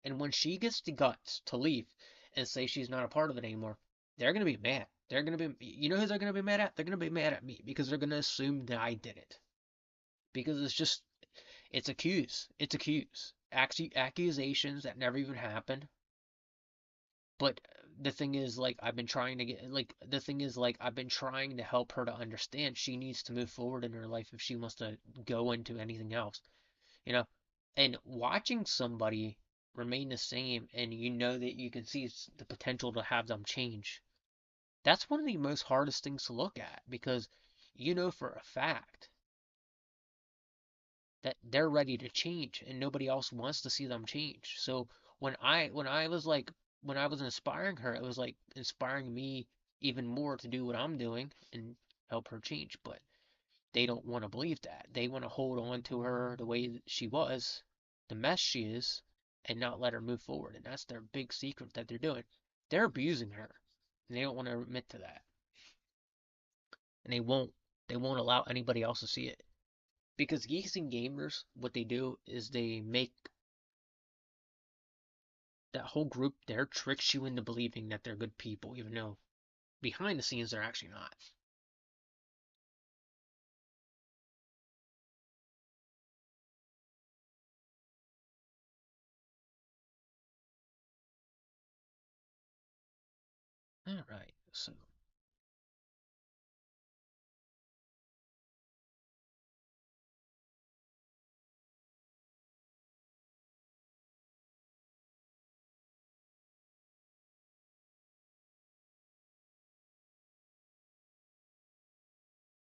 A: And when she gets the guts to leave and say she's not a part of it anymore, they're going to be mad. They're going to be, who they're going to be mad at? They're going to be mad at me because they're going to assume that I did it. Because it's accuse. It's accuse. Accusations that never even happened. But the thing is, like, I've been trying to help her to understand she needs to move forward in her life if she wants to go into anything else. You know, And watching somebody remain the same and you know that you can see the potential to have them change, that's one of the most hardest things to look at because you know for a fact that they're ready to change and nobody else wants to see them change. So when I was like when I was inspiring her, it was like inspiring me even more to do what I'm doing and help her change. But they don't want to believe that. They want to hold on to her the way that she was, the mess she is, and not let her move forward. And that's their big secret that they're doing. They're abusing her, and they don't want to admit to that. And they won't allow anybody else to see it. Because geeks and gamers, what they do is they make that whole group there tricks you into believing that they're good people, even though behind the scenes they're actually not. All right, so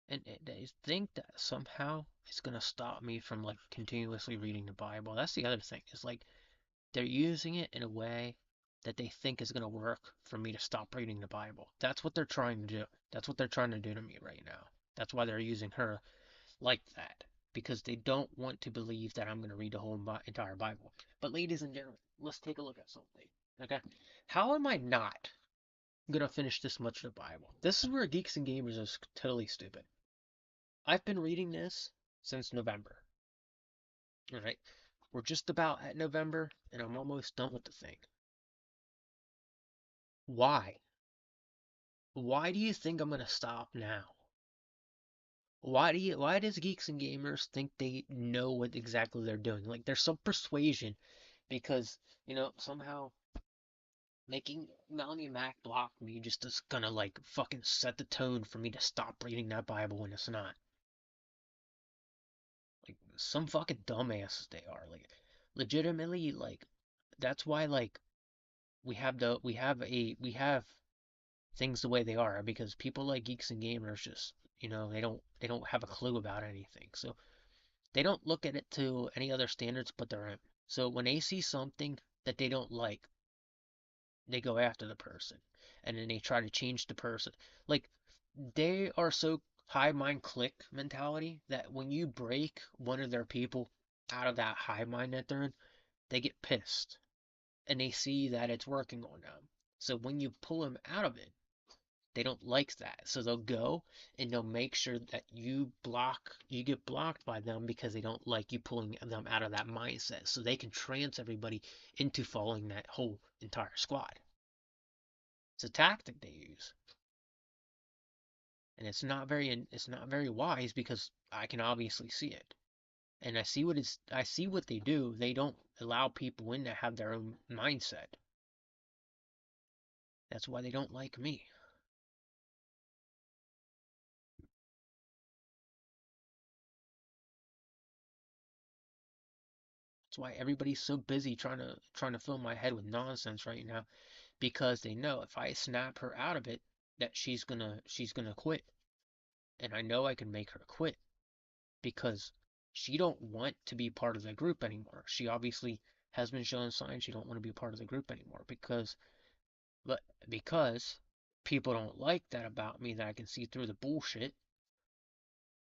A: and they think that somehow it's gonna stop me from like continuously reading the Bible. That's the other thing. Is like they're using it in a way that they think is gonna work for me to stop reading the Bible. That's what they're trying to do. That's what they're trying to do to me right now. That's why they're using her like that because they don't want to believe that I'm gonna read the whole entire Bible. But ladies and gentlemen, let's take a look at something. Okay, how am I not gonna finish this much of the Bible? This is where geeks and gamers is totally stupid. I've been reading this since November. All right. We're just about at November, and I'm almost done with the thing. Why? Why do you think I'm gonna stop now? Why does geeks and gamers think they know what exactly they're doing? Like there's some persuasion because, somehow making Melanie Mac block me just is gonna like fucking set the tone for me to stop reading that Bible when it's not. Like some fucking dumbasses they are. Like legitimately like that's why like we have things the way they are because people like geeks and gamers just they don't have a clue about anything. So they don't look at it to any other standards but their own. So when they see something that they don't like, they go after the person and then they try to change the person. Like they are so high mind click mentality that when you break one of their people out of that high mind that they're in, they get pissed and they see that it's working on them. So when you pull them out of it, they don't like that. So they'll go and they'll make sure that you get blocked by them because they don't like you pulling them out of that mindset. So they can trance everybody into following that whole entire squad. It's a tactic they use. And it's not very wise because I can obviously see it. And I see what they do. They don't allow people in that have their own mindset. That's why they don't like me. That's why everybody's so busy trying to fill my head with nonsense right now because they know if I snap her out of it that she's gonna quit. And I know I can make her quit because she don't want to be part of the group anymore. She obviously has been showing signs she don't want to be part of the group anymore because people don't like that about me that I can see through the bullshit.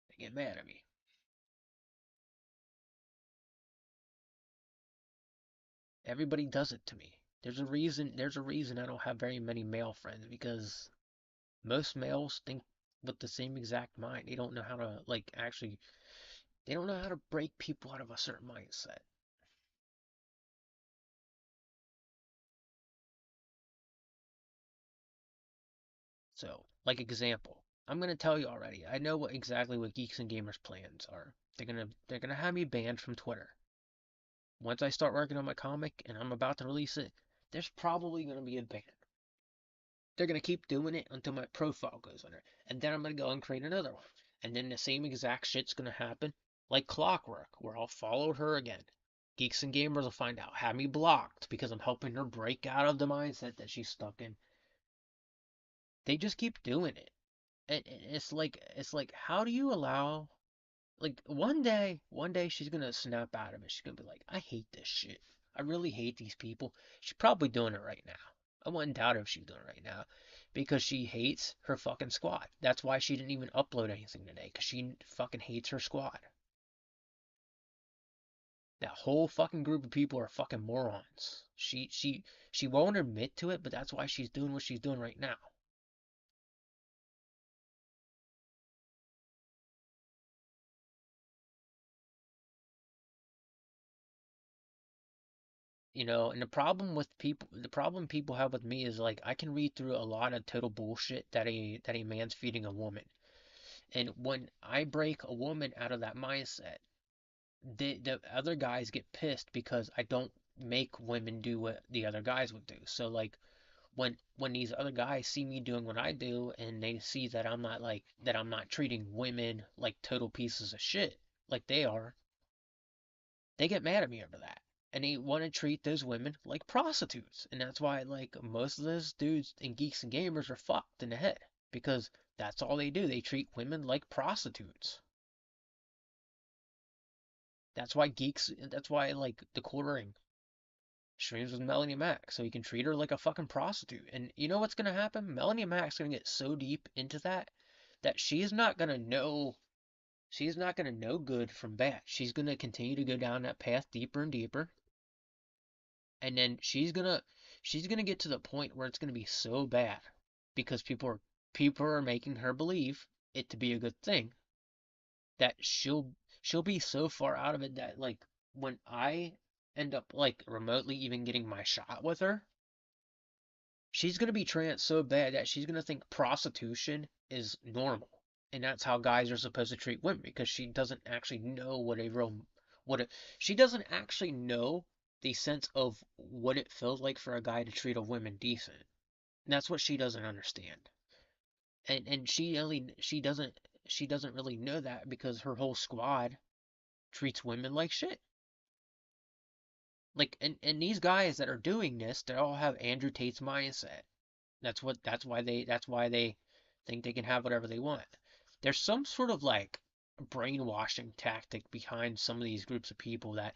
A: They get mad at me. Everybody does it to me. There's a reason I don't have very many male friends because most males think with the same exact mind. They don't know how to like actually they don't know how to break people out of a certain mindset. So, like example, I'm gonna tell you already. I know exactly what Geeks and Gamers plans are. They're gonna have me banned from Twitter. Once I start working on my comic and I'm about to release it, there's probably gonna be a ban. They're gonna keep doing it until my profile goes under, and then I'm gonna go and create another one. And then the same exact shit's gonna happen like clockwork, where I'll follow her again. Geeks and Gamers will find out, have me blocked because I'm helping her break out of the mindset that she's stuck in. They just keep doing it. And it's like how do you allow like one day she's gonna snap out of it. She's gonna be like, I hate this shit. I really hate these people. She's probably doing it right now. I wouldn't doubt if she's doing it right now because she hates her fucking squad. That's why she didn't even upload anything today because she fucking hates her squad. That whole fucking group of people are fucking morons. She won't admit to it, but that's why she's doing what she's doing right now. And the problem people have with me is like I can read through a lot of total bullshit that a man's feeding a woman. And when I break a woman out of that mindset, the other guys get pissed because I don't make women do what the other guys would do. So like when these other guys see me doing what I do and they see that I'm not treating women like total pieces of shit like they are, they get mad at me over that. And they want to treat those women like prostitutes. And that's why like most of those dudes and geeks and gamers are fucked in the head because that's all they do. They treat women like prostitutes. That's why like the quartering streams with Melanie Mac so he can treat her like a fucking prostitute. And you know what's gonna happen? Melanie Mac's gonna get so deep into that she's not gonna know good from bad. She's gonna continue to go down that path deeper and deeper. And then she's gonna get to the point where it's gonna be so bad because people are making her believe it to be a good thing that she'll be so far out of it that like when I end up like remotely even getting my shot with her, she's gonna be tranced so bad that she's gonna think prostitution is normal. And that's how guys are supposed to treat women because she doesn't actually know what a she doesn't actually know the sense of what it feels like for a guy to treat a woman decent. And that's what she doesn't understand. And she doesn't really know that because her whole squad treats women like shit. Like and these guys that are doing this, they all have Andrew Tate's mindset. That's why they think they can have whatever they want. There's some sort of like brainwashing tactic behind some of these groups of people that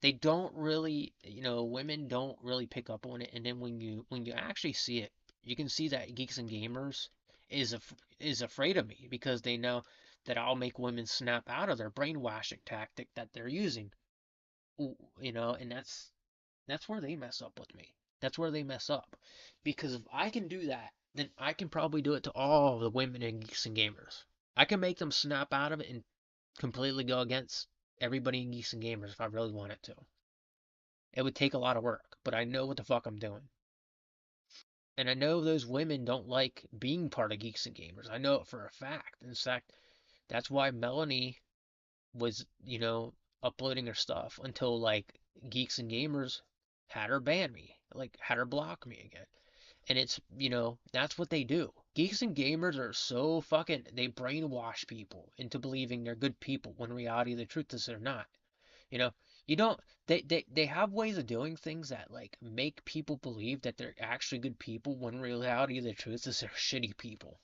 A: they don't really, women don't really pick up on it. And then when you actually see it, you can see that Geeks and Gamers is afraid of me because they know that I'll make women snap out of their brainwashing tactic that they're using. And that's where they mess up with me. That's where they mess up. Because if I can do that, then I can probably do it to all the women in Geeks and Gamers. I can make them snap out of it and completely go against everybody in Geeks and Gamers if I really wanted to. It would take a lot of work, but I know what the fuck I'm doing. And I know those women don't like being part of Geeks and Gamers. I know it for a fact. In fact, that's why Melanie was, uploading her stuff until like Geeks and Gamers had her ban me, like had her block me again. And that's what they do. Geeks and Gamers are so fucking, they brainwash people into believing they're good people when in reality the truth is they're not. You know, you don't, they have ways of doing things that like make people believe that they're actually good people when in reality the truth is they're shitty people.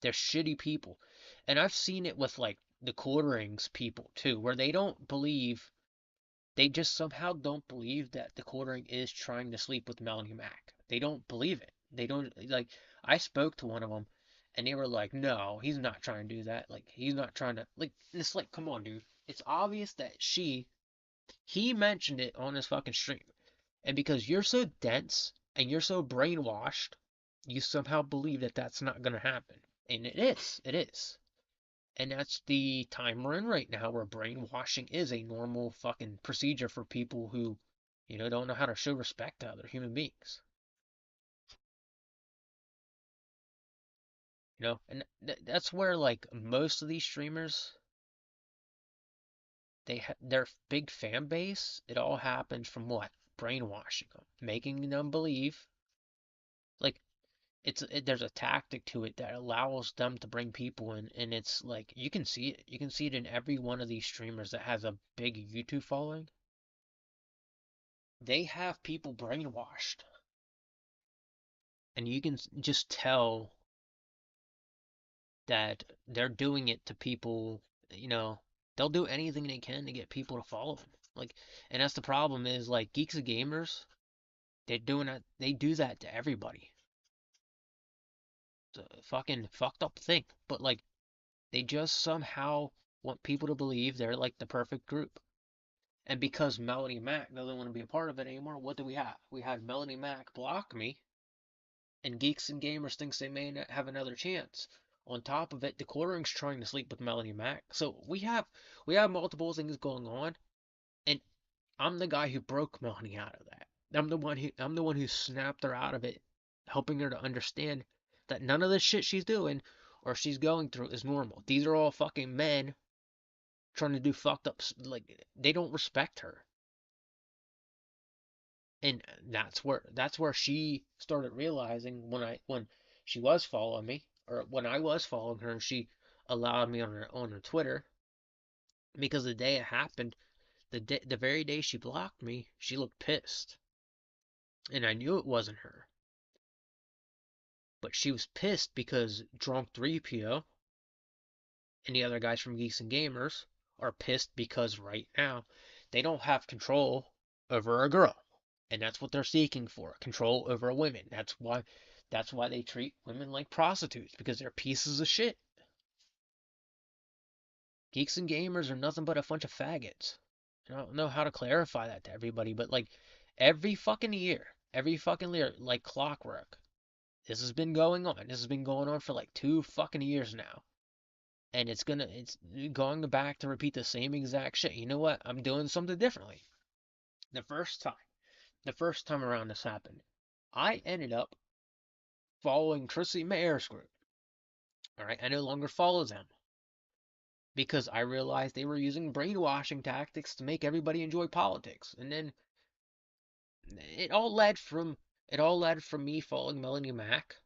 A: They're shitty people. And I've seen it with like the quarterings people too, where they just somehow don't believe that the quartering is trying to sleep with Melanie Mac. They don't believe it. They don't like. I spoke to one of them, and they were like, "No, he's not trying to do that. Like, he's not trying to like." It's like, come on, dude. It's obvious that he mentioned it on his fucking stream, and because you're so dense and you're so brainwashed, you somehow believe that that's not gonna happen, and it is. It is. And that's the time we're in right now where brainwashing is a normal fucking procedure for people who, don't know how to show respect to other human beings. And that's where like most of these streamers, their big fan base, it all happens from what? Brainwashing them, making them believe like there's a tactic to it that allows them to bring people in, and it's like you can see it in every one of these streamers that has a big YouTube following. they have people brainwashed, and you can just tell that they're doing it to people, you know, they'll do anything they can to get people to follow them. Like, and that's the problem is like Geeks and Gamers, they're doing that, they do that to everybody. It's a fucking fucked up thing, but like they just somehow want people to believe they're like the perfect group. And because Melanie Mac doesn't want to be a part of it anymore, what do we have? We had Melanie Mac block me, and Geeks and Gamers thinks they may have another chance. On top of it, the quartering's trying to sleep with Melanie Mac. So we have multiple things going on, and I'm the guy who broke Melanie out of that. I'm the one who snapped her out of it, helping her to understand that none of the shit she's doing or she's going through is normal. These are all fucking men trying to do fucked up, like they don't respect her. And that's where she started realizing when she was following me, or when I was following her, and she allowed me on her Twitter, because the day it happened, the very day she blocked me, she looked pissed, and I knew it wasn't her, but she was pissed because Drunk 3PO and the other guys from Geeks and Gamers are pissed because right now they don't have control over a girl. And that's what they're seeking for, control over women. That's why they treat women like prostitutes, because they're pieces of shit. Geeks and Gamers are nothing but a bunch of faggots. I don't know how to clarify that to everybody, but like every fucking year, like clockwork, this has been going on. This has been going on for like 2 fucking years now. And it's going back to repeat the same exact shit. You know what? I'm doing something differently. The first time, the first time around this happened, I ended up following Chrissy Mayer's group. All right, I no longer follow them because I realized they were using brainwashing tactics to make everybody enjoy politics. And then it all led from me following Melanie Mack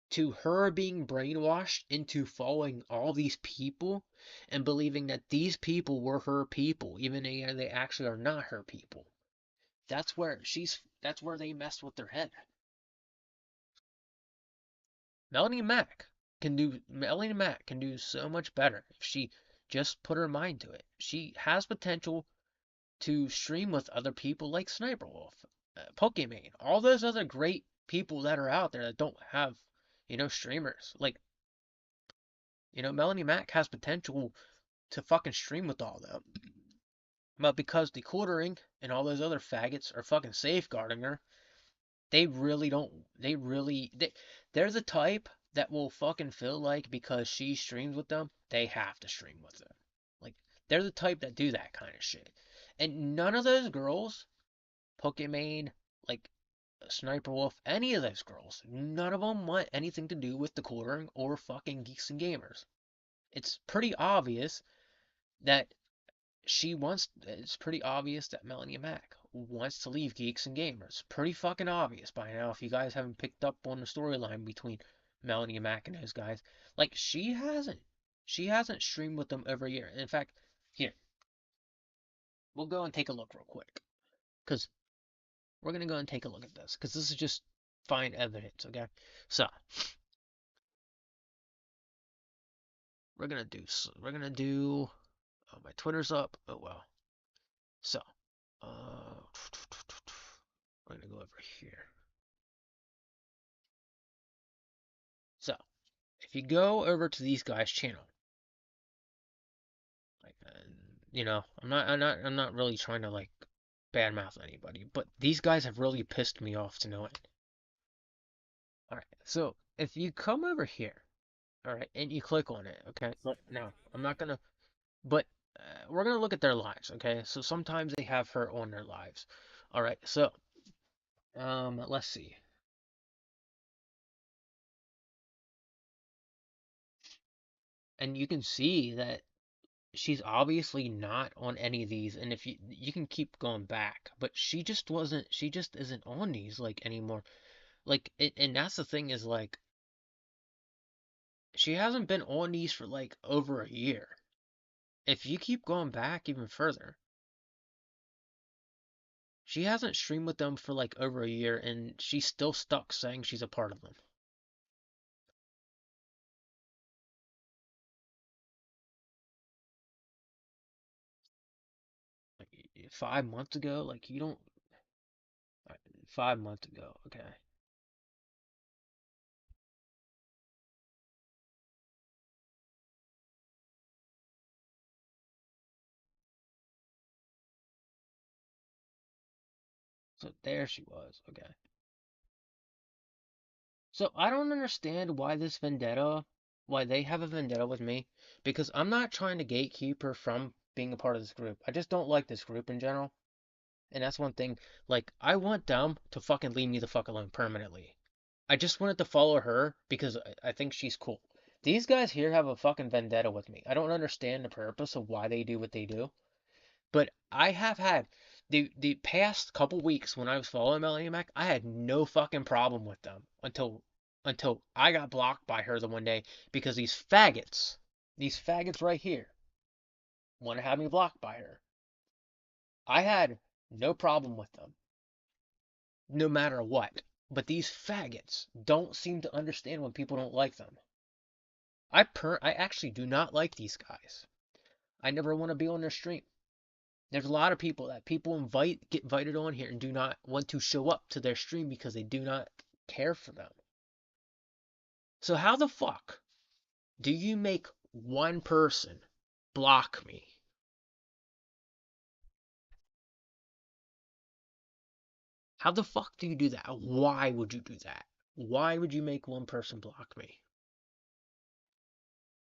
A: to her being brainwashed into following all these people and believing that these people were her people, even though they actually are not her people. That's where they messed with their head. Melanie Mack can do so much better if she just put her mind to it. She has potential to stream with other people like Sniper Wolf, Pokimane, all those other great people that are out there that don't have, streamers. Like, Melanie Mack has potential to fucking stream with all them. But because the quartering and all those other faggots are fucking safeguarding her, they really don't. They're the type that will fucking feel like because she streams with them, they have to stream with them. Like, they're the type that do that kind of shit. And none of those girls, Pokimane, like Sniper Wolf, any of those girls, none of them want anything to do with the quartering or fucking Geeks and Gamers. It's pretty obvious that it's pretty obvious that Melanie Mack wants to leave Geeks and Gamers. Pretty fucking obvious by now if you guys haven't picked up on the storyline between Melanie Mack and those guys. Like, she hasn't. She hasn't streamed with them every year. In fact, here, we'll go and take a look real quick. Because we're going to go and take a look at this. Because this is just fine evidence, okay? So, we're going to do, oh, my Twitter's up. Oh, well. So, uh, we're going to go over here. So, if you go over to these guys' channel, like, I'm not really trying to like badmouth anybody, but these guys have really pissed me off to no end. All right, so if you come over here, all right, and you click on it, okay. But now I'm not gonna, but we're gonna look at their lives, okay. So sometimes they have her on their lives. All right, so let's see, and you can see that she's obviously not on any of these, and if you can keep going back, but she just isn't on these like anymore. Like and that's the thing is like she hasn't been on these for like over a year. If you keep going back even further, She hasn't streamed with them for like over a year, and she's still stuck saying she's a part of them. Like 5 months ago, like you don't. 5 months ago, okay. So there she was, okay. So I don't understand why this vendetta, why they have a vendetta with me, because I'm not trying to gatekeep her from being a part of this group. I just don't like this group in general. And that's one thing, like, I want them to fucking leave me the fuck alone permanently. I just wanted to follow her because I think she's cool. These guys here have a fucking vendetta with me. I don't understand the purpose of why they do what they do. But I have had the past couple weeks when I was following Melanie Mac, I had no fucking problem with them until I got blocked by her the one day because these faggots right here, want to have me blocked by her. I had no problem with them, no matter what. But these faggots don't seem to understand when people don't like them. I actually do not like these guys. I never want to be on their stream. There's a lot of people that people get invited on here and do not want to show up to their stream because they do not care for them. So how the fuck do you make one person block me? How the fuck do you do that? Why would you do that? Why would you make one person block me?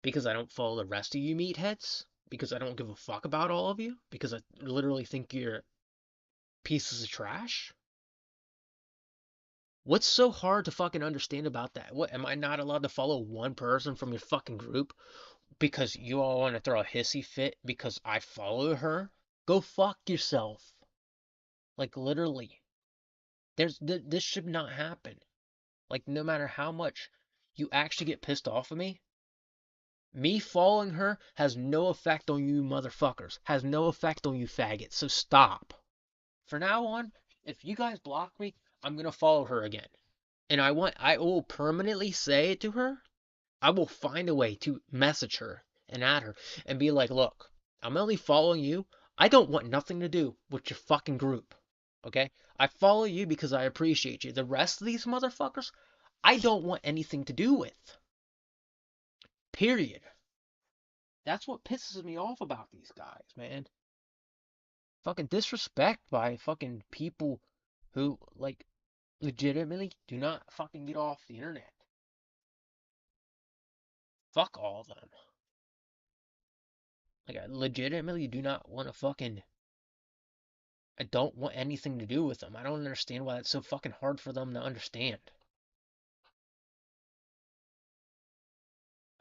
A: Because I don't follow the rest of you meatheads? Because I don't give a fuck about all of you? Because I literally think you're pieces of trash? What's so hard to fucking understand about that? What, am I not allowed to follow one person from your fucking group because you all want to throw a hissy fit because I follow her? Go fuck yourself. Like literally. This should not happen. Like no matter how much you actually get pissed off of me following her has no effect on you motherfuckers. Has no effect on you faggots. So stop. For now on, if you guys block me, I'm gonna follow her again. And I will permanently say to her, I will find a way to message her and add her and be like, look, I'm only following you. I don't want nothing to do with your fucking group. Okay? I follow you because I appreciate you. The rest of these motherfuckers, I don't want anything to do with. Period. That's what pisses me off about these guys, man. Fucking disrespect by fucking people who, like, legitimately do not fucking get off the internet. Fuck all of them. Like, I legitimately do not want to fucking. I don't want anything to do with them. I don't understand why it's so fucking hard for them to understand.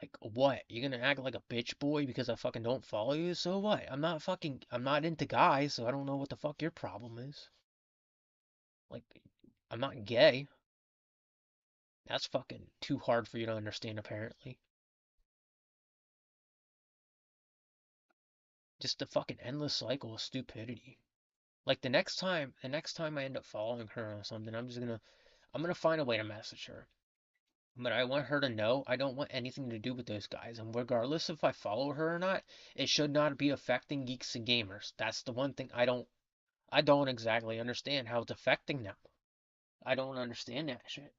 A: Like, what? You're gonna act like a bitch boy because I fucking don't follow you? So what? I'm not into guys, so I don't know what the fuck your problem is. Like, I'm not gay. That's fucking too hard for you to understand, apparently. Just a fucking endless cycle of stupidity. Like the next time I end up following her or something, I'm gonna find a way to message her. But I want her to know I don't want anything to do with those guys. And regardless if I follow her or not, it should not be affecting geeks and gamers. That's the one thing I don't exactly understand how it's affecting them. I don't understand that shit.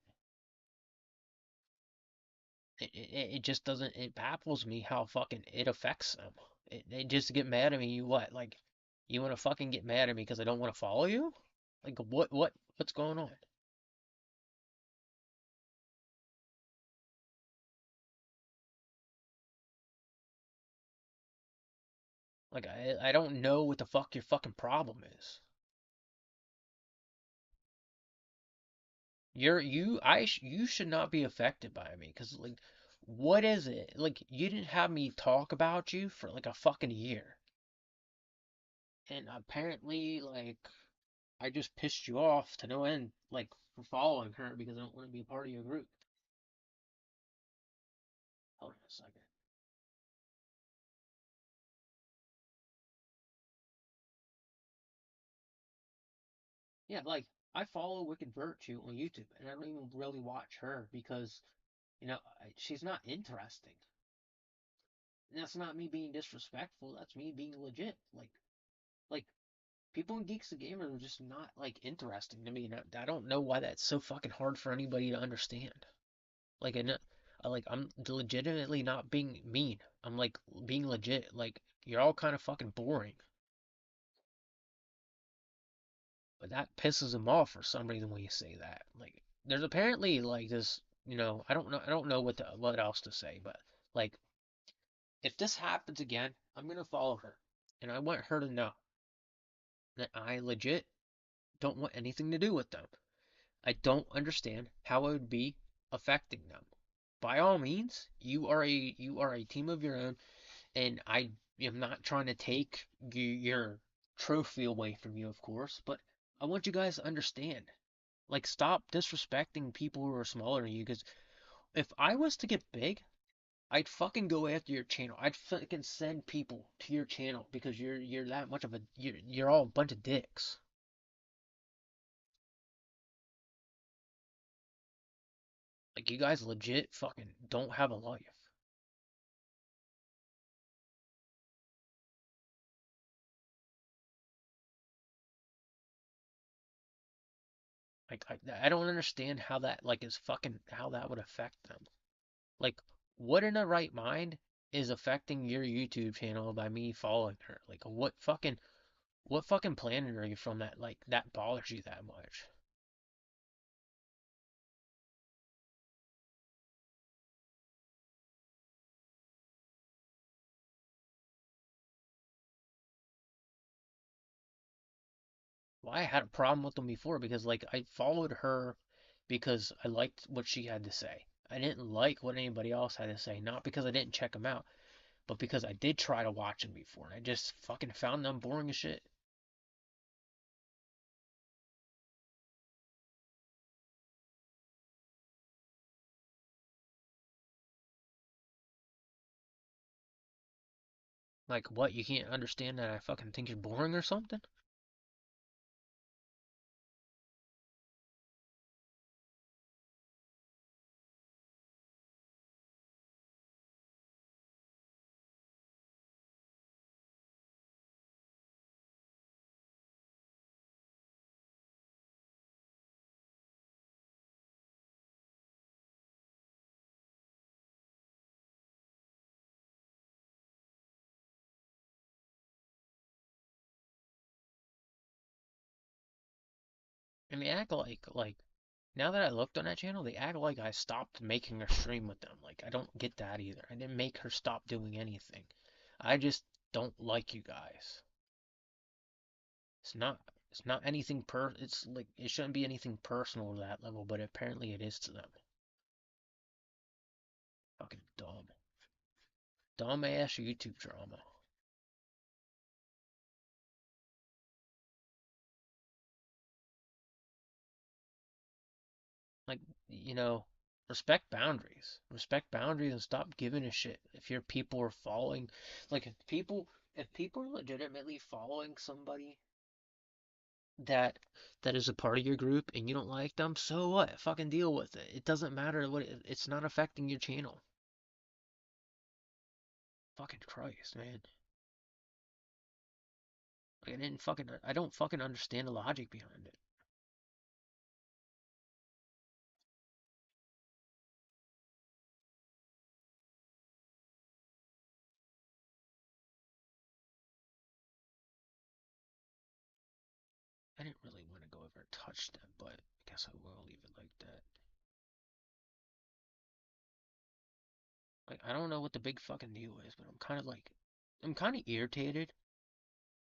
A: It just doesn't, it baffles me how fucking it affects them. They just get mad at me. You what? Like, you want to fucking get mad at me because I don't want to follow you? Like, what's going on? Like, I don't know what the fuck your fucking problem is. You should not be affected by me because like what is it? Like you didn't have me talk about you for like a fucking year. And apparently like I just pissed you off to no end like for following her because I don't want to be a part of your group. Hold on a second. Yeah, like I follow Wicked Virtue on YouTube, and I don't even really watch her because she's not interesting. And that's not me being disrespectful. That's me being legit. Like people in Geeks the Gamer are just not like interesting to me, and I don't know why that's so fucking hard for anybody to understand. Like I'm legitimately not being mean. I'm like being legit. Like you're all kind of fucking boring. But that pisses them off for some reason when you say that. Like there's apparently like this, I don't know what else to say, but like if this happens again, I'm gonna follow her. And I want her to know that I legit don't want anything to do with them. I don't understand how it would be affecting them. By all means, you are a team of your own, and I am not trying to take your trophy away from you, of course, but I want you guys to understand. Like, stop disrespecting people who are smaller than you, because if I was to get big, I'd fucking go after your channel. I'd fucking send people to your channel because you're that much of a you're all a bunch of dicks. Like you guys legit fucking don't have a life. Like I don't understand how that like is fucking how that would affect them. Like what in the right mind is affecting your YouTube channel by me following her? Like what fucking planet are you from that like that bothers you that much? Well, I had a problem with them before because like I followed her because I liked what she had to say. I didn't like what anybody else had to say, not because I didn't check them out, but because I did try to watch them before and I just fucking found them boring as shit. Like what, you can't understand that I fucking think you're boring or something? And they act like now that I looked on that channel, they act like I stopped making a stream with them. Like I don't get that either. I didn't make her stop doing anything. I just don't like you guys. It's not it's not anything it's like it shouldn't be anything personal to that level, but apparently it is to them. Fucking dumb. Dumb ass YouTube drama. Like, you know, respect boundaries. Respect boundaries and stop giving a shit if your people are following like if people are legitimately following somebody that that is a part of your group and you don't like them, so what? Fucking deal with it. It doesn't matter it's not affecting your channel. Fucking Christ, man. I don't fucking understand the logic behind it. I didn't really want to go over and touch them, but I guess I will leave it like that. Like I don't know what the big fucking deal is, but I'm kind of irritated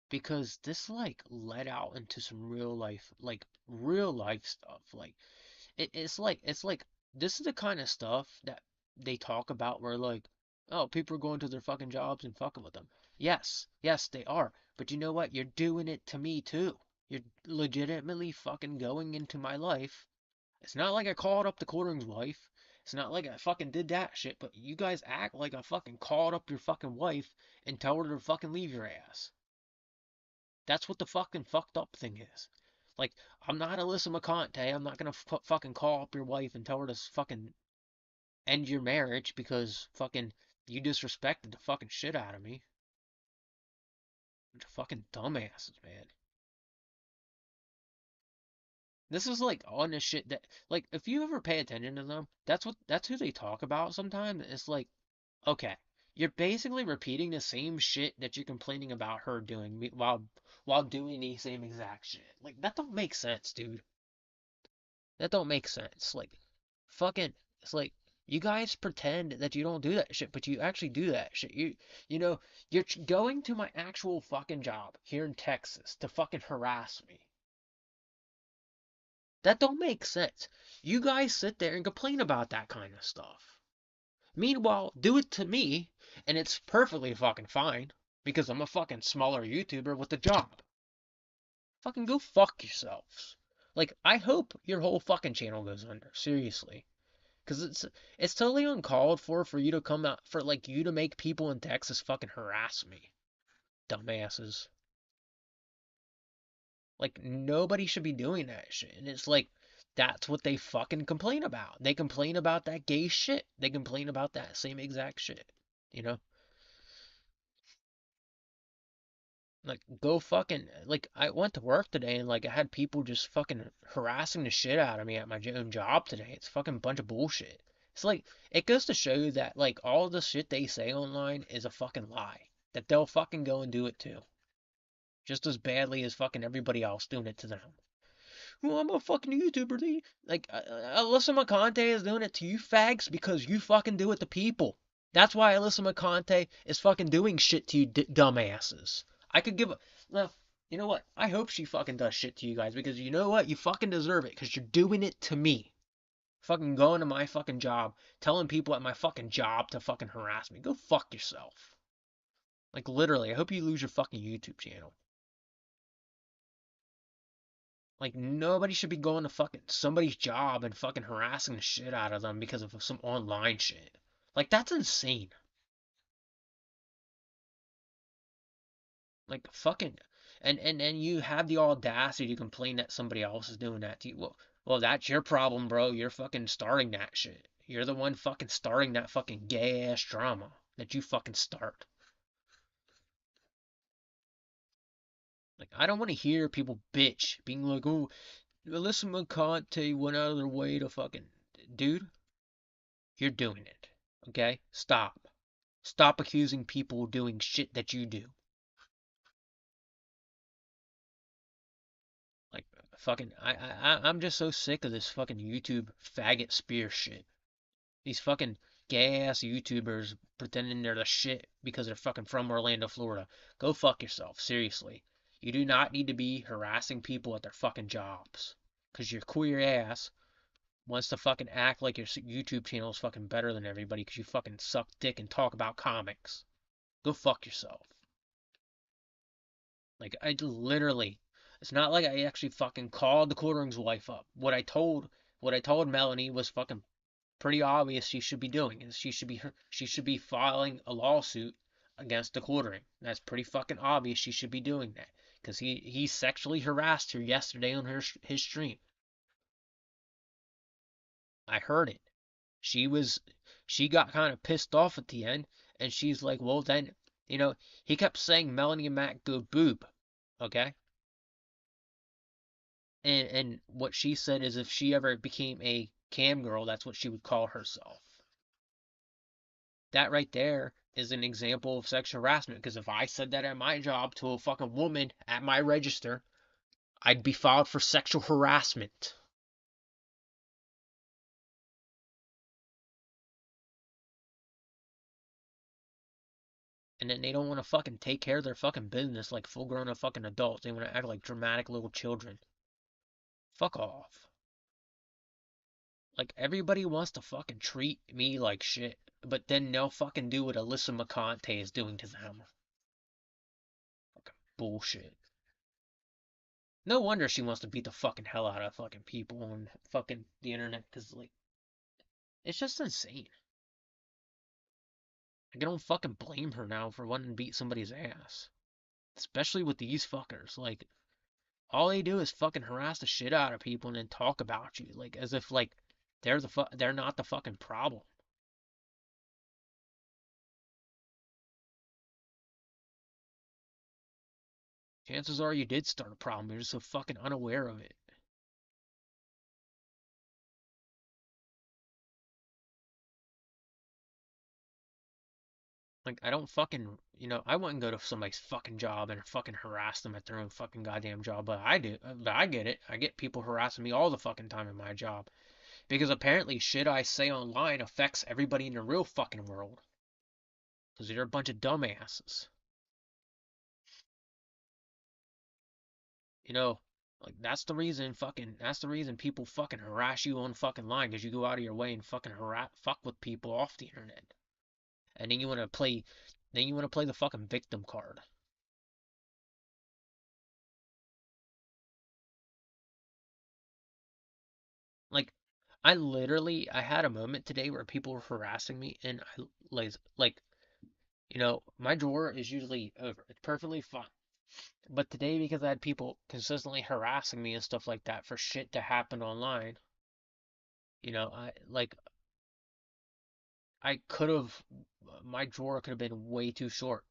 A: because this like led out into some real life stuff. Like it's like this is the kind of stuff that they talk about where like, oh, people are going to their fucking jobs and fucking with them. Yes, they are. But you know what? You're doing it to me too. You're legitimately fucking going into my life. It's not like I called up the Quartering's wife. It's not like I fucking did that shit, but you guys act like I fucking called up your fucking wife and told her to fucking leave your ass. That's what the fucking fucked up thing is. Like, I'm not Alyssa McConaughey. I'm not gonna fucking call up your wife and tell her to fucking end your marriage because fucking you disrespected the fucking shit out of me. Bunch of fucking dumbasses, man. This is like on the shit that like if you ever pay attention to them, that's who they talk about sometimes. It's like, okay, you're basically repeating the same shit that you're complaining about her doing while doing the same exact shit. Like that don't make sense, dude. That don't make sense. Like fucking it's like you guys pretend that you don't do that shit, but you actually do that shit. You know, you're going to my actual fucking job here in Texas to fucking harass me. That don't make sense. You guys sit there and complain about that kind of stuff. Meanwhile, do it to me, and it's perfectly fucking fine because I'm a fucking smaller YouTuber with a job. Fucking go fuck yourselves. Like, I hope your whole fucking channel goes under. Seriously. Because it's totally uncalled for you to come out, for, like, you to make people in Texas fucking harass me. Dumbasses. Like, nobody should be doing that shit. And it's like, that's what they fucking complain about. They complain about that gay shit. They complain about that same exact shit. You know? Like, go fucking. Like, I went to work today and, like, I had people just fucking harassing the shit out of me at my own job today. It's fucking bunch of bullshit. It's like, it goes to show you that, like, all the shit they say online is a fucking lie. That they'll fucking go and do it too. Just as badly as fucking everybody else doing it to them. Well, I'm a fucking YouTuber. Like, Alyssa McConaughey is doing it to you fags because you fucking do it to people. That's why Alyssa McConaughey is fucking doing shit to you dumbasses. I could give a. Well, you know what? I hope she fucking does shit to you guys because you know what? You fucking deserve it because you're doing it to me. Fucking going to my fucking job, telling people at my fucking job to fucking harass me. Go fuck yourself. Like, literally, I hope you lose your fucking YouTube channel. Like nobody should be going to fucking somebody's job and fucking harassing the shit out of them because of some online shit. Like that's insane. Like fucking and you have the audacity to complain that somebody else is doing that to you. Well, that's your problem, bro. You're fucking starting that shit. You're the one fucking starting that fucking gay ass drama that you fucking start. Like I don't want to hear people bitch being like, "Oh, Alyssa McConaughey went out of their way to fucking dude, you're doing it. Okay? Stop. Stop accusing people of doing shit that you do. Like fucking I'm just so sick of this fucking YouTube faggot spear shit. These fucking gay ass YouTubers pretending they're the shit because they're fucking from Orlando, Florida. Go fuck yourself, seriously. You do not need to be harassing people at their fucking jobs. Cause your queer ass wants to fucking act like your YouTube channel is fucking better than everybody because you fucking suck dick and talk about comics. Go fuck yourself. Like I literally, it's not like I actually fucking called the Quartering's wife up. What I told Melanie was fucking pretty obvious. She should be doing is she should be filing a lawsuit against the Quartering. That's pretty fucking obvious. She should be doing that because he sexually harassed her yesterday on his stream. I heard it. She was she got kind of pissed off at the end, and she's like, well then, he kept saying Melanie and Matt go boob, okay? And what she said is if she ever became a cam girl, that's what she would call herself. That right there is an example of sexual harassment. Because if I said that at my job to a fucking woman at my register, I'd be filed for sexual harassment. And then they don't want to fucking take care of their fucking business like full grown fucking adults. They want to act like dramatic little children. Fuck off. Like everybody wants to fucking treat me like shit, but then they'll fucking do what Alyssa McConaughey is doing to them. Fucking bullshit. No wonder she wants to beat the fucking hell out of fucking people on fucking the internet, cause like it's just insane. Like I don't fucking blame her now for wanting to beat somebody's ass, especially with these fuckers. Like All they do is fucking harass the shit out of people and then talk about you, like as if like they're not the fucking problem. Chances are you did start a problem. You're just so fucking unaware of it. Like I don't fucking, I wouldn't go to somebody's fucking job and fucking harass them at their own fucking goddamn job, but I do. But I get it. I get people harassing me all the fucking time in my job because apparently shit I say online affects everybody in the real fucking world because they're a bunch of dumbasses. You know, like that's the reason people fucking harass you on fucking line because you go out of your way and fucking fuck with people off the internet. And then you want to play the fucking victim card. Like I had a moment today where people were harassing me and I my drawer is usually over. It's perfectly fine. But today because I had people consistently harassing me and stuff like that for shit to happen online, I could have my drawer could have been way too short.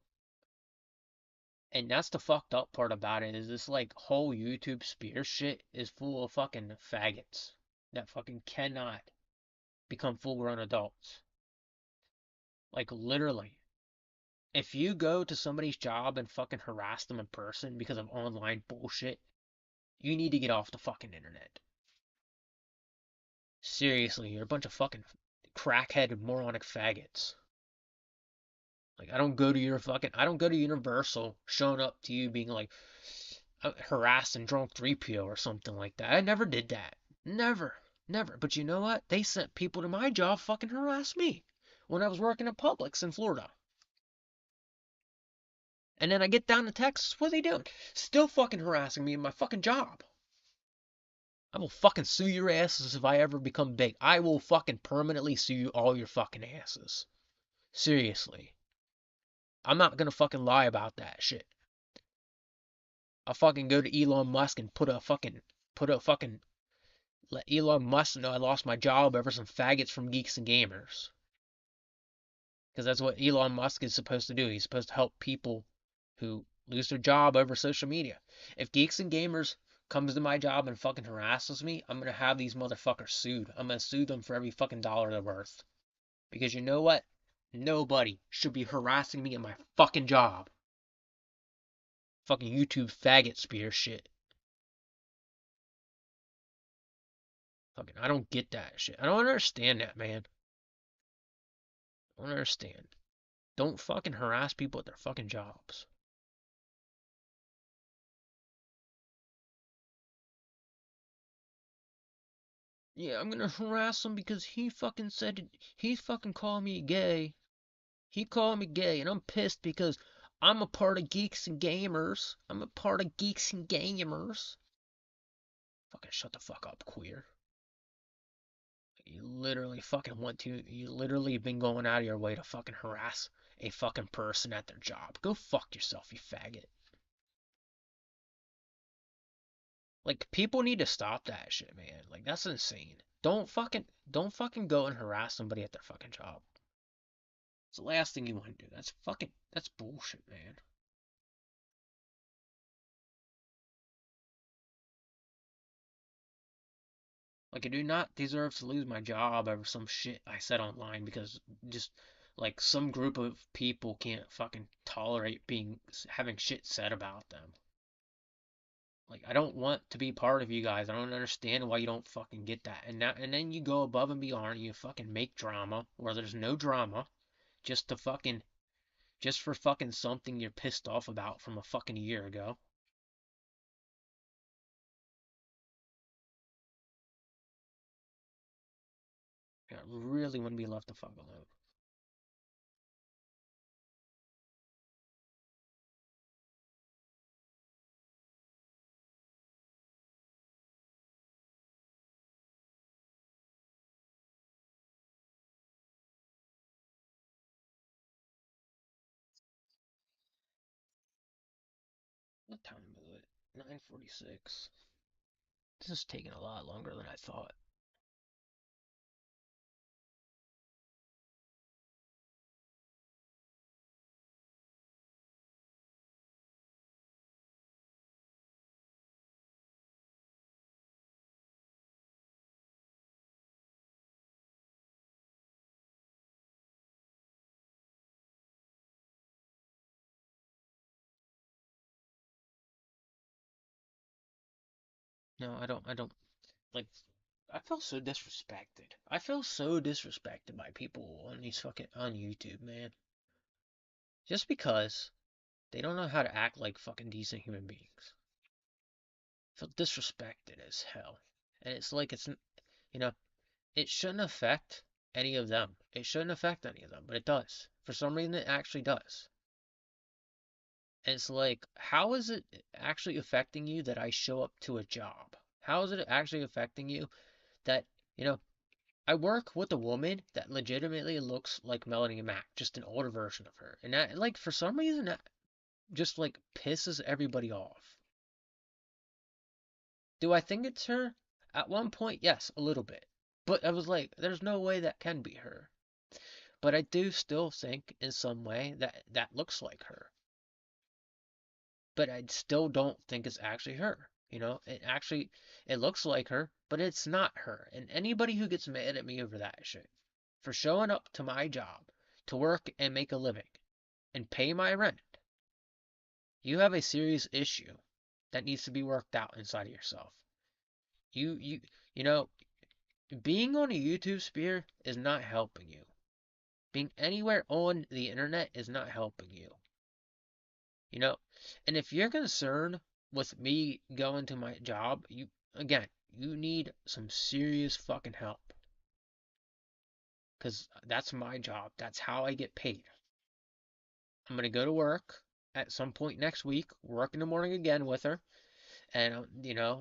A: And that's the fucked up part about it is this like whole YouTube spear shit is full of fucking faggots that fucking cannot become full grown adults. Like literally. If you go to somebody's job and fucking harass them in person because of online bullshit, you need to get off the fucking internet. Seriously, you're a bunch of fucking crackhead moronic faggots. Like I don't go to Universal showing up to you being like harassed and drunk 3PO or something like that. I never did that. Never. Never. But you know what? They sent people to my job fucking harass me when I was working at Publix in Florida. And then I get down to Texas, what are they doing? Still fucking harassing me in my fucking job. I will fucking sue your asses if I ever become big. I will fucking permanently sue you all your fucking asses. Seriously. I'm not gonna fucking lie about that shit. I'll fucking go to Elon Musk and put a fucking let Elon Musk know I lost my job over some faggots from Geeks and Gamers. Because that's what Elon Musk is supposed to do. He's supposed to help people who lose their job over social media. If Geeks and Gamers comes to my job and fucking harasses me, I'm gonna have these motherfuckers sued. I'm gonna sue them for every fucking dollar they're worth. Because you know what? Nobody should be harassing me at my fucking job. Fucking YouTube faggot spear shit. Fucking, I don't get that shit. I don't understand that, man. I don't understand. Don't fucking harass people at their fucking jobs. Yeah, I'm gonna harass him because he fucking said it. He fucking called me gay. He called me gay, and I'm pissed because I'm a part of Geeks and Gamers. I'm a part of Geeks and Gamers. Fucking shut the fuck up, queer. You literally been going out of your way to fucking harass a fucking person at their job. Go fuck yourself, you faggot. Like, people need to stop that shit, man. Like, that's insane. Don't fucking go and harass somebody at their fucking job. It's the last thing you want to do. That's bullshit, man. Like, I do not deserve to lose my job over some shit I said online because just like some group of people can't fucking tolerate having shit said about them. Like, I don't want to be part of you guys. I don't understand why you don't fucking get that. And then you go above and beyond and you fucking make drama where there's no drama just to fucking just for fucking something you're pissed off about from a fucking year ago. I really want to be left the fuck alone. What time is it? 9:46. This is taking a lot longer than I thought. No, I don't like I feel so disrespected. I feel so disrespected by people on these fucking on YouTube, man. Just because they don't know how to act like fucking decent human beings. I feel disrespected as hell. And it's like you know, it shouldn't affect any of them. It shouldn't affect any of them, but it does. For some reason it actually does. And it's like, how is it actually affecting you that I show up to a job? How is it actually affecting you that, you know, I work with a woman that legitimately looks like Melanie Mack, just an older version of her. And that, like, for some reason, that just, like, pisses everybody off. Do I think it's her? At one point, yes, a little bit. But I was like, there's no way that can be her. But I do still think, in some way, that that looks like her. But I still don't think it's actually her. It looks like her, but it's not her. And anybody who gets mad at me over that shit, for showing up to my job to work and make a living and pay my rent, you have a serious issue that needs to be worked out inside of yourself. You you you know, being on a YouTube sphere is not helping you. Being anywhere on the internet is not helping you. You know, and if you're concerned with me going to my job, you need some serious fucking help. Because that's my job. That's how I get paid. I'm going to go to work at some point next week, work in the morning again with her, and,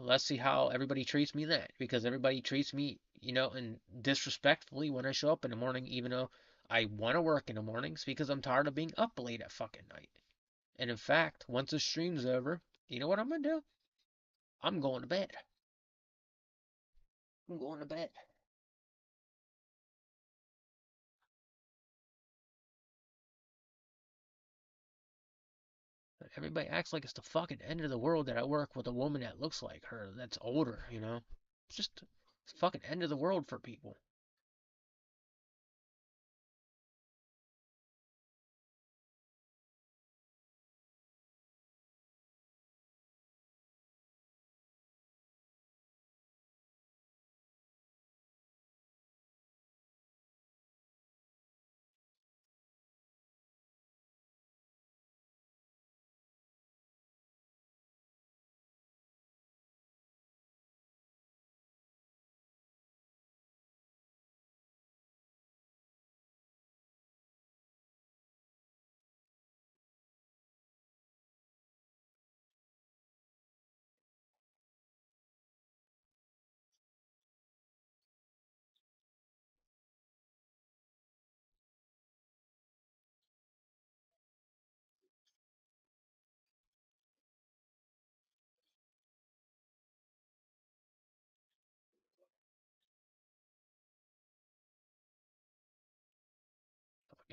A: let's see how everybody treats me then. Because everybody treats me, and disrespectfully when I show up in the morning, even though I want to work in the mornings because I'm tired of being up late at fucking night. And in fact, once the stream's over, you know what I'm going to do? I'm going to bed. I'm going to bed. Everybody acts like it's the fucking end of the world that I work with a woman that looks like her, that's older. It's just it's fucking end of the world for people.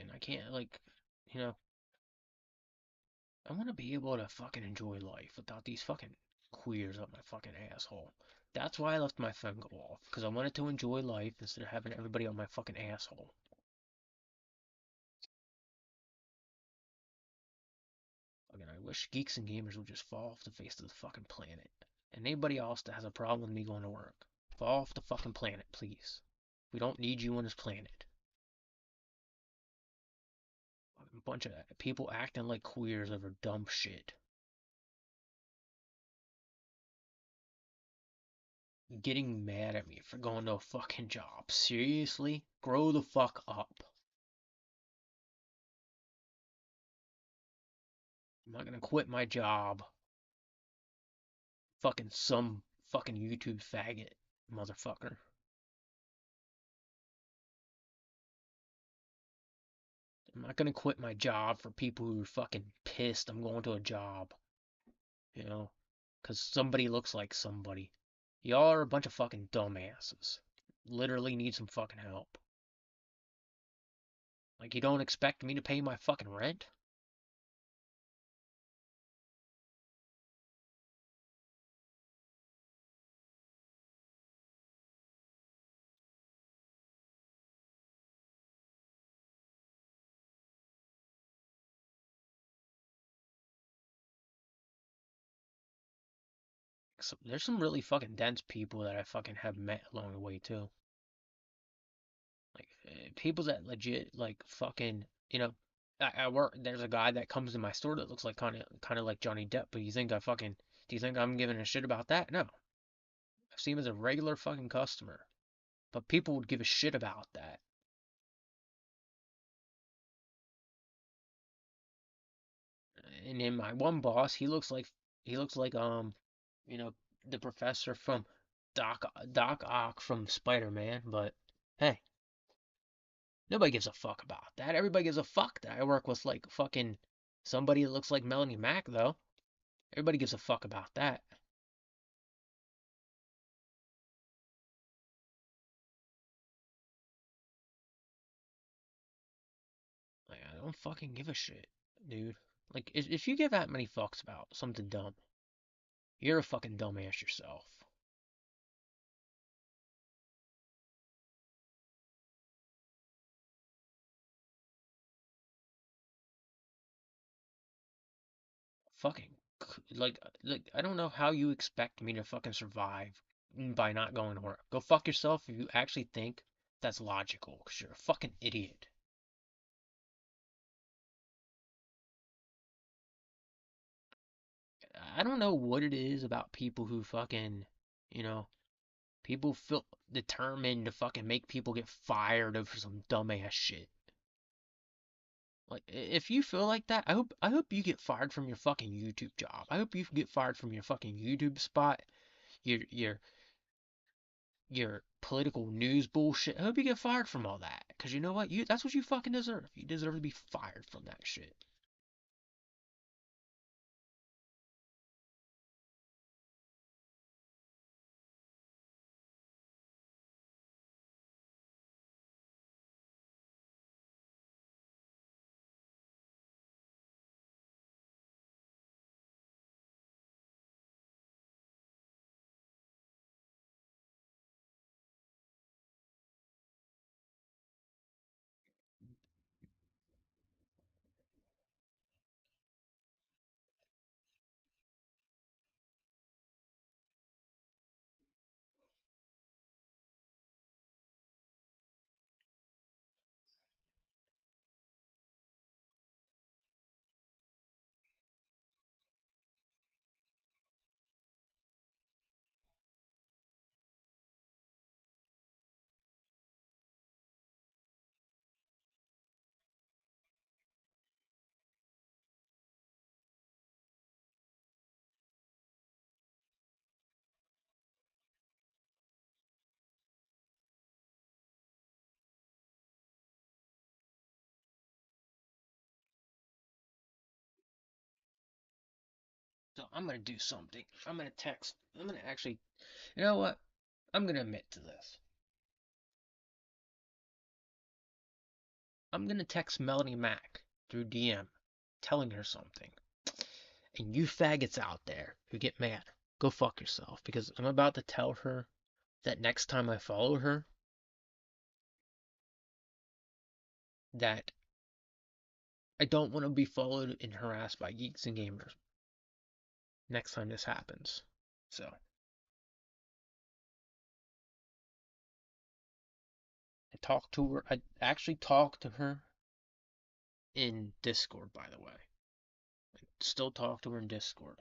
A: And I can't you know, I want to be able to fucking enjoy life without these fucking queers up my fucking asshole. That's why I left my phone go off, because I wanted to enjoy life instead of having everybody on my fucking asshole. Again, I wish geeks and gamers would just fall off the face of the fucking planet. And anybody else that has a problem with me going to work, fall off the fucking planet, please. We don't need you on this planet. A bunch of people acting like queers over dumb shit. Getting mad at me for going to a fucking job. Seriously? Grow the fuck up. I'm not gonna quit my job. Fucking some fucking YouTube faggot, motherfucker. I'm not gonna quit my job for people who are fucking pissed I'm going to a job. You know? because somebody looks like somebody. Y'all are a bunch of fucking dumbasses. Literally need some fucking help. Like, you don't expect me to pay my fucking rent? So, there's some really fucking dense people that I fucking have met along the way, too. Like, people that legit, like, fucking, you know, I work, there's a guy that comes in my store that looks like kind of like Johnny Depp, but do you think I'm giving a shit about that? No. I see him as a regular fucking customer. But people would give a shit about that. And then my one boss, he looks like you know, the professor from Doc Ock from Spider-Man, but hey, nobody gives a fuck about that. Everybody gives a fuck that I work with like fucking somebody that looks like Melanie Mack though. Everybody gives a fuck about that. Like I don't fucking give a shit, dude. Like if you give that many fucks about something dumb, you're a fucking dumbass yourself. Fucking like I don't know how you expect me to fucking survive by not going to work. Go fuck yourself if you actually think that's logical, because you're a fucking idiot. I don't know what it is about people who fucking, you know, people feel determined to fucking make people get fired over some dumbass shit. Like, if you feel like that, I hope you get fired from your fucking YouTube job. I hope you get fired from your fucking YouTube spot, your your political news bullshit. I hope you get fired from all that. Cause you know what? That's what you fucking deserve. You deserve to be fired from that shit. So I'm gonna do something. I'm gonna text. I'm gonna actually. You know what? I'm gonna admit to this. I'm gonna text Melanie Mack through DM, telling her something. And you faggots out there who get mad, go fuck yourself. Because I'm about to tell her that next time I follow her, that I don't want to be followed and harassed by geeks and gamers next time this happens. So I actually talked to her in Discord, by the way. I still talk to her in Discord.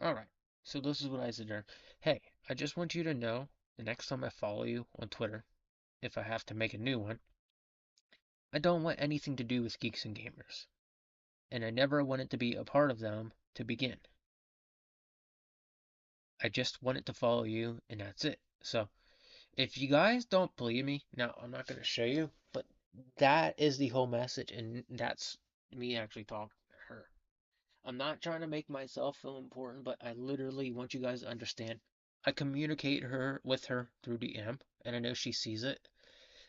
A: Alright, so this is what I said to her. Hey, I just want you to know the next time I follow you on Twitter, if I have to make a new one, I don't want anything to do with Geeks and Gamers. And I never wanted to be a part of them to begin. I just wanted to follow you, and that's it. So, if you guys don't believe me, now I'm not going to show you, but that is the whole message, and that's me actually talking to her. I'm not trying to make myself feel important, but I literally want you guys to understand. I communicate her with her through DM, and I know she sees it.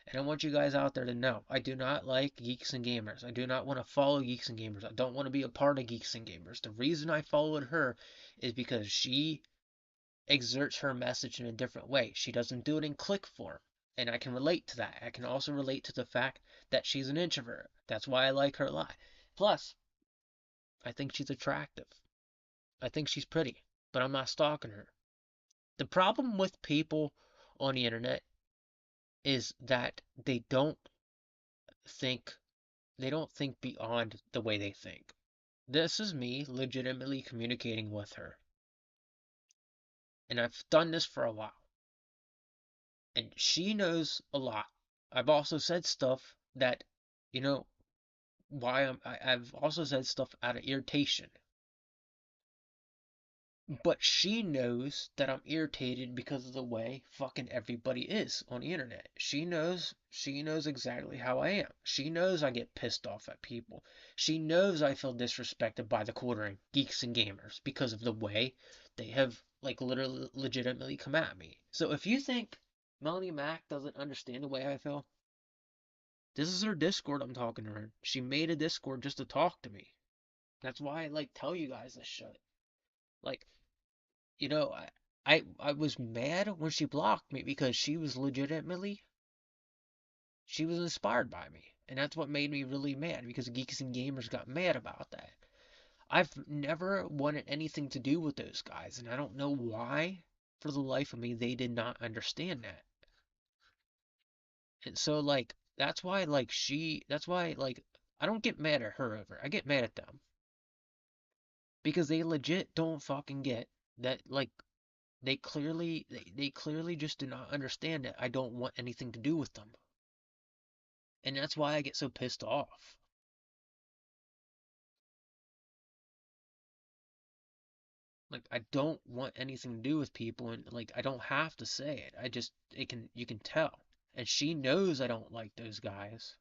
A: And I want you guys out there to know I do not like Geeks and Gamers. I do not want to follow Geeks and Gamers. I don't want to be a part of Geeks and Gamers. The reason I followed her is because she exerts her message in a different way. She doesn't do it in click form. And I can relate to that. I can also relate to the fact that she's an introvert. That's why I like her a lot. Plus, I think she's attractive. I think she's pretty. But I'm not stalking her. The problem with people on the internet is that think they don't think beyond the way they think. This is me legitimately communicating with her. And I've done this for a while. And she knows a lot. I've also said stuff that, you know, I've also said stuff out of irritation. But she knows that I'm irritated because of the way fucking everybody is on the internet. She knows exactly how I am. She knows I get pissed off at people. She knows I feel disrespected by the quartering geeks and gamers because of the way they have like literally legitimately come at me. So if you think Melanie Mac doesn't understand the way I feel, this is her Discord I'm talking to her. She made a Discord just to talk to me. That's why I like tell you guys this shit. Like you know, I was mad when she blocked me because she was inspired by me. And that's what made me really mad because Geeks and Gamers got mad about that. I've never wanted anything to do with those guys, and I don't know why, for the life of me, they did not understand that. And so, like, that's why, like, I don't get mad at her over it. I get mad at them because they legit don't fucking get that, like, they clearly just do not understand that I don't want anything to do with them. And that's why I get so pissed off. Like I don't want anything to do with people and like I don't have to say it. I just it can you can tell. And she knows I don't like those guys.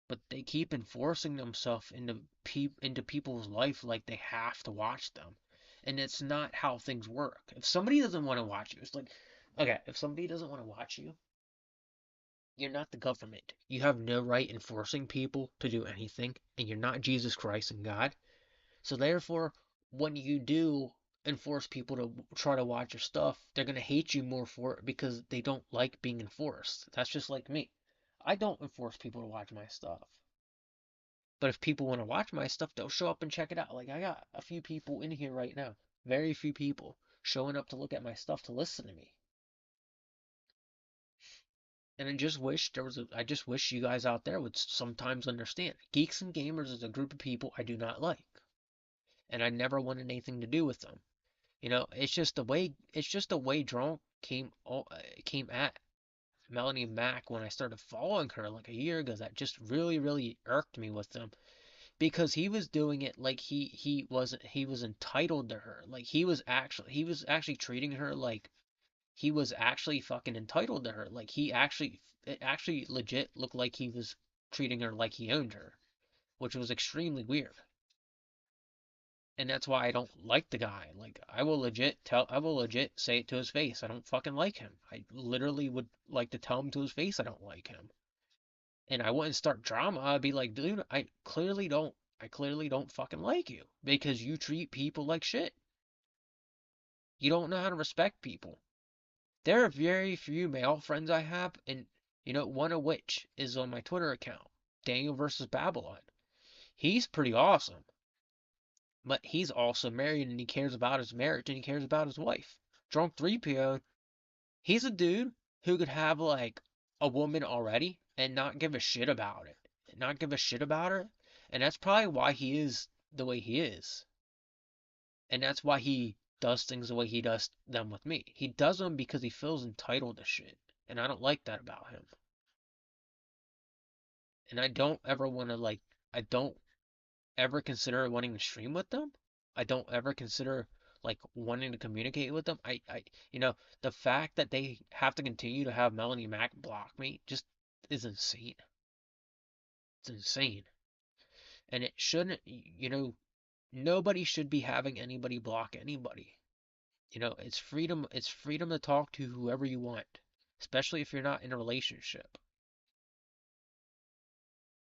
A: But they keep enforcing themselves into people's life like they have to watch them. And it's not how things work. If somebody doesn't want to watch you, it's like okay, if somebody doesn't want to watch you, you're not the government. You have no right enforcing people to do anything, and you're not Jesus Christ and God. So therefore, when you do enforce people to try to watch your stuff, they're gonna hate you more for it because they don't like being enforced. That's just like me. I don't enforce people to watch my stuff. But if people want to watch my stuff, they'll show up and check it out. Like I got a few people in here right now. Very few people showing up to look at my stuff to listen to me. And I just wish you guys out there would sometimes understand. Geeks and gamers is a group of people I do not like. And I never wanted anything to do with them. You know, it's just the way Drunk came at Melanie Mac when I started following her like a year ago that just really irked me with them because he was doing it like he was entitled to her. Like he was actually treating her like he was actually fucking entitled to her. Like it actually legit looked like he was treating her like he owned her, which was extremely weird. And that's why I don't like the guy. Like I will legit say it to his face. I don't fucking like him. I literally would like to tell him to his face I don't like him. And I wouldn't start drama. I'd be like, dude, I clearly don't fucking like you because you treat people like shit. You don't know how to respect people. There are very few male friends I have, and one of which is on my Twitter account, Daniel versus Babylon. He's pretty awesome, but he's also married and he cares about his marriage and he cares about his wife. Drunk 3PO, he's a dude who could have like a woman already and not give a shit about it. Not give a shit about her. And that's probably why he is the way he is. And that's why he does things the way he does them with me. He does them because he feels entitled to shit. And I don't like that about him. And I don't ever want to, like, I don't ever consider wanting to stream with them. I don't ever consider, like, wanting to communicate with them. You know, the fact that they have to continue to have Melanie Mac block me just is insane. It's insane. And it shouldn't, nobody should be having anybody block anybody. It's freedom to talk to whoever you want, especially if you're not in a relationship.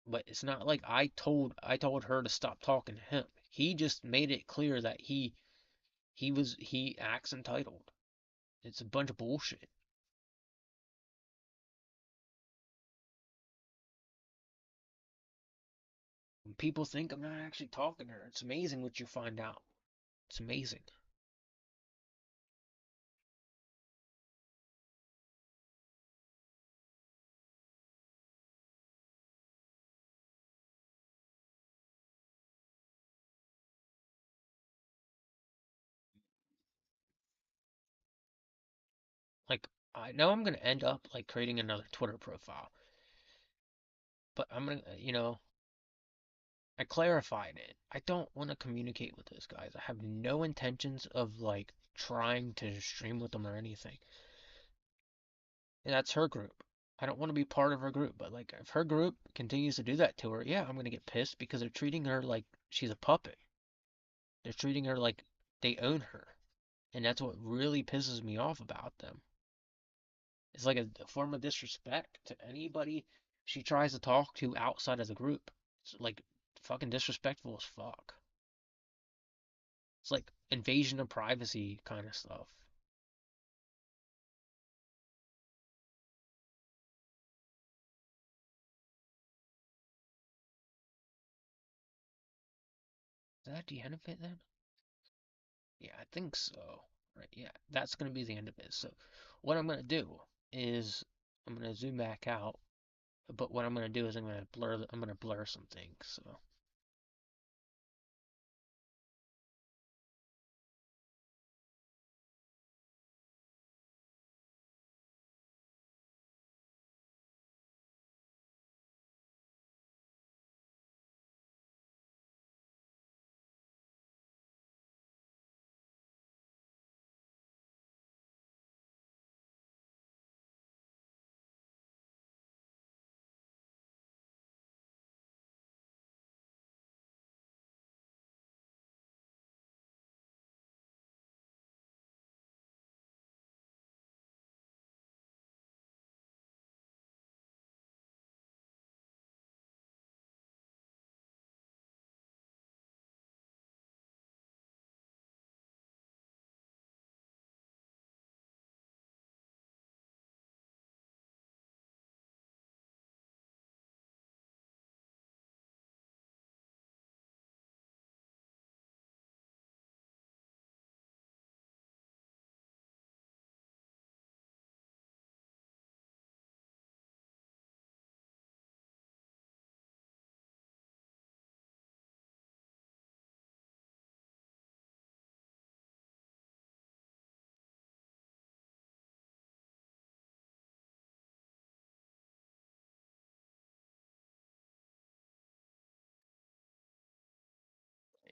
A: But it's not like I told her to stop talking to him. He just made it clear that he acts entitled. It's a bunch of bullshit. When people think I'm not actually talking to her, it's amazing what you find out. It's amazing. Like, I know I'm gonna end up like creating another Twitter profile, but I'm gonna, I clarified it. I don't want to communicate with those guys. I have no intentions of like trying to stream with them or anything. And that's her group. I don't want to be part of her group, but like if her group continues to do that to her, yeah, I'm gonna get pissed because they're treating her like she's a puppet. They're treating her like they own her. And that's what really pisses me off about them. It's like a form of disrespect to anybody she tries to talk to outside of the group. It's like fucking disrespectful as fuck. It's like invasion of privacy kind of stuff. Is that the end of it then? Yeah, I think so. Right, yeah, that's gonna be the end of it. So what I'm gonna do is I'm gonna zoom back out, but what I'm gonna do is I'm gonna blur some things. So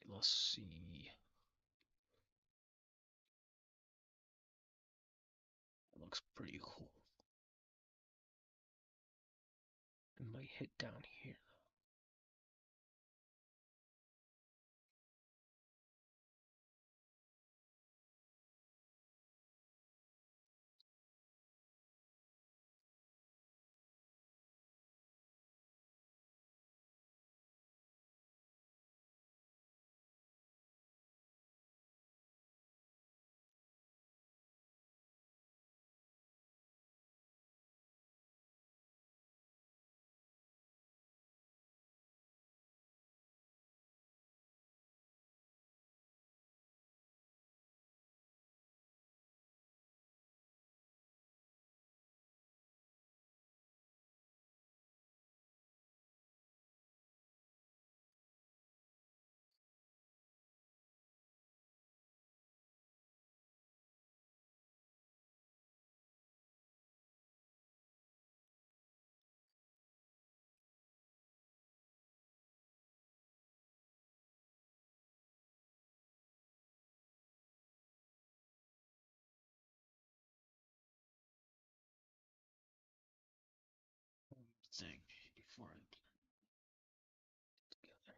A: let's see. It looks pretty cool. It might hit down here. thing before I put it together.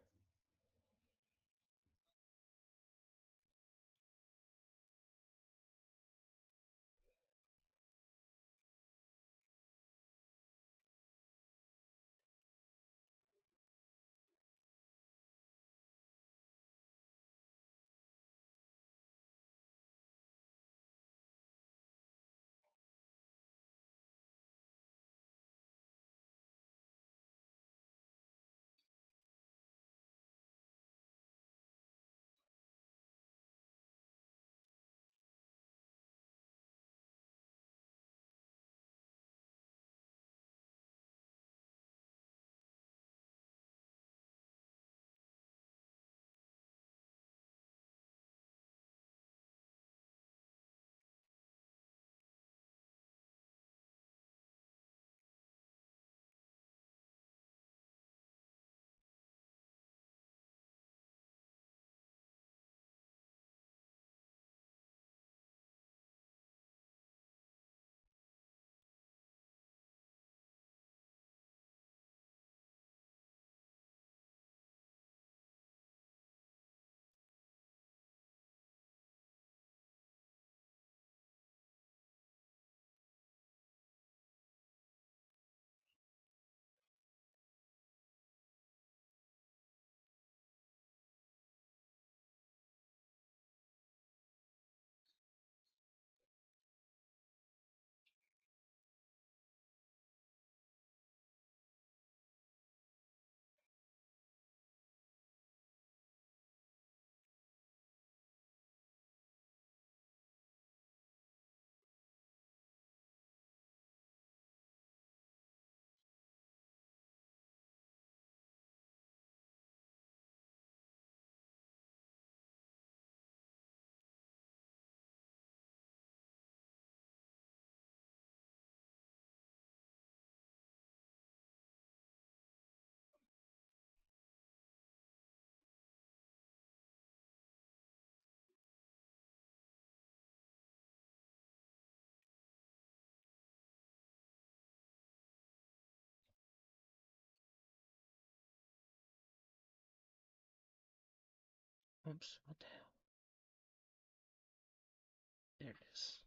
A: Oops, what the hell? There it is.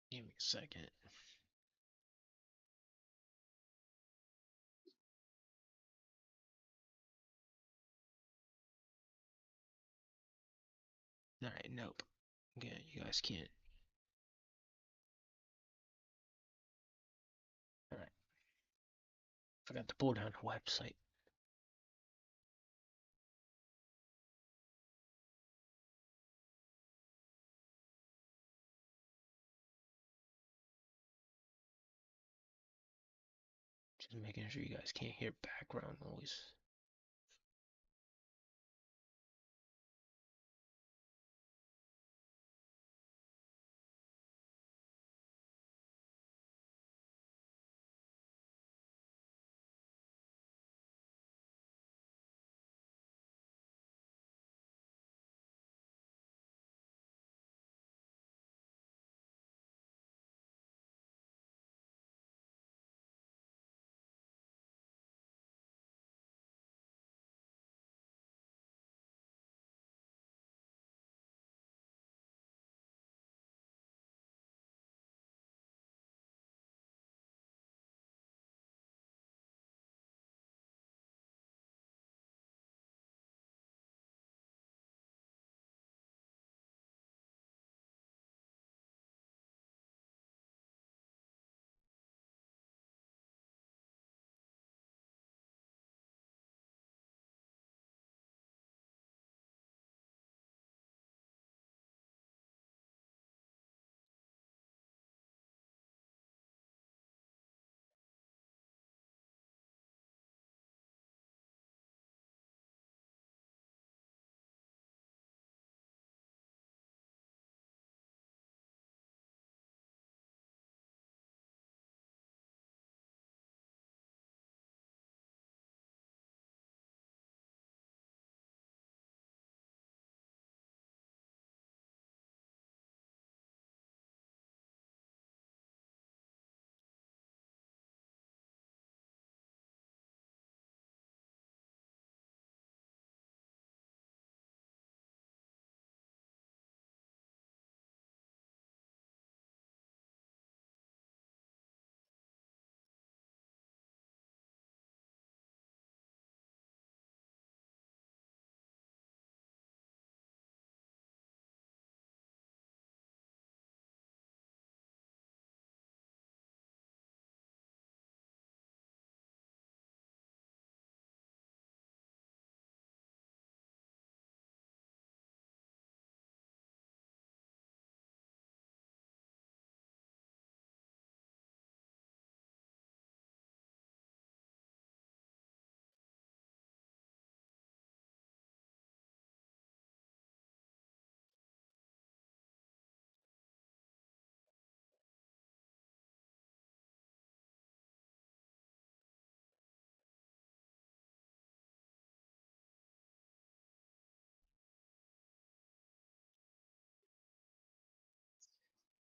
A: Give me a second. Alright, nope. Yeah, you guys can't. Alright. Forgot to pull down the website. Just making sure you guys can't hear background noise.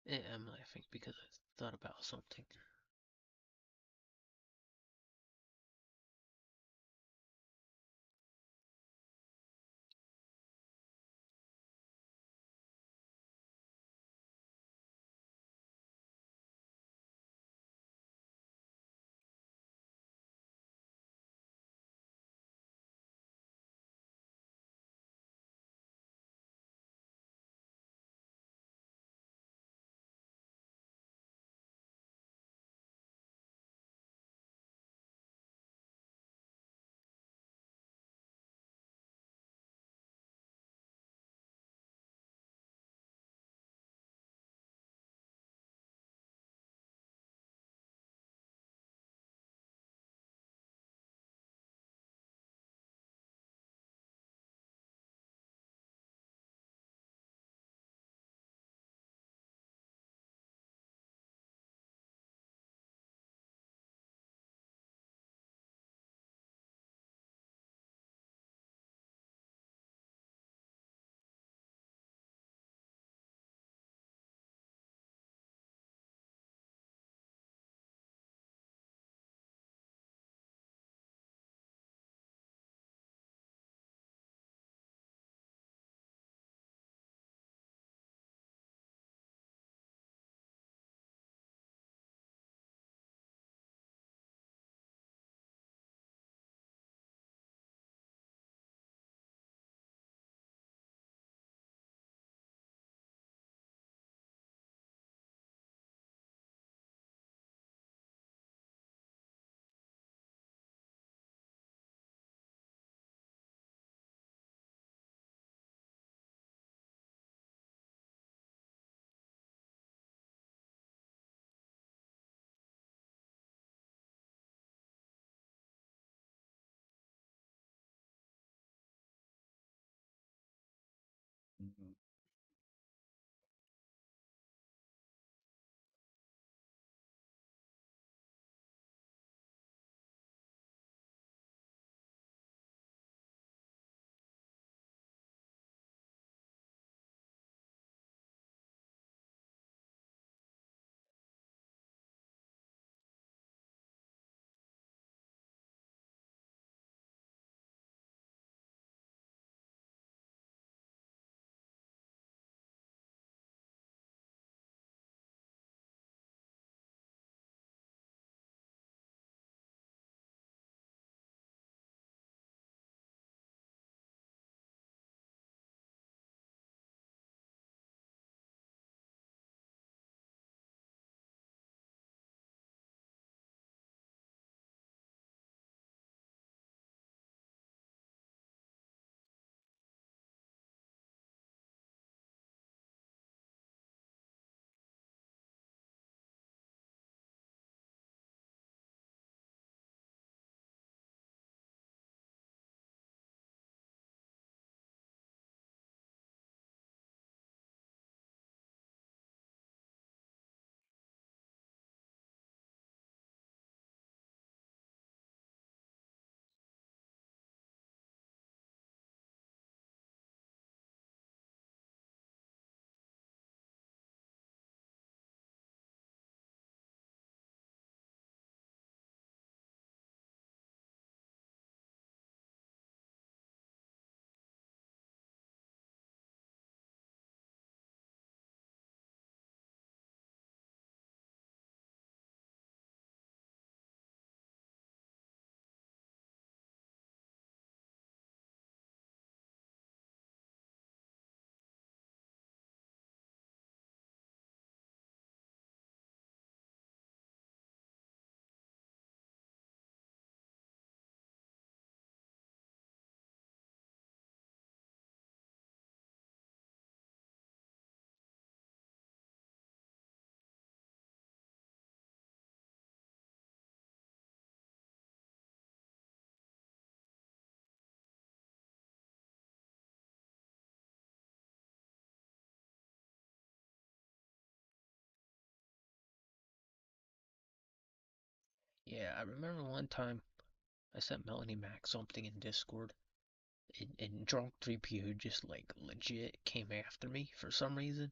A: I'm laughing because I thought about something.
C: Mhm.
A: Yeah, I remember one time I sent Melanie Mac something in Discord, and Drunk 3PO just like legit came after me for some reason.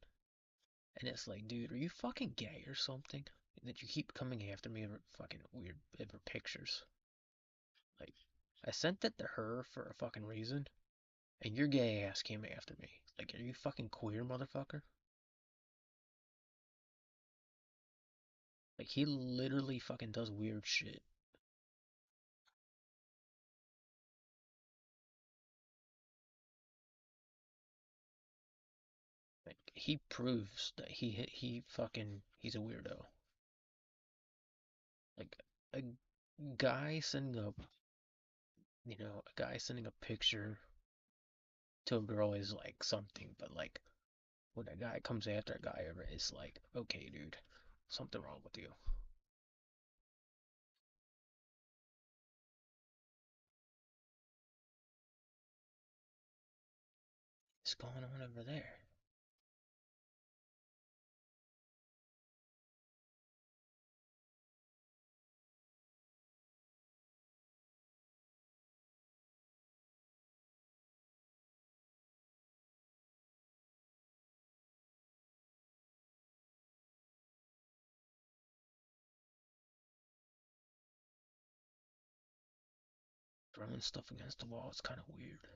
A: And it's like, dude, are you fucking gay or something? That you keep coming after me over fucking weird over pictures. Like, I sent it to her for a fucking reason, and your gay ass came after me. Like, are you fucking queer, motherfucker? Like, he literally fucking does weird shit. Like, he proves that he's a weirdo. Like, a guy sending a guy sending a picture to a girl is like something, but like when a guy comes after a guy over, it's like, okay, dude, something wrong with you. What's going on over there? Throwing stuff against the wall is kind of weird.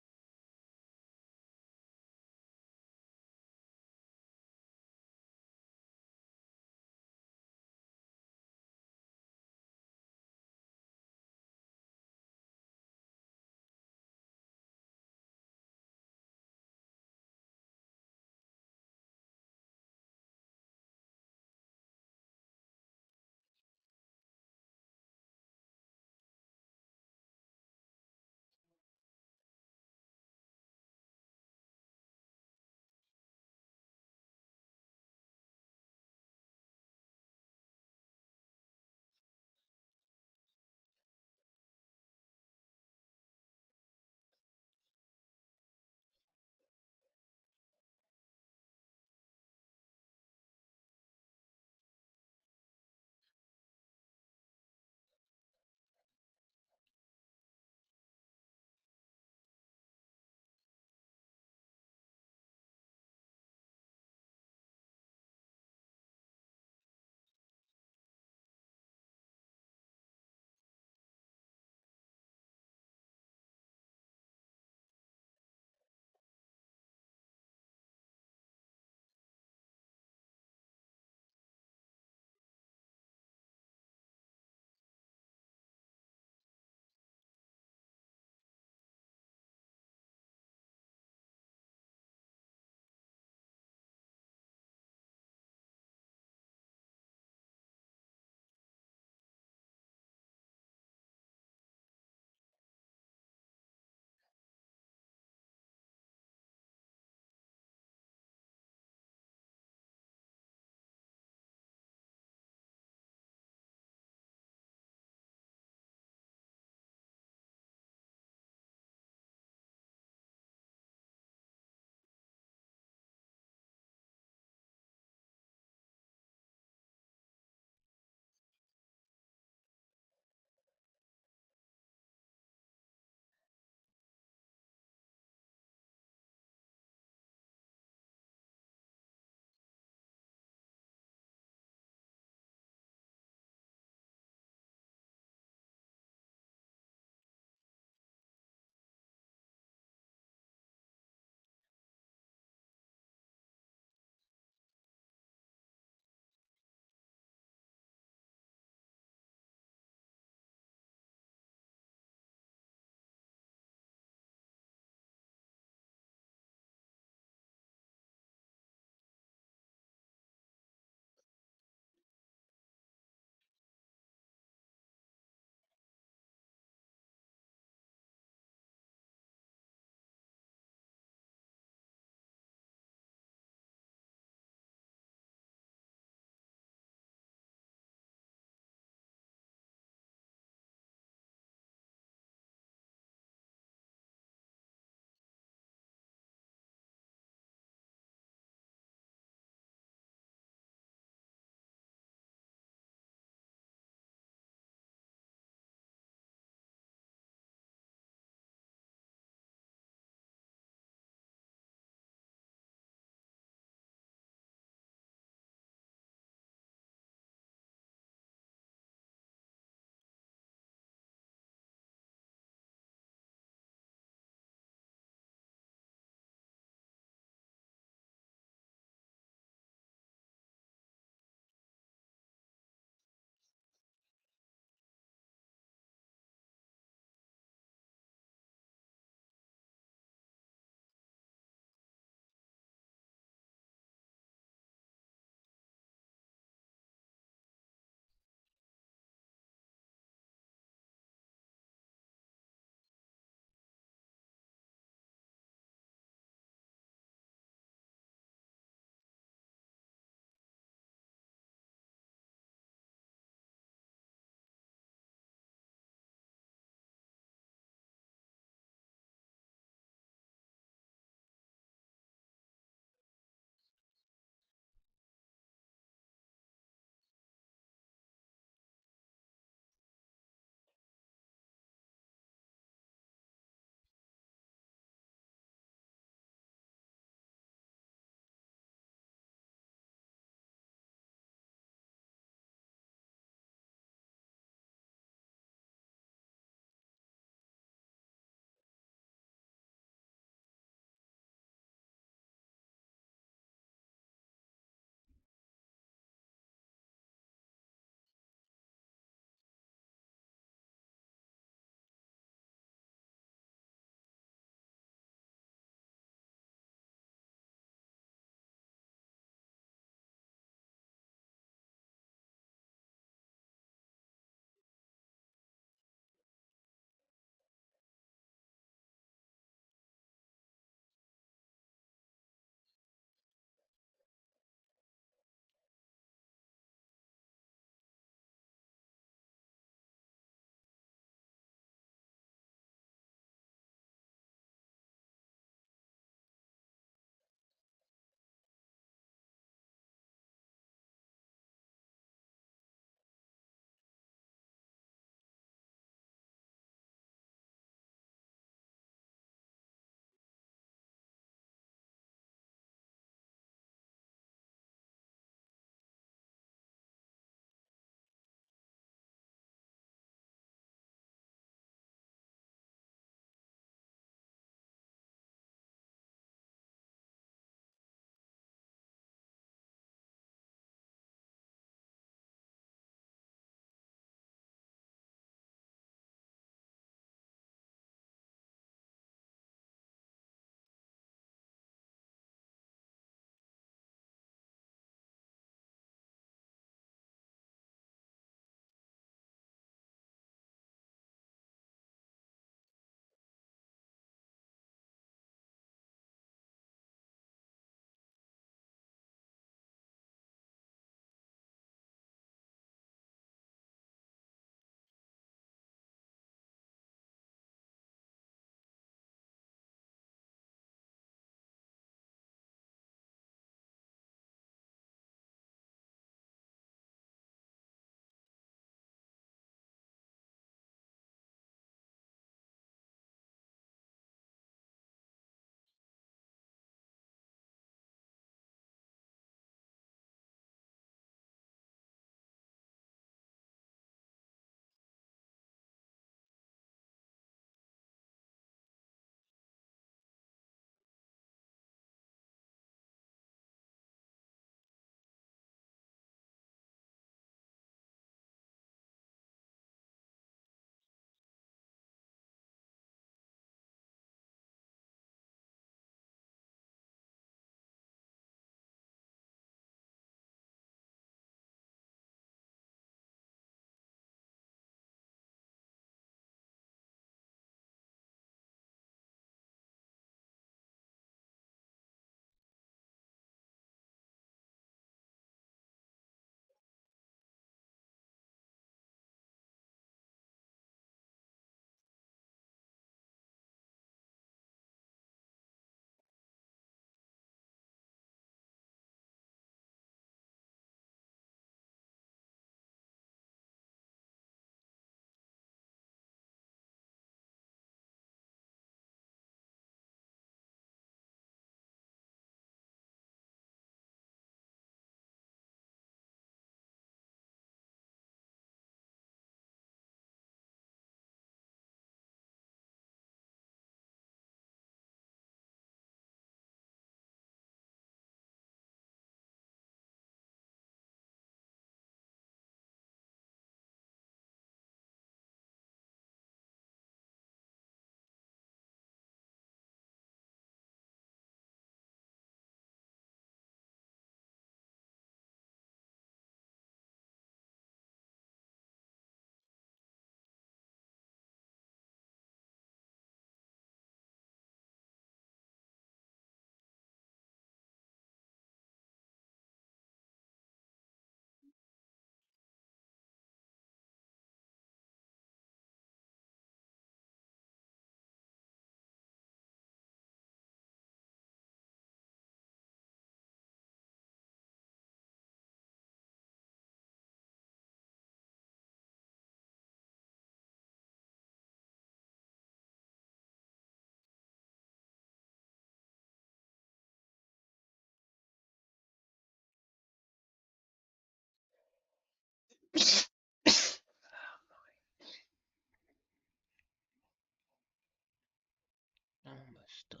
A: Almost done.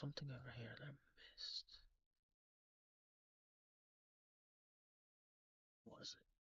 A: something over here that I missed. What was it?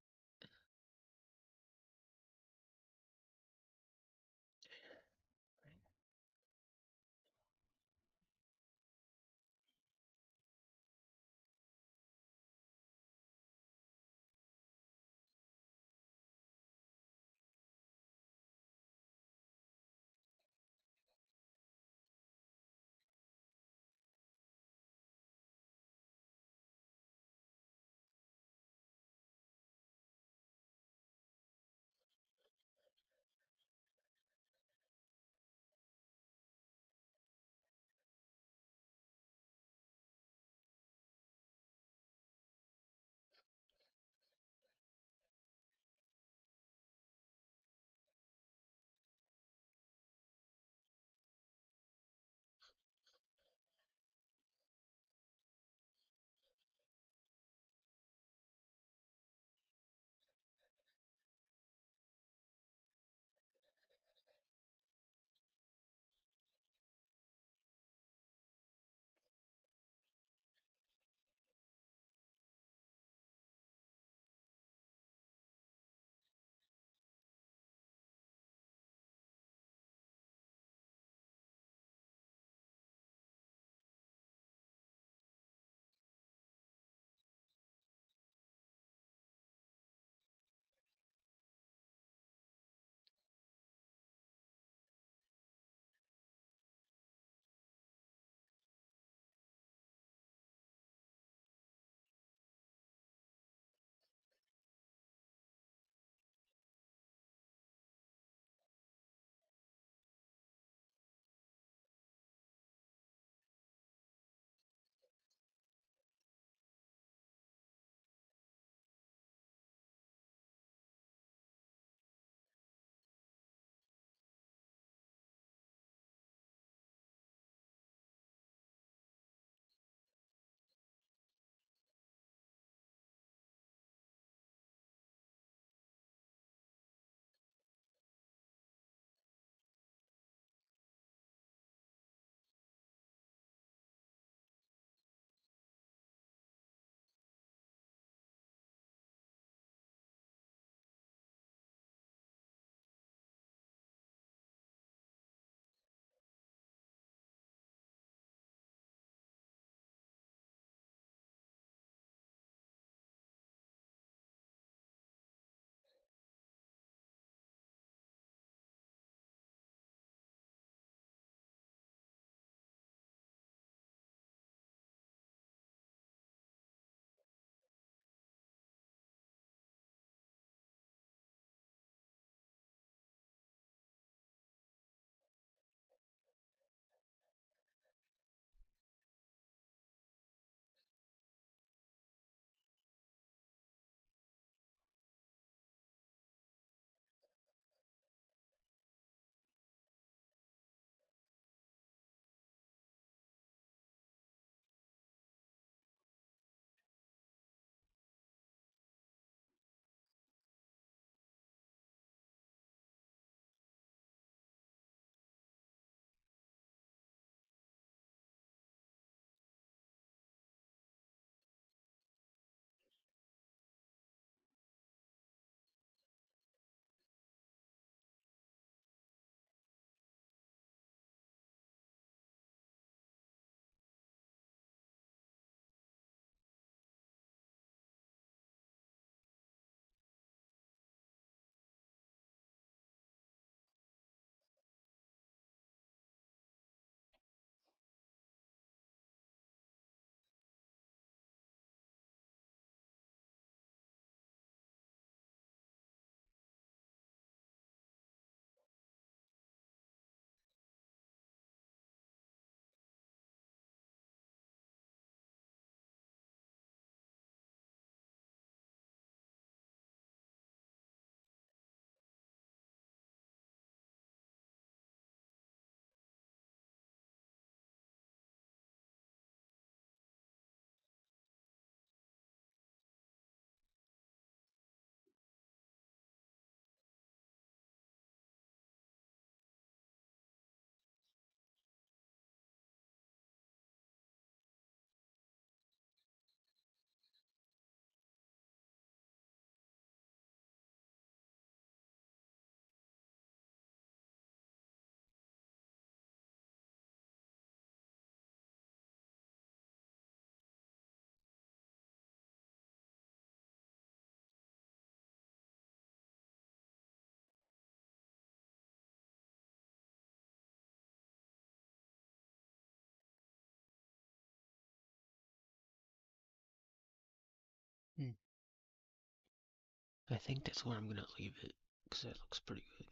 A: I think that's where I'm gonna leave it, because that looks pretty good.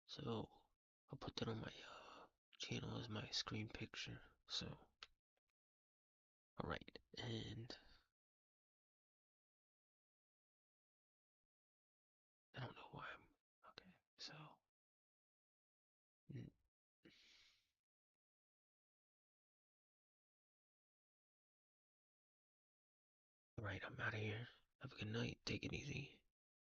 A: So, I'll put that on my channel as my screen picture. So, alright, and I don't know why I'm okay. So, alright, I'm out of here. Have a good night. Take it easy.